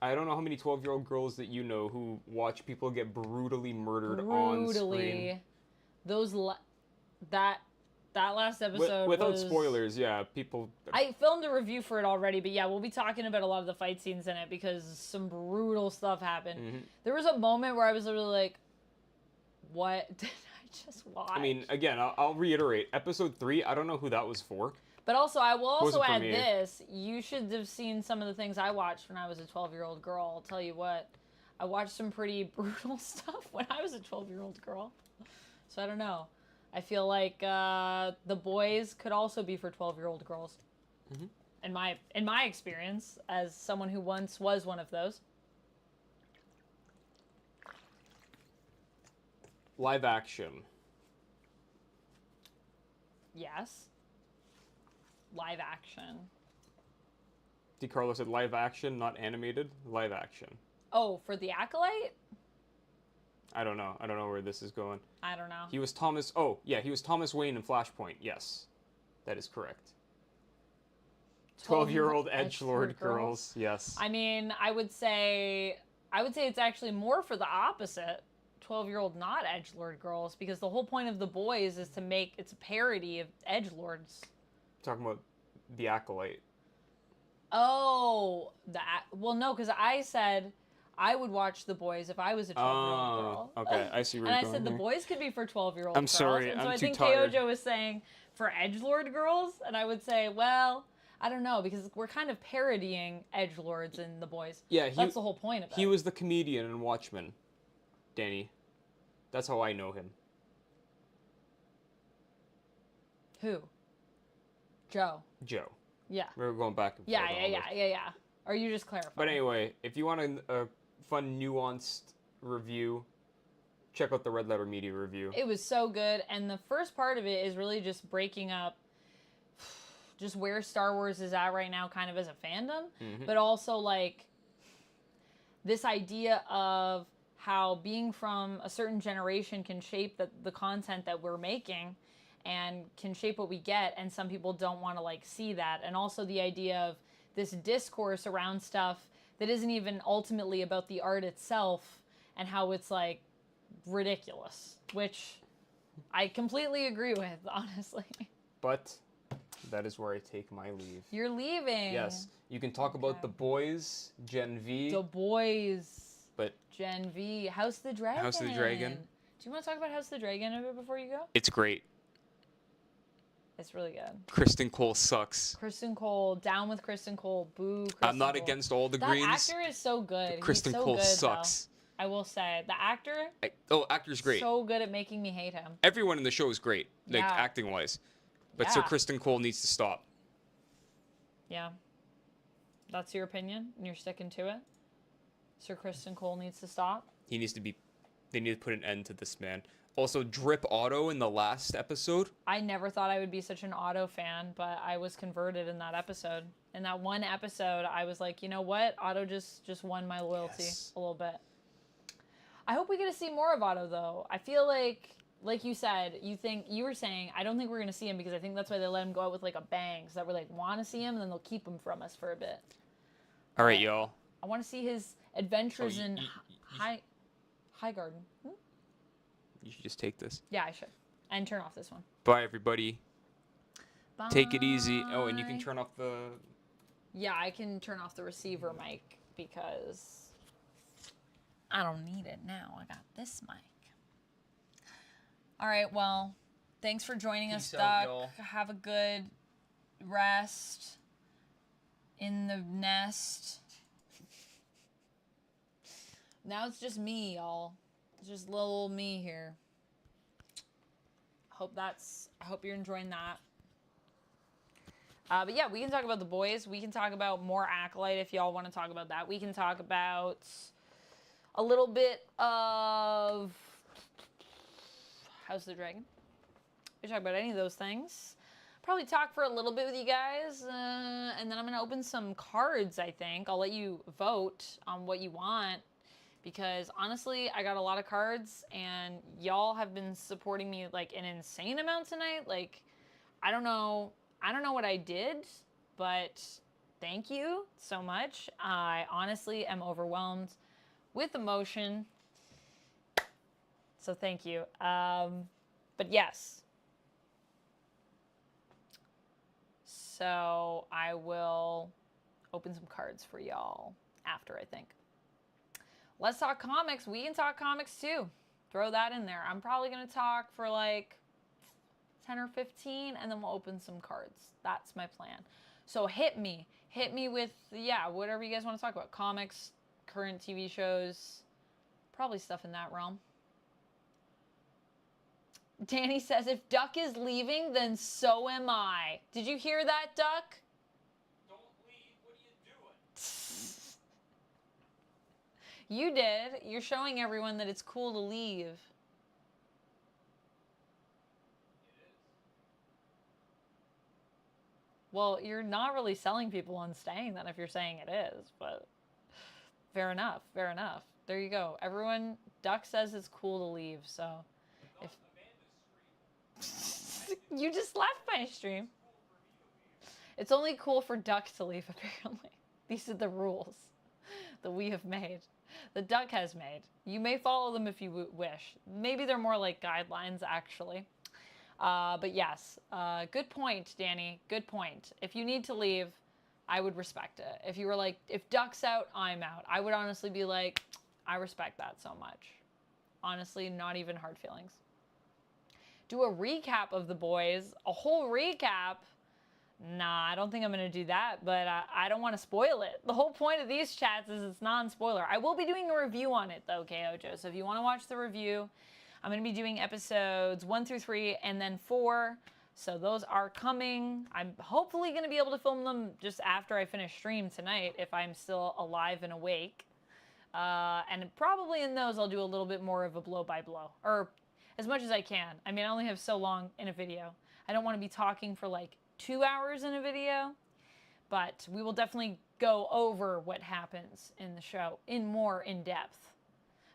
I don't know how many 12-year-old girls that you know who watch people get brutally murdered on screen. That last episode without was... spoilers, yeah, people... I filmed a review for it already, but yeah, we'll be talking about a lot of the fight scenes in it because some brutal stuff happened. Mm-hmm. There was a moment where I was literally like, what did I just watch? I mean, again, I'll reiterate, episode 3, I don't know who that was for. But also, I will also Wasn't for add me. this. You should have seen some of the things I watched when I was a 12-year-old girl. I'll tell you what. I watched some pretty brutal stuff when I was a 12-year-old girl. So I don't know. I feel like The Boys could also be for 12-year-old girls. Mm-hmm. In my experience, as someone who once was one of those. Live action. Yes. Live action. DiCarlo said live action, not animated. Live action. Oh, for the Acolyte? I don't know. I don't know where this is going. I don't know. He was Thomas... Oh, yeah, he was Thomas Wayne in Flashpoint. Yes, that is correct. 12-year-old edgelord girls. Yes. I mean, I would say it's actually more for the opposite. 12-year-old not edgelord girls, because the whole point of The Boys is to make it's a parody of edgelords. Talking about the Acolyte. Oh, well, no, because I said I would watch The Boys if I was a 12-year-old girl. Okay, I see where and you're I going said The here. Boys could be for 12-year-old girls. I'm sorry, and so I'm I too think tired. Keojo was saying for edgelord girls, and I would say, well, I don't know, because we're kind of parodying edgelords in The Boys. Yeah, that's the whole point of it. He was the comedian in Watchmen, Danny. That's how I know him. Who? Joe. Joe. Yeah. We're going back and forth. Yeah, on all this. yeah. Or you just clarify. But anyway, if you want a fun, nuanced review, check out the Red Letter Media review. It was so good, and the first part of it is really just breaking up just where Star Wars is at right now kind of as a fandom, but also like this idea of how being from a certain generation can shape the content that we're making, and can shape what we get, and some people don't want to like see that. And also the idea of this discourse around stuff that isn't even ultimately about the art itself and how it's like ridiculous, which I completely agree with, honestly. But that is where I take my leave. You're leaving. Yes, you can talk about The Boys, Gen V. The Boys. But Gen V. House of the Dragon. House of the Dragon. Do you want to talk about House of the Dragon a bit before you go? It's great. It's really good. Kristen Cole sucks. Kristen Cole, down with Kristen Cole. Boo, Kristen I'm not Cole. against all the that greens. That actor is so good. Kristen He's so Cole good, sucks. Though. I will say. The actor... actor's great. So good at making me hate him. Everyone in the show is great, like Yeah. acting-wise. But Sir Kristen Cole needs to stop. Yeah. That's your opinion, and you're sticking to it? Sir Kristen Cole needs to stop? He needs to be... They need to put an end to this man. Also, Drip Auto in the last episode. I never thought I would be such an Otto fan, but I was converted in that episode. In that one episode, I was like, you know what? Otto just won my loyalty a little bit. I hope we get to see more of Otto, though. I feel like you said, you were saying, I don't think we're going to see him because I think that's why they let him go out with like a bang. So that we're like, want to see him, and then they'll keep him from us for a bit. All right, y'all. I want to see his adventures in High Garden. You should just take this. Yeah, I should. And turn off this one. Bye, everybody. Bye. Take it easy. Oh, and you can turn off the... Yeah, I can turn off the receiver mic because I don't need it now. I got this mic. All right, well, thanks for joining us, Duck. Have a good rest in the nest. Now it's just me, y'all. It's just little me here. I hope you're enjoying that. But yeah, we can talk about The Boys. We can talk about more Acolyte if y'all want to talk about that. We can talk about a little bit of House of the Dragon. We can talk about any of those things. Probably talk for a little bit with you guys. And then I'm going to open some cards, I think. I'll let you vote on what you want. Because honestly, I got a lot of cards and y'all have been supporting me like an insane amount tonight. Like, I don't know what I did, but thank you so much. I honestly am overwhelmed with emotion. So thank you. But yes. So I will open some cards for y'all after, I think. Let's talk comics. We can talk comics too. Throw that in there. I'm probably going to talk for like 10 or 15 and then we'll open some cards. That's my plan. So hit me with, yeah, whatever you guys want to talk about. Comics, current TV shows, probably stuff in that realm. Danny says, if Duck is leaving, then so am I. Did you hear that, Duck? Don't leave. What are you doing? You did. You're showing everyone that it's cool to leave. It is. Well, you're not really selling people on staying then if you're saying it is, but fair enough. Fair enough. There you go. Everyone, Duck says it's cool to leave, so if you just left my stream. It's only cool for Duck to leave, apparently. These are the rules that we have made. The Duck has made. You may follow them if you wish. Maybe they're more like guidelines, actually. But yes, good point, Danny. Good point. If you need to leave, I would respect it. If you were like, if Duck's out, I'm out. I would honestly be like, I respect that so much. Honestly, not even hard feelings. Do a recap of The Boys. A whole recap? Nah, I don't think I'm going to do that, but I don't want to spoil it. The whole point of these chats is it's non-spoiler. I will be doing a review on it, though, KOJO. So if you want to watch the review, I'm going to be doing episodes 1 through 3 and then 4. So those are coming. I'm hopefully going to be able to film them just after I finish stream tonight, if I'm still alive and awake. And probably in those, I'll do a little bit more of a blow-by-blow, or as much as I can. I mean, I only have so long in a video. I don't want to be talking for like 2 hours in a video, but we will definitely go over what happens in the show more in depth.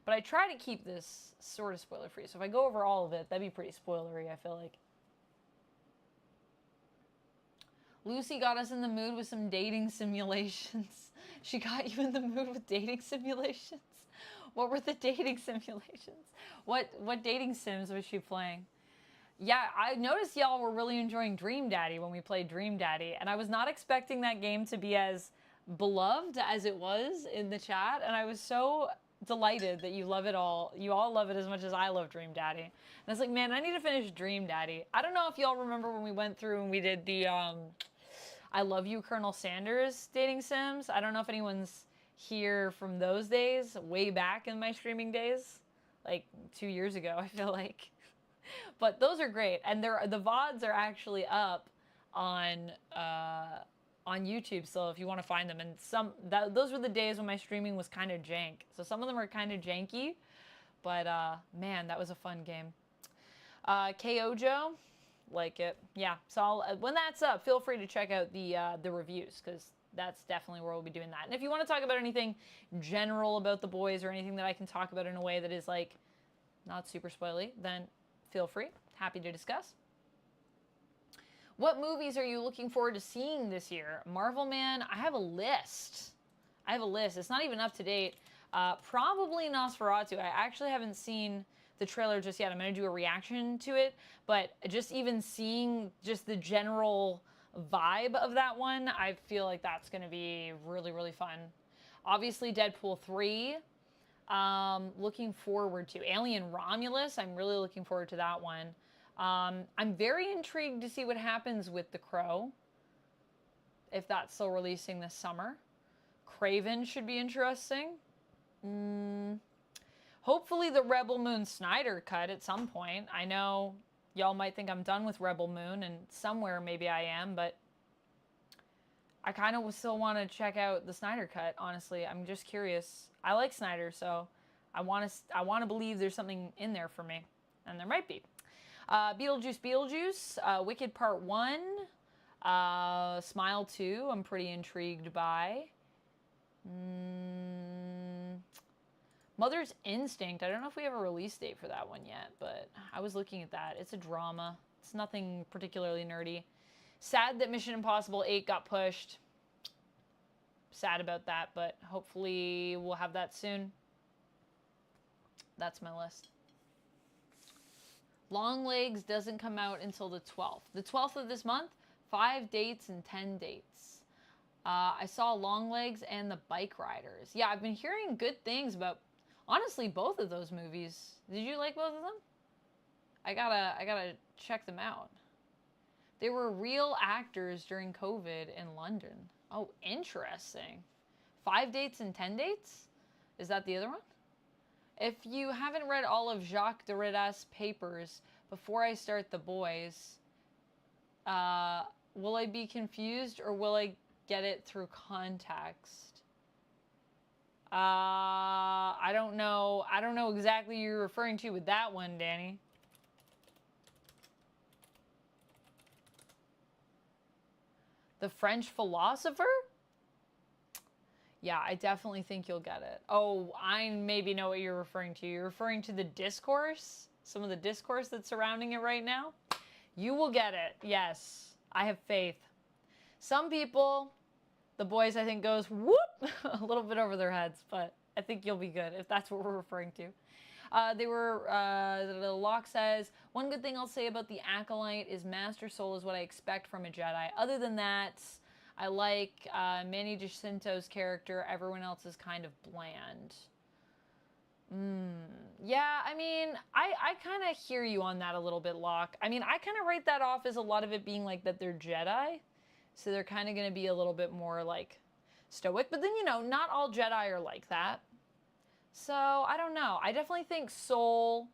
But I try to keep this sort of spoiler free. So if I go over all of it, that'd be pretty spoilery, I feel like. Lucy got us in the mood with some dating simulations. She got you in the mood with dating simulations? What were the dating simulations? What dating sims was she playing? Yeah, I noticed y'all were really enjoying Dream Daddy when we played Dream Daddy, and I was not expecting that game to be as beloved as it was in the chat, and I was so delighted that you love it all. You all love it as much as I love Dream Daddy. And I was like, man, I need to finish Dream Daddy. I don't know if y'all remember when we went through and we did the I Love You, Colonel Sanders dating sims. I don't know if anyone's here from those days, way back in my streaming days, like 2 years ago, I feel like. But those are great, and the VODs are actually up on YouTube still if you want to find them. And those were the days when my streaming was kind of jank. So some of them are kind of janky, but man, that was a fun game. KO Joe, like it. Yeah, so when that's up, feel free to check out the reviews, because that's definitely where we'll be doing that. And if you want to talk about anything general about the boys or anything that I can talk about in a way that is like not super spoily, then feel free. Happy to discuss. What movies are you looking forward to seeing this year? Marvel Man, I have a list. It's not even up to date. Probably Nosferatu. I actually haven't seen the trailer just yet. I'm going to do a reaction to it. But just even seeing just the general vibe of that one, I feel like that's going to be really, really fun. Obviously, Deadpool 3. Looking forward to Alien Romulus. I'm really looking forward to that one. I'm very intrigued to see what happens with The Crow, if that's still releasing this summer. Craven should be interesting. Hopefully the Rebel Moon Snyder cut at some point. I know y'all might think I'm done with Rebel Moon, and somewhere maybe I am, but I kind of still want to check out the Snyder cut, honestly. I'm just curious. I like Snyder, so I want to believe there's something in there for me, and there might be. Beetlejuice, Wicked Part 1, Smile 2, I'm pretty intrigued by. Mother's Instinct, I don't know if we have a release date for that one yet, but I was looking at that. It's a drama. It's nothing particularly nerdy. Sad that Mission Impossible 8 got pushed. Sad about that, but hopefully we'll have that soon. That's my list. Longlegs doesn't come out until the 12th. The 12th of this month, 5 dates and 10 dates. I saw Longlegs and The Bike Riders. Yeah, I've been hearing good things about, honestly, both of those movies. Did you like both of them? I gotta check them out. They were real actors during COVID in London. Oh, interesting. 5 dates and 10 dates? Is that the other one? If you haven't read all of Jacques Derrida's papers before I start The Boys, will I be confused or will I get it through context? I don't know. I don't know exactly who you're referring to with that one, Danny. The French Philosopher? Yeah, I definitely think you'll get it. Oh, I maybe know what you're referring to. You're referring to the discourse? Some of the discourse that's surrounding it right now? You will get it. Yes, I have faith. Some people, The Boys, I think, goes whoop a little bit over their heads, but I think you'll be good if that's what we're referring to. The Locke says, one good thing I'll say about the Acolyte is Master Soul is what I expect from a Jedi. Other than that, I like Manny Jacinto's character. Everyone else is kind of bland. Yeah, I mean, I kind of hear you on that a little bit, Locke. I mean, I kind of write that off as a lot of it being like that they're Jedi. So they're kind of going to be a little bit more like stoic. But then, you know, not all Jedi are like that. So I don't know. I definitely think Soul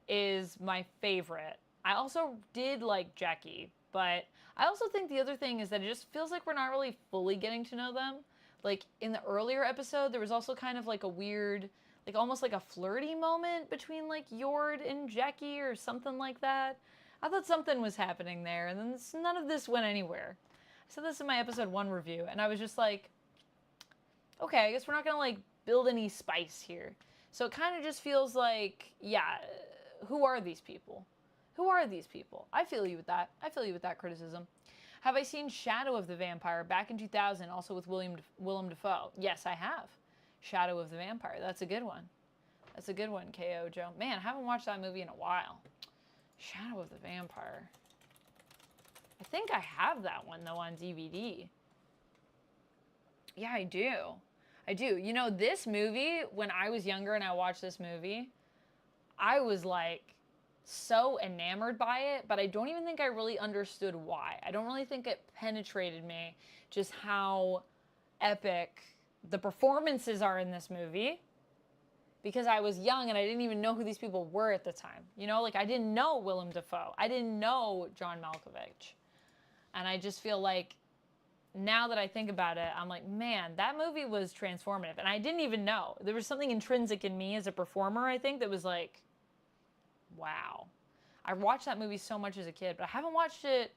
is my favorite. I also did like Jackie, but I also think the other thing is that it just feels like we're not really fully getting to know them. Like in the earlier episode, there was also kind of like a weird, like almost like a flirty moment between like Yord and Jackie or something like that. I thought something was happening there, and then none of this went anywhere. I said this in my episode 1 review, and I was just like, okay, I guess we're not gonna like build any spice here. So it kind of just feels like, yeah, who are these people? Who are these people? I feel you with that. I feel you with that criticism. Have I seen Shadow of the Vampire back in 2000, also with Willem Dafoe? Yes, I have. Shadow of the Vampire. That's a good one. That's a good one, KO Joe. Man, I haven't watched that movie in a while. Shadow of the Vampire. I think I have that one, though, on DVD. Yeah, I do. I do. You know, this movie, when I was younger and I watched this movie, I was like so enamored by it, but I don't even think I really understood why. I don't really think it penetrated me just how epic the performances are in this movie, because I was young and I didn't even know who these people were at the time. You know, like I didn't know Willem Dafoe. I didn't know John Malkovich. And I just feel like now that I think about it, I'm like, man, that movie was transformative. And I didn't even know. There was something intrinsic in me as a performer, I think, that was like, wow. I watched that movie so much as a kid, but I haven't watched it.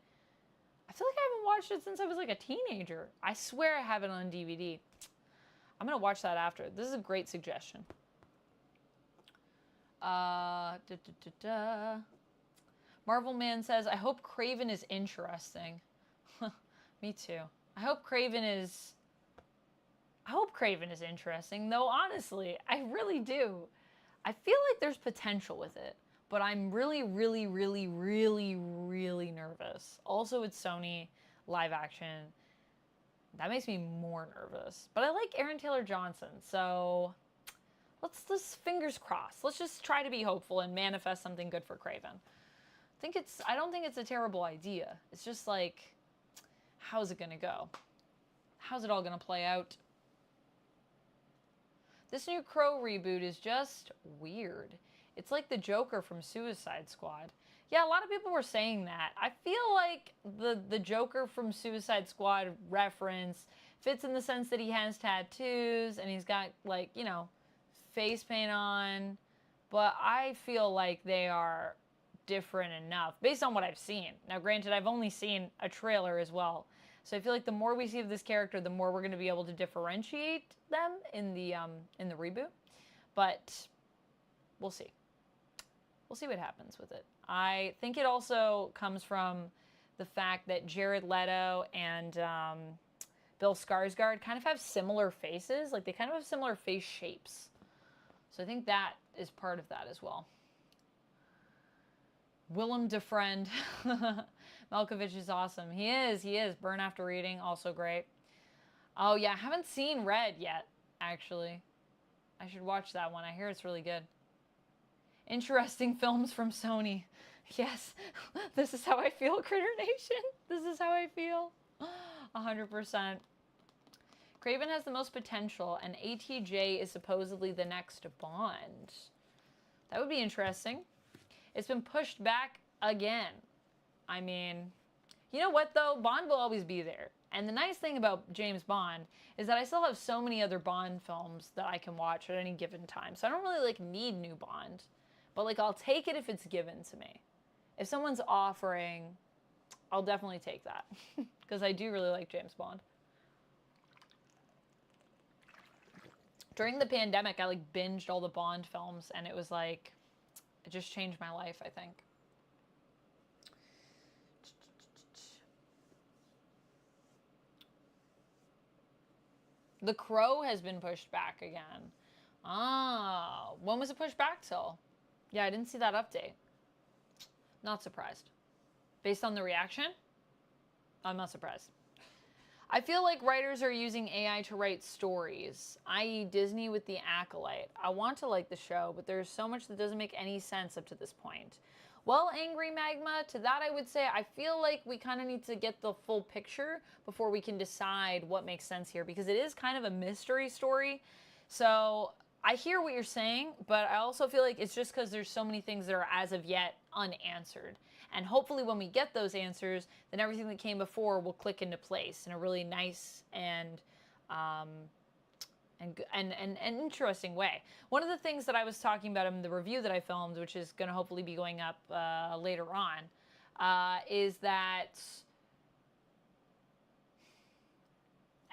I feel like I haven't watched it since I was like a teenager. I swear I have it on DVD. I'm going to watch that after. This is a great suggestion. Marvel Man says, I hope Kraven is interesting. Me too. I hope Kraven is interesting, though honestly, I really do. I feel like there's potential with it, but I'm really, really, really, really, really nervous. Also, it's Sony live action. That makes me more nervous. But I like Aaron Taylor Johnson, so let's just fingers crossed. Let's just try to be hopeful and manifest something good for Kraven. I don't think it's a terrible idea. It's just like, how's it gonna go? How's it all gonna play out? This new Crow reboot is just weird. It's like the Joker from Suicide Squad. Yeah, a lot of people were saying that. I feel like the Joker from Suicide Squad reference fits in the sense that he has tattoos and he's got, like, you know, face paint on. But I feel like they are different enough based on what I've seen. Now, granted, I've only seen a trailer as well. So I feel like the more we see of this character, the more we're going to be able to differentiate them in the reboot. But we'll see. We'll see what happens with it. I think it also comes from the fact that Jared Leto and Bill Skarsgård kind of have similar faces. Like, they kind of have similar face shapes. So I think that is part of that as well. Willem DeFriend. Malkovich is awesome. He is. Burn After Reading, also great. Oh, yeah, I haven't seen Red yet, actually. I should watch that one. I hear it's really good. Interesting films from Sony. Yes, this is how I feel, Critter Nation. This is how I feel. 100%. Kraven has the most potential, and ATJ is supposedly the next Bond. That would be interesting. It's been pushed back again. I mean, you know what, though? Bond will always be there. And the nice thing about James Bond is that I still have so many other Bond films that I can watch at any given time. So I don't really, like, need new Bond. But, like, I'll take it if it's given to me. If someone's offering, I'll definitely take that. Because I do really like James Bond. During the pandemic, I, like, binged all the Bond films. And it was, like, it just changed my life, I think. The Crow has been pushed back again. Ah, when was it pushed back till? Yeah, I didn't see that update. Not surprised. Based on the reaction, I'm not surprised. I feel like writers are using AI to write stories, i.e. Disney with the Acolyte. I want to like the show, but there's so much that doesn't make any sense up to this point. Well, Angry Magma, to that I would say I feel like we kind of need to get the full picture before we can decide what makes sense here, because it is kind of a mystery story. So I hear what you're saying, but I also feel like it's just because there's so many things that are as of yet unanswered. And hopefully when we get those answers, then everything that came before will click into place in a really nice and interesting way. One of the things that I was talking about in the review that I filmed, which is going to hopefully be going up later on, is that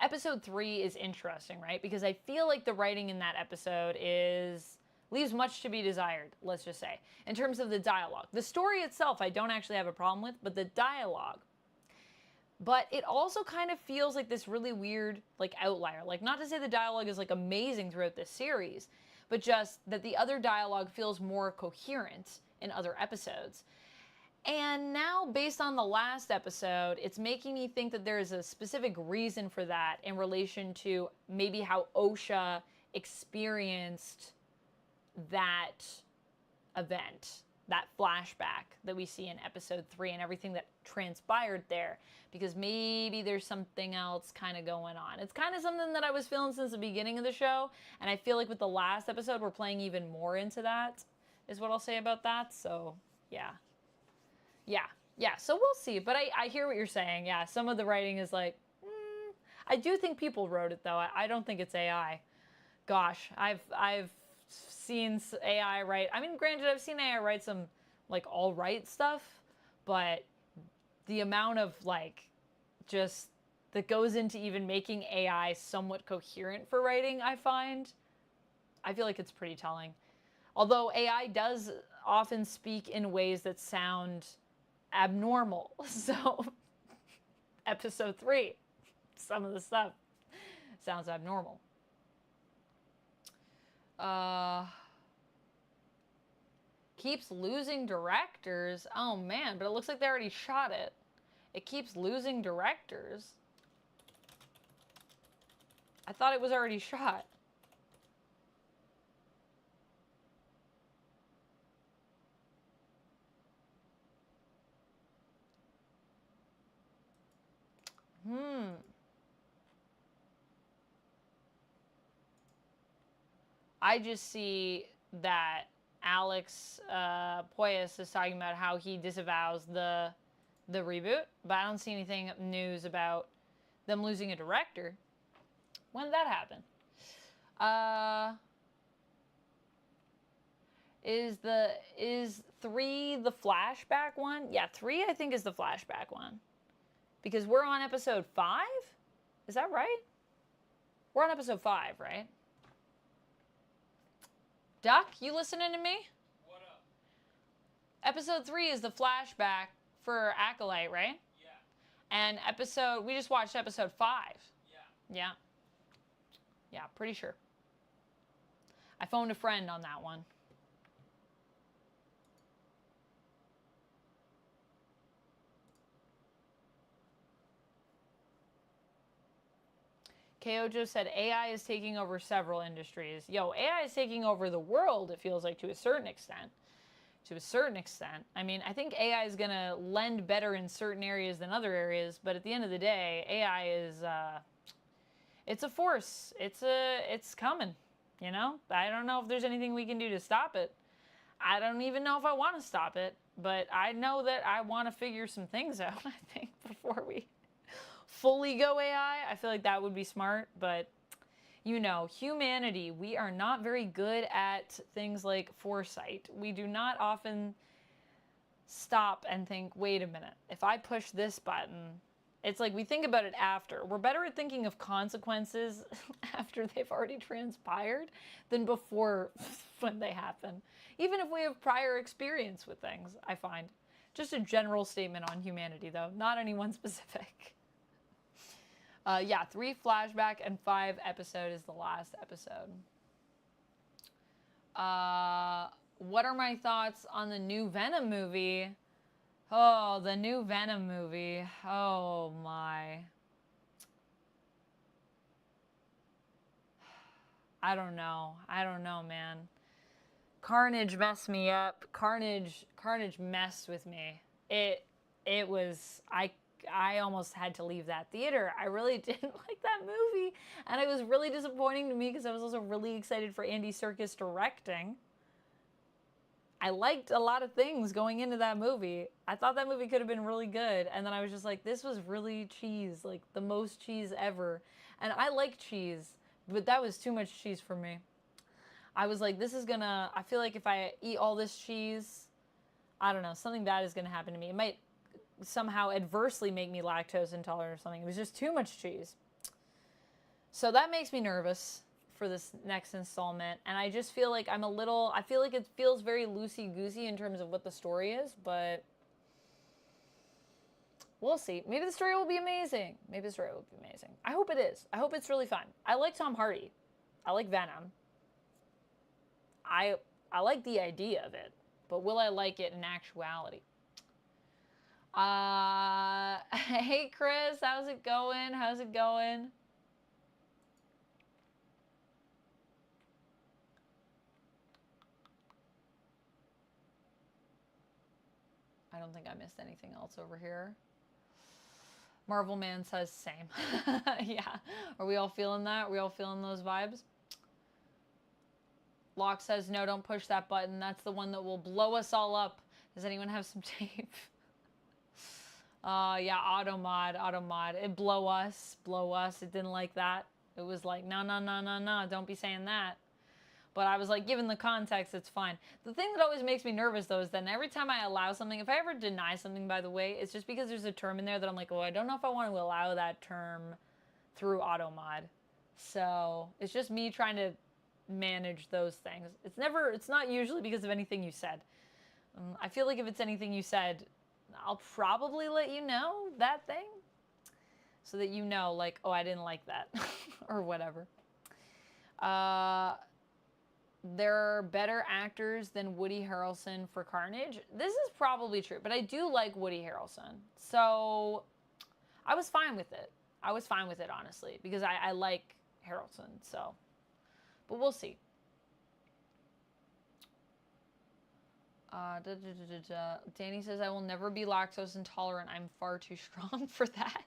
episode 3 is interesting, right? Because I feel like the writing in that episode leaves much to be desired, let's just say, in terms of the dialogue. The story itself, I don't actually have a problem with, but the dialogue. But it also kind of feels like this really weird, like, outlier. Like, not to say the dialogue is, like, amazing throughout this series, but just that the other dialogue feels more coherent in other episodes. And now, based on the last episode, it's making me think that there is a specific reason for that in relation to maybe how Osha experienced that event, that flashback that we see in episode 3 and everything that transpired there, because maybe there's something else kind of going on. It's kind of something that I was feeling since the beginning of the show, and I feel like with the last episode, we're playing even more into that, is what I'll say about that. So, yeah. So we'll see, but I hear what you're saying. Yeah, some of the writing is like, I do think people wrote it, though. I don't think it's AI. Gosh, I've seen AI write, I mean, granted, I've seen AI write some, like, all right stuff, but the amount of, like, just that goes into even making AI somewhat coherent for writing, I feel like it's pretty telling. Although AI does often speak in ways that sound abnormal. So, episode 3, some of the stuff sounds abnormal. Keeps losing directors. Oh man, but it looks like they already shot it. It keeps losing directors. I thought it was already shot. I just see that Alex Poyas is talking about how he disavows the reboot, but I don't see anything news about them losing a director. When did that happen? Is 3 the flashback one? Yeah, 3 I think is the flashback one. Because we're on episode 5? Is that right? We're on episode 5, right? Duck, you listening to me? What up? Episode 3 is the flashback for Acolyte, right? Yeah. And we just watched episode 5. Yeah. Yeah, pretty sure. I phoned a friend on that one. Kojo said AI is taking over several industries. Yo, AI is taking over the world, it feels like, to a certain extent. To a certain extent. I mean, I think AI is going to lend better in certain areas than other areas, but at the end of the day, AI is, it's a force. It's coming, you know? I don't know if there's anything we can do to stop it. I don't even know if I want to stop it, but I know that I want to figure some things out, I think, before we fully go AI. I feel like that would be smart, but you know, humanity, we are not very good at things like foresight. We do not often stop and think, wait a minute, if I push this button, it's like we think about it after. We're better at thinking of consequences after they've already transpired than before when they happen. Even if we have prior experience with things, I find. Just a general statement on humanity, though, not anyone specific. Yeah, 3 flashback and 5 episode is the last episode. What are my thoughts on the new Venom movie? Oh, the new Venom movie. Oh my. I don't know, man. Carnage messed me up. Carnage messed with me. It was, I almost had to leave that theater. I really didn't like that movie. And it was really disappointing to me because I was also really excited for Andy Serkis directing. I liked a lot of things going into that movie. I thought that movie could have been really good. And then I was just like, this was really cheese, like the most cheese ever. And I like cheese, but that was too much cheese for me. I was like, I feel like if I eat all this cheese, I don't know, something bad is gonna happen to me. It might somehow adversely make me lactose intolerant or something. It was just too much cheese. So that makes me nervous for this next installment. And I just feel like I feel like it feels very loosey-goosey in terms of what the story is, but We'll see. Maybe the story will be amazing. Maybe the story will be amazing. I hope it is. I hope it's really fun. I like Tom Hardy. I like Venom. I like the idea of it, but will I like it in actuality? Hey Chris, how's it going? How's it going? I don't think I missed anything else over here. Marvel Man says same. Yeah. Are we all feeling that? Are we all feeling those vibes? Locke says, no, don't push that button. That's the one that will blow us all up. Does anyone have some tape? Yeah, automod. It blow us. It didn't like that. It was like, no, don't be saying that. But I was like, given the context, it's fine. The thing that always makes me nervous, though, is that every time I allow something, if I ever deny something, by the way, it's just because there's a term in there that I'm like, oh, I don't know if I want to allow that term through automod. So it's just me trying to manage those things. It's not usually because of anything you said. I feel like if it's anything you said, I'll probably let you know that thing so that you know, like, oh, I didn't like that or whatever. There are better actors than Woody Harrelson for Carnage. This is probably true, but I do like Woody Harrelson. So I was fine with it. Honestly, because I like Harrelson, so. But we'll see. Danny says, I will never be lactose intolerant. I'm far too strong for that.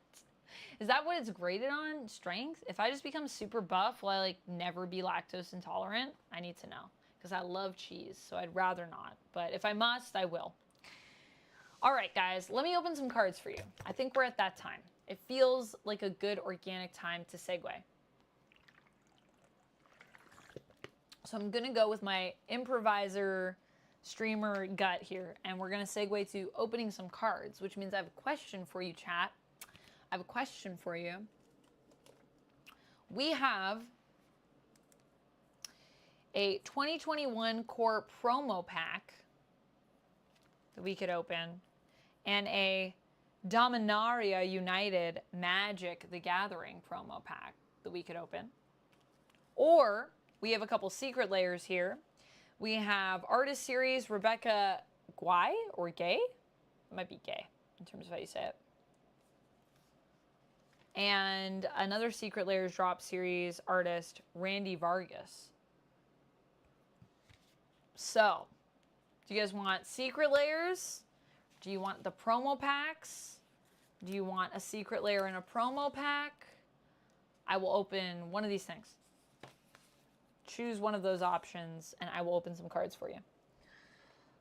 Is that what it's graded on? Strength? If I just become super buff, will I like never be lactose intolerant? I need to know. Because I love cheese, so I'd rather not. But if I must, I will. All right, guys, let me open some cards for you. I think we're at that time. It feels like a good organic time to segue. So I'm going to go with my improviser streamer gut here, and we're going to segue to opening some cards, which means I have a question for you, chat. I have a question for you. We have a 2021 core promo pack that we could open and a Dominaria United Magic the Gathering promo pack that we could open. Or we have a couple secret layers here. We have Artist Series Rebecca Guay or Gay? It might be Gay in terms of how you say it. And another Secret Layers Drop Series artist, Randy Vargas. So, do you guys want Secret Layers? Do you want the promo packs? Do you want a Secret Layer and a promo pack? I will open one of these things. Choose one of those options, and I will open some cards for you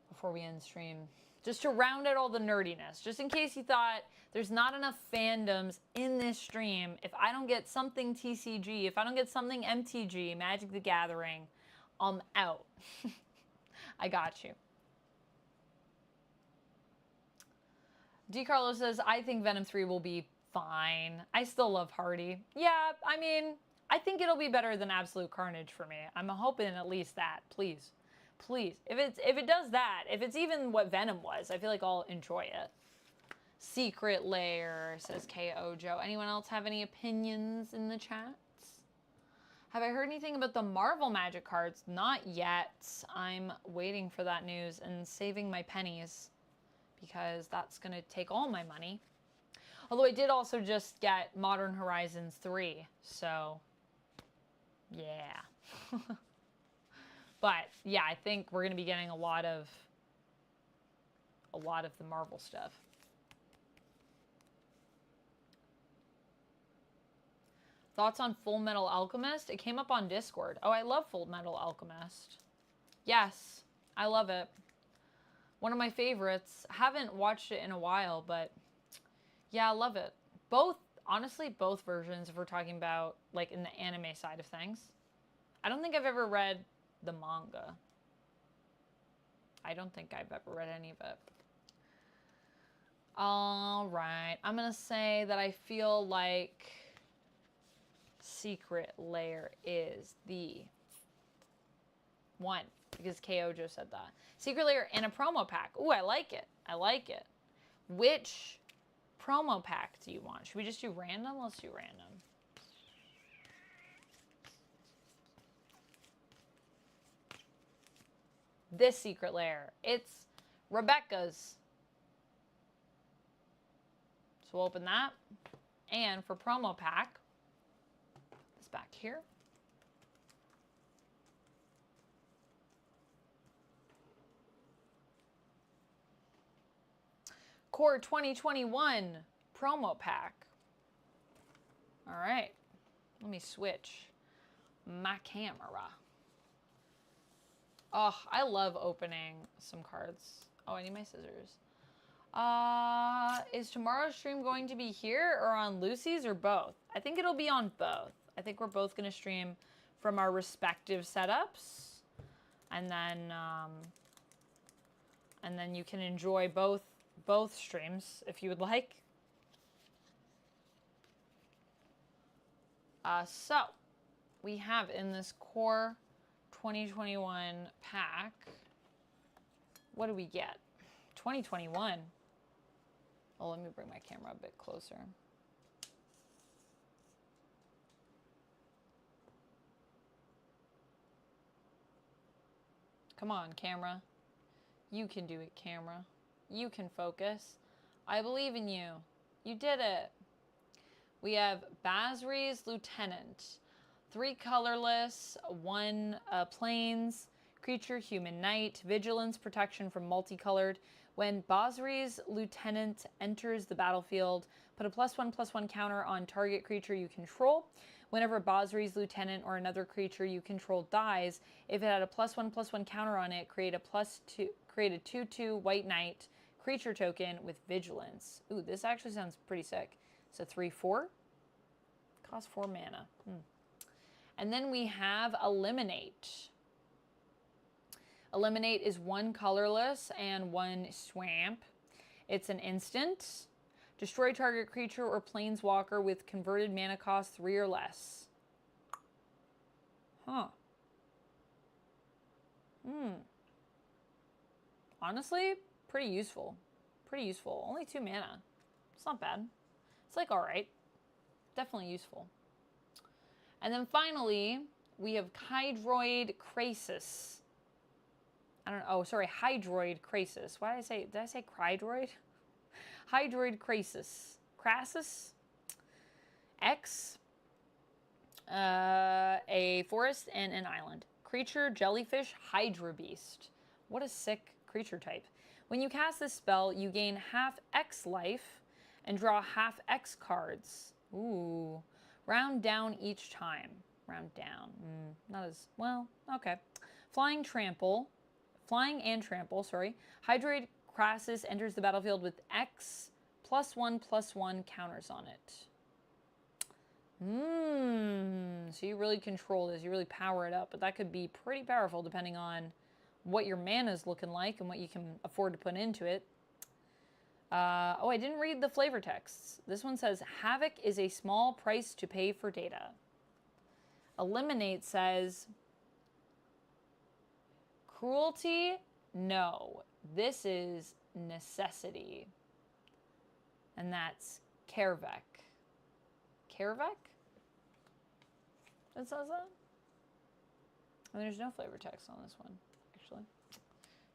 before we end stream. Just to round out all the nerdiness. Just in case you thought there's not enough fandoms in this stream. If I don't get something TCG, if I don't get something MTG, Magic the Gathering, I'm out. I got you. D. Carlos says, I think Venom 3 will be fine. I still love Hardy. Yeah, I mean, I think it'll be better than Absolute Carnage for me. I'm hoping at least that, please. Please, if it does that, if it's even what Venom was, I feel like I'll enjoy it. Secret Layer, says KO Joe. Anyone else have any opinions in the chats? Have I heard anything about the Marvel Magic cards? Not yet. I'm waiting for that news and saving my pennies because that's going to take all my money. Although I did also just get Modern Horizons 3, so yeah. But yeah, I think we're going to be getting a lot of the Marvel stuff. Thoughts on Full Metal Alchemist? It came up on Discord. Oh, I love Full Metal Alchemist. Yes, I love it. One of my favorites. Haven't watched it in a while, but yeah, I love it. Both, honestly, both versions if we're talking about like in the anime side of things. I don't think I've ever read the manga. I don't think I've ever read any of it. All right, I'm gonna say that I feel like Secret Layer is the one because KOJO said that. Secret Layer and a promo pack. Ooh, I like it. I like it. Which promo pack do you want? Should we just do random? Let's do random. This secret lair. It's Rebecca's. So we'll open that. And for promo pack, this back here. Core 2021 promo pack. All right. Let me switch my camera. Oh, I love opening some cards. Oh, I need my scissors. Is tomorrow's stream going to be here or on Lucy's or both? I think it'll be on both. I think we're both going to stream from our respective setups. And then you can enjoy both streams if you would like. So we have in this core 2021 pack, what do we get? 2021. Oh, let me bring my camera a bit closer. Come on, camera. You can do it, camera. You can focus. I believe in you. You did it. We have Basri's Lieutenant. 3 colorless, 1 plains, creature, human knight, vigilance, protection from multicolored. When Basri's Lieutenant enters the battlefield, put a +1/+1 counter on target creature you control. Whenever Basri's Lieutenant or another creature you control dies, if it had a +1/+1 counter on it, create a 2/2 white knight creature token with vigilance. Ooh, this actually sounds pretty sick. So 3/4. Costs 4 mana. And then we have Eliminate. Eliminate is 1 colorless and 1 swamp. It's an instant. Destroy target creature or planeswalker with converted mana cost 3 or less. Huh. Honestly, pretty useful. Pretty useful. Only 2 mana. It's not bad. It's like alright. Definitely useful. And then finally, we have Hydroid Krasis. I don't know. Oh, sorry. Hydroid Krasis. Why did I say Crydroid? Hydroid Krasis. Crassus? X. A forest and an island. Creature, jellyfish, Hydra Beast. What a sick creature type. When you cast this spell, you gain half X life and draw half X cards. Ooh. Round down each time. Round down. Not as well. Okay. Flying and trample, sorry. Hydroid Crassus enters the battlefield with X +1/+1 counters on it. So you really control this. You really power it up. But that could be pretty powerful depending on what your mana is looking like and what you can afford to put into it. Oh, I didn't read the flavor texts. This one says, Havoc is a small price to pay for data. Eliminate says, cruelty? No. This is necessity. And that's Kervek. Kervek? It says that? And there's no flavor text on this one, actually.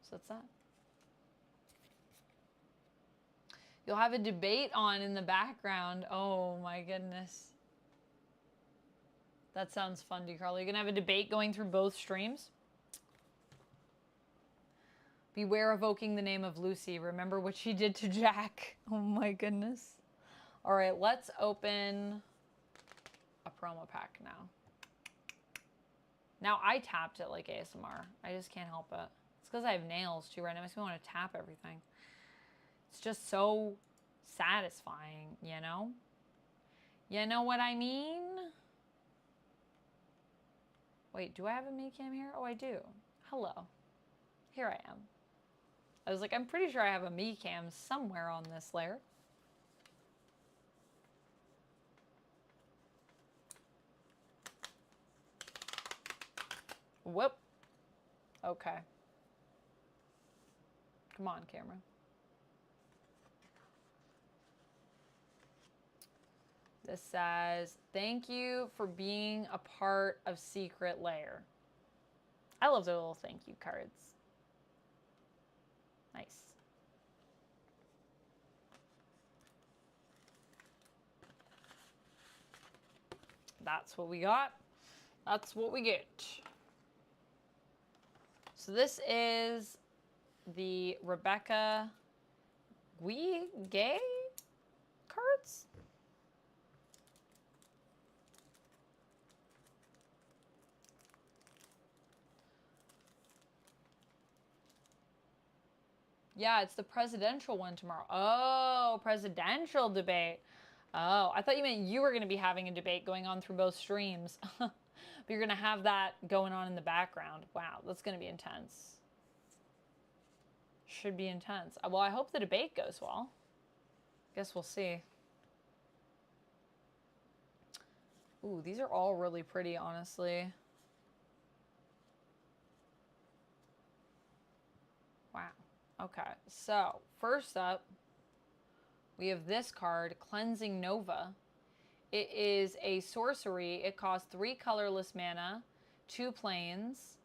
So that's that. You'll have a debate on in the background. Oh my goodness. That sounds fun, DeCarlo. You're gonna have a debate going through both streams? Beware evoking the name of Lucy. Remember what she did to Jack. Oh my goodness. All right, let's open a promo pack now. Now I tapped it like ASMR. I just can't help it. It's because I have nails too right now. It makes me want to tap everything. It's just so satisfying, you know? You know what I mean? Wait, do I have a me cam here? Oh, I do. Hello. Here I am. I was like, I'm pretty sure I have a me cam somewhere on this layer. Whoop. Okay. Come on, camera. This says, thank you for being a part of Secret Lair. I love their little thank you cards. Nice. That's what we got. That's what we get. So this is the Rebecca Gay cards. Yeah, it's the presidential one tomorrow. Oh, presidential debate. Oh, I thought you meant you were going to be having a debate going on through both streams. But you're going to have that going on in the background. Wow, that's going to be intense. Should be intense. Well, I hope the debate goes well. Guess we'll see. Ooh, these are all really pretty, honestly. Wow. Okay, so first up, we have this card, Cleansing Nova. It is a sorcery. It costs 3 colorless mana, 2 planes.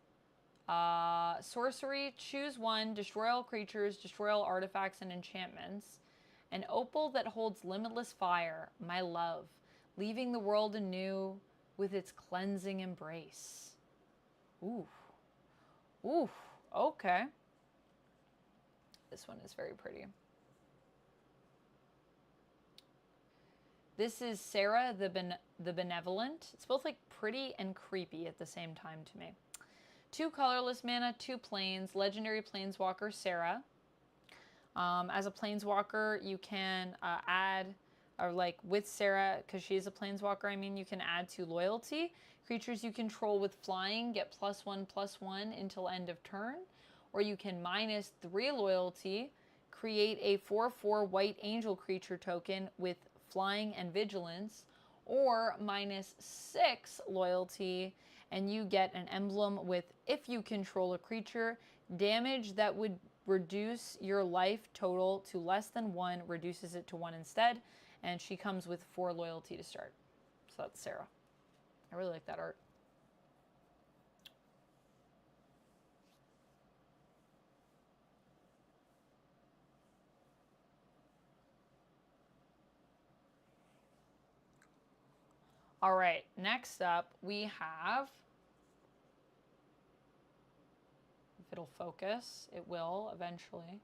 Sorcery, choose 1, destroy all creatures, destroy all artifacts and enchantments. An opal that holds limitless fire, my love, leaving the world anew with its cleansing embrace. Ooh. Ooh, okay. This one is very pretty. This is Sarah the Benevolent. It's both like pretty and creepy at the same time to me. 2 colorless mana, 2 planes, legendary planeswalker Sarah. As a planeswalker, you can add, or like with Sarah, because she's a planeswalker, I mean, you can add 2 loyalty. Creatures you control with flying get +1/+1 until end of turn. Or you can -3 loyalty, create a 4/4 white angel creature token with flying and vigilance, or -6 loyalty, and you get an emblem with, if you control a creature, damage that would reduce your life total to less than 1, reduces it to 1 instead, and she comes with 4 loyalty to start. So that's Sarah. I really like that art. All right, next up we have, if it'll focus, it will eventually,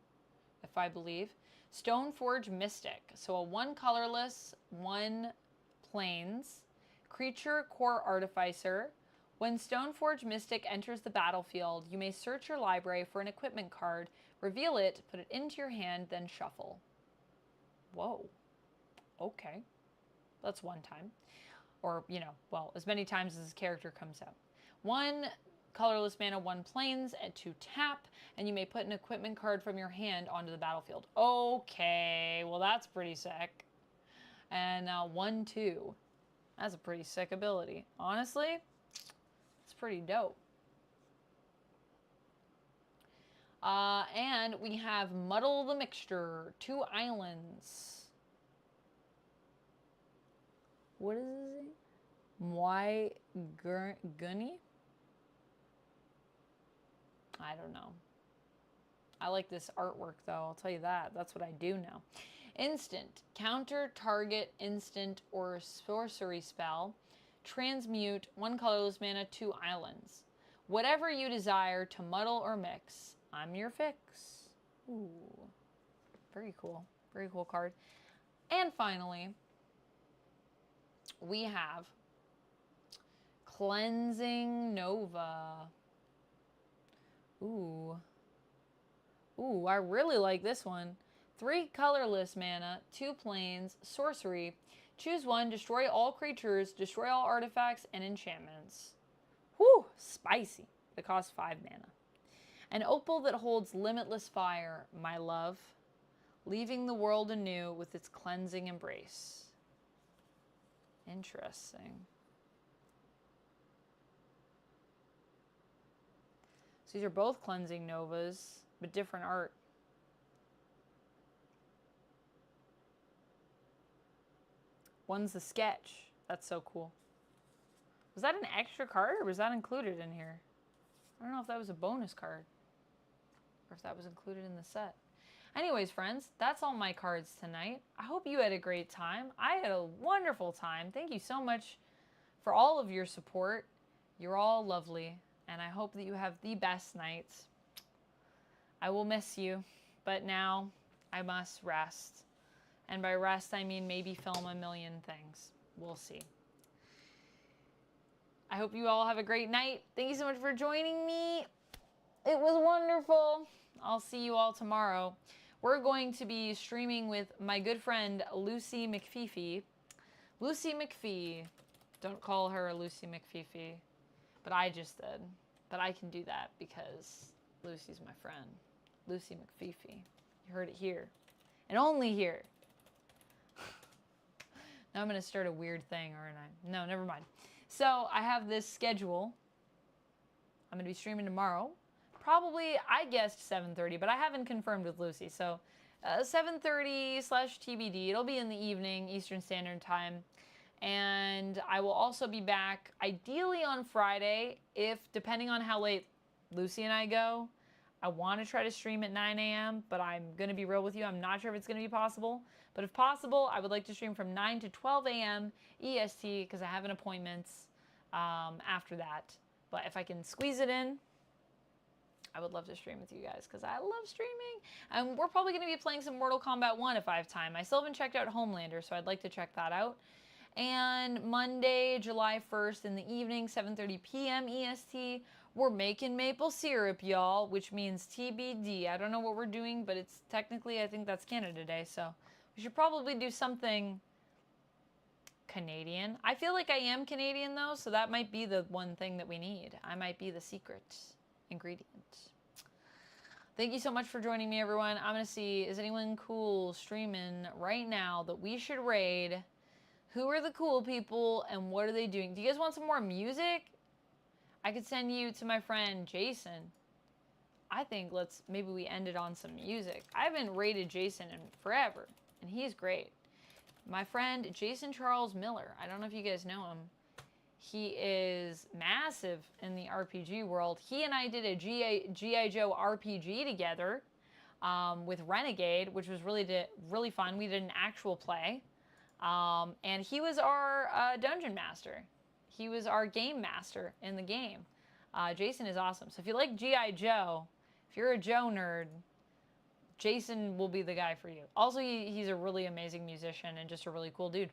if I believe, Stoneforge Mystic. So a 1 colorless, 1 plains, creature core artificer. When Stoneforge Mystic enters the battlefield, you may search your library for an equipment card, reveal it, put it into your hand, then shuffle. Whoa, okay, that's 1 time. Or, you know, well, as many times as his character comes out. 1 colorless mana, 1 plains, and 2 tap, and you may put an equipment card from your hand onto the battlefield. Okay, well that's pretty sick. And now 1/2. That's a pretty sick ability. Honestly, it's pretty dope. And we have Muddle the Mixture, 2 islands. What is his name? Mwai Gunny? I don't know. I like this artwork though, I'll tell you that. That's what I do know. Instant. Counter target instant or sorcery spell. Transmute 1 colorless mana, 2 islands. Whatever you desire to muddle or mix, I'm your fix. Ooh. Very cool. Very cool card. And finally, we have Cleansing Nova. Ooh. Ooh, I really like this one. 3 colorless mana, 2 plains, sorcery. Choose 1, destroy all creatures, destroy all artifacts and enchantments. Whew, spicy. It costs 5 mana. An opal that holds limitless fire, my love, leaving the world anew with its cleansing embrace. Interesting. So these are both Cleansing Novas, but different art. One's the sketch. That's so cool. Was that an extra card or was that included in here? I don't know if that was a bonus card or if that was included in the set. Anyways, friends, that's all my cards tonight. I hope you had a great time. I had a wonderful time. Thank you so much for all of your support. You're all lovely, and I hope that you have the best nights. I will miss you, but now I must rest. And by rest, I mean maybe film a million things. We'll see. I hope you all have a great night. Thank you so much for joining me. It was wonderful. I'll see you all tomorrow. We're going to be streaming with my good friend Lucy McFeefy. Lucy McPhee. Don't call her Lucy McFeefy, but I just did. But I can do that because Lucy's my friend. Lucy McFeefy. You heard it here. And only here. Now I'm going to start a weird thing, aren't I? No, never mind. So I have this schedule. I'm going to be streaming tomorrow. Probably, I guessed 7:30, but I haven't confirmed with Lucy. So 7:30/TBD. It'll be in the evening, Eastern Standard Time. And I will also be back ideally on Friday, if depending on how late Lucy and I go. I want to try to stream at 9 a.m., but I'm going to be real with you. I'm not sure if it's going to be possible. But if possible, I would like to stream from 9 to 12 a.m. EST because I have an appointment after that. But if I can squeeze it in, I would love to stream with you guys because I love streaming. And we're probably going to be playing some Mortal Kombat 1 if I have time. I still haven't checked out Homelander, so I'd like to check that out. And Monday, July 1st in the evening, 7:30 p.m. EST, we're making maple syrup, y'all, which means TBD. I don't know what we're doing, but it's technically, I think that's Canada Day, so we should probably do something Canadian. I feel like I am Canadian, though, so that might be the one thing that we need. I might be the secret ingredient. Thank you so much for joining me, everyone. I'm going to see, is anyone cool streaming right now that we should raid? Who are the cool people and what are they doing? Do you guys want some more music? I could send you to my friend Jason. I think maybe we end it on some music. I haven't rated Jason in forever, and he's great. My friend Jason Charles Miller. I don't know if you guys know him. He is massive in the RPG world. He and I did a G.I. Joe RPG together with Renegade, which was really fun. We did an actual play. And he was our dungeon master. He was our game master in the game. Jason is awesome. So if you like G.I. Joe, if you're a Joe nerd, Jason will be the guy for you. Also, he's a really amazing musician and just a really cool dude.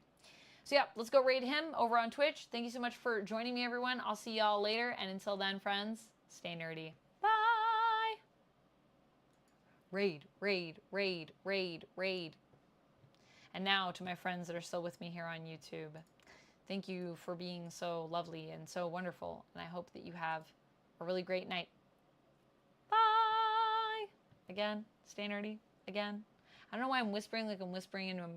So yeah, let's go raid him over on Twitch. Thank you so much for joining me, everyone. I'll see y'all later. And until then, friends, stay nerdy. Bye! Raid, raid, raid, raid, raid. And now to my friends that are still with me here on YouTube, thank you for being so lovely and so wonderful. And I hope that you have a really great night. Bye! Again, stay nerdy. Again. I don't know why I'm whispering like I'm whispering into my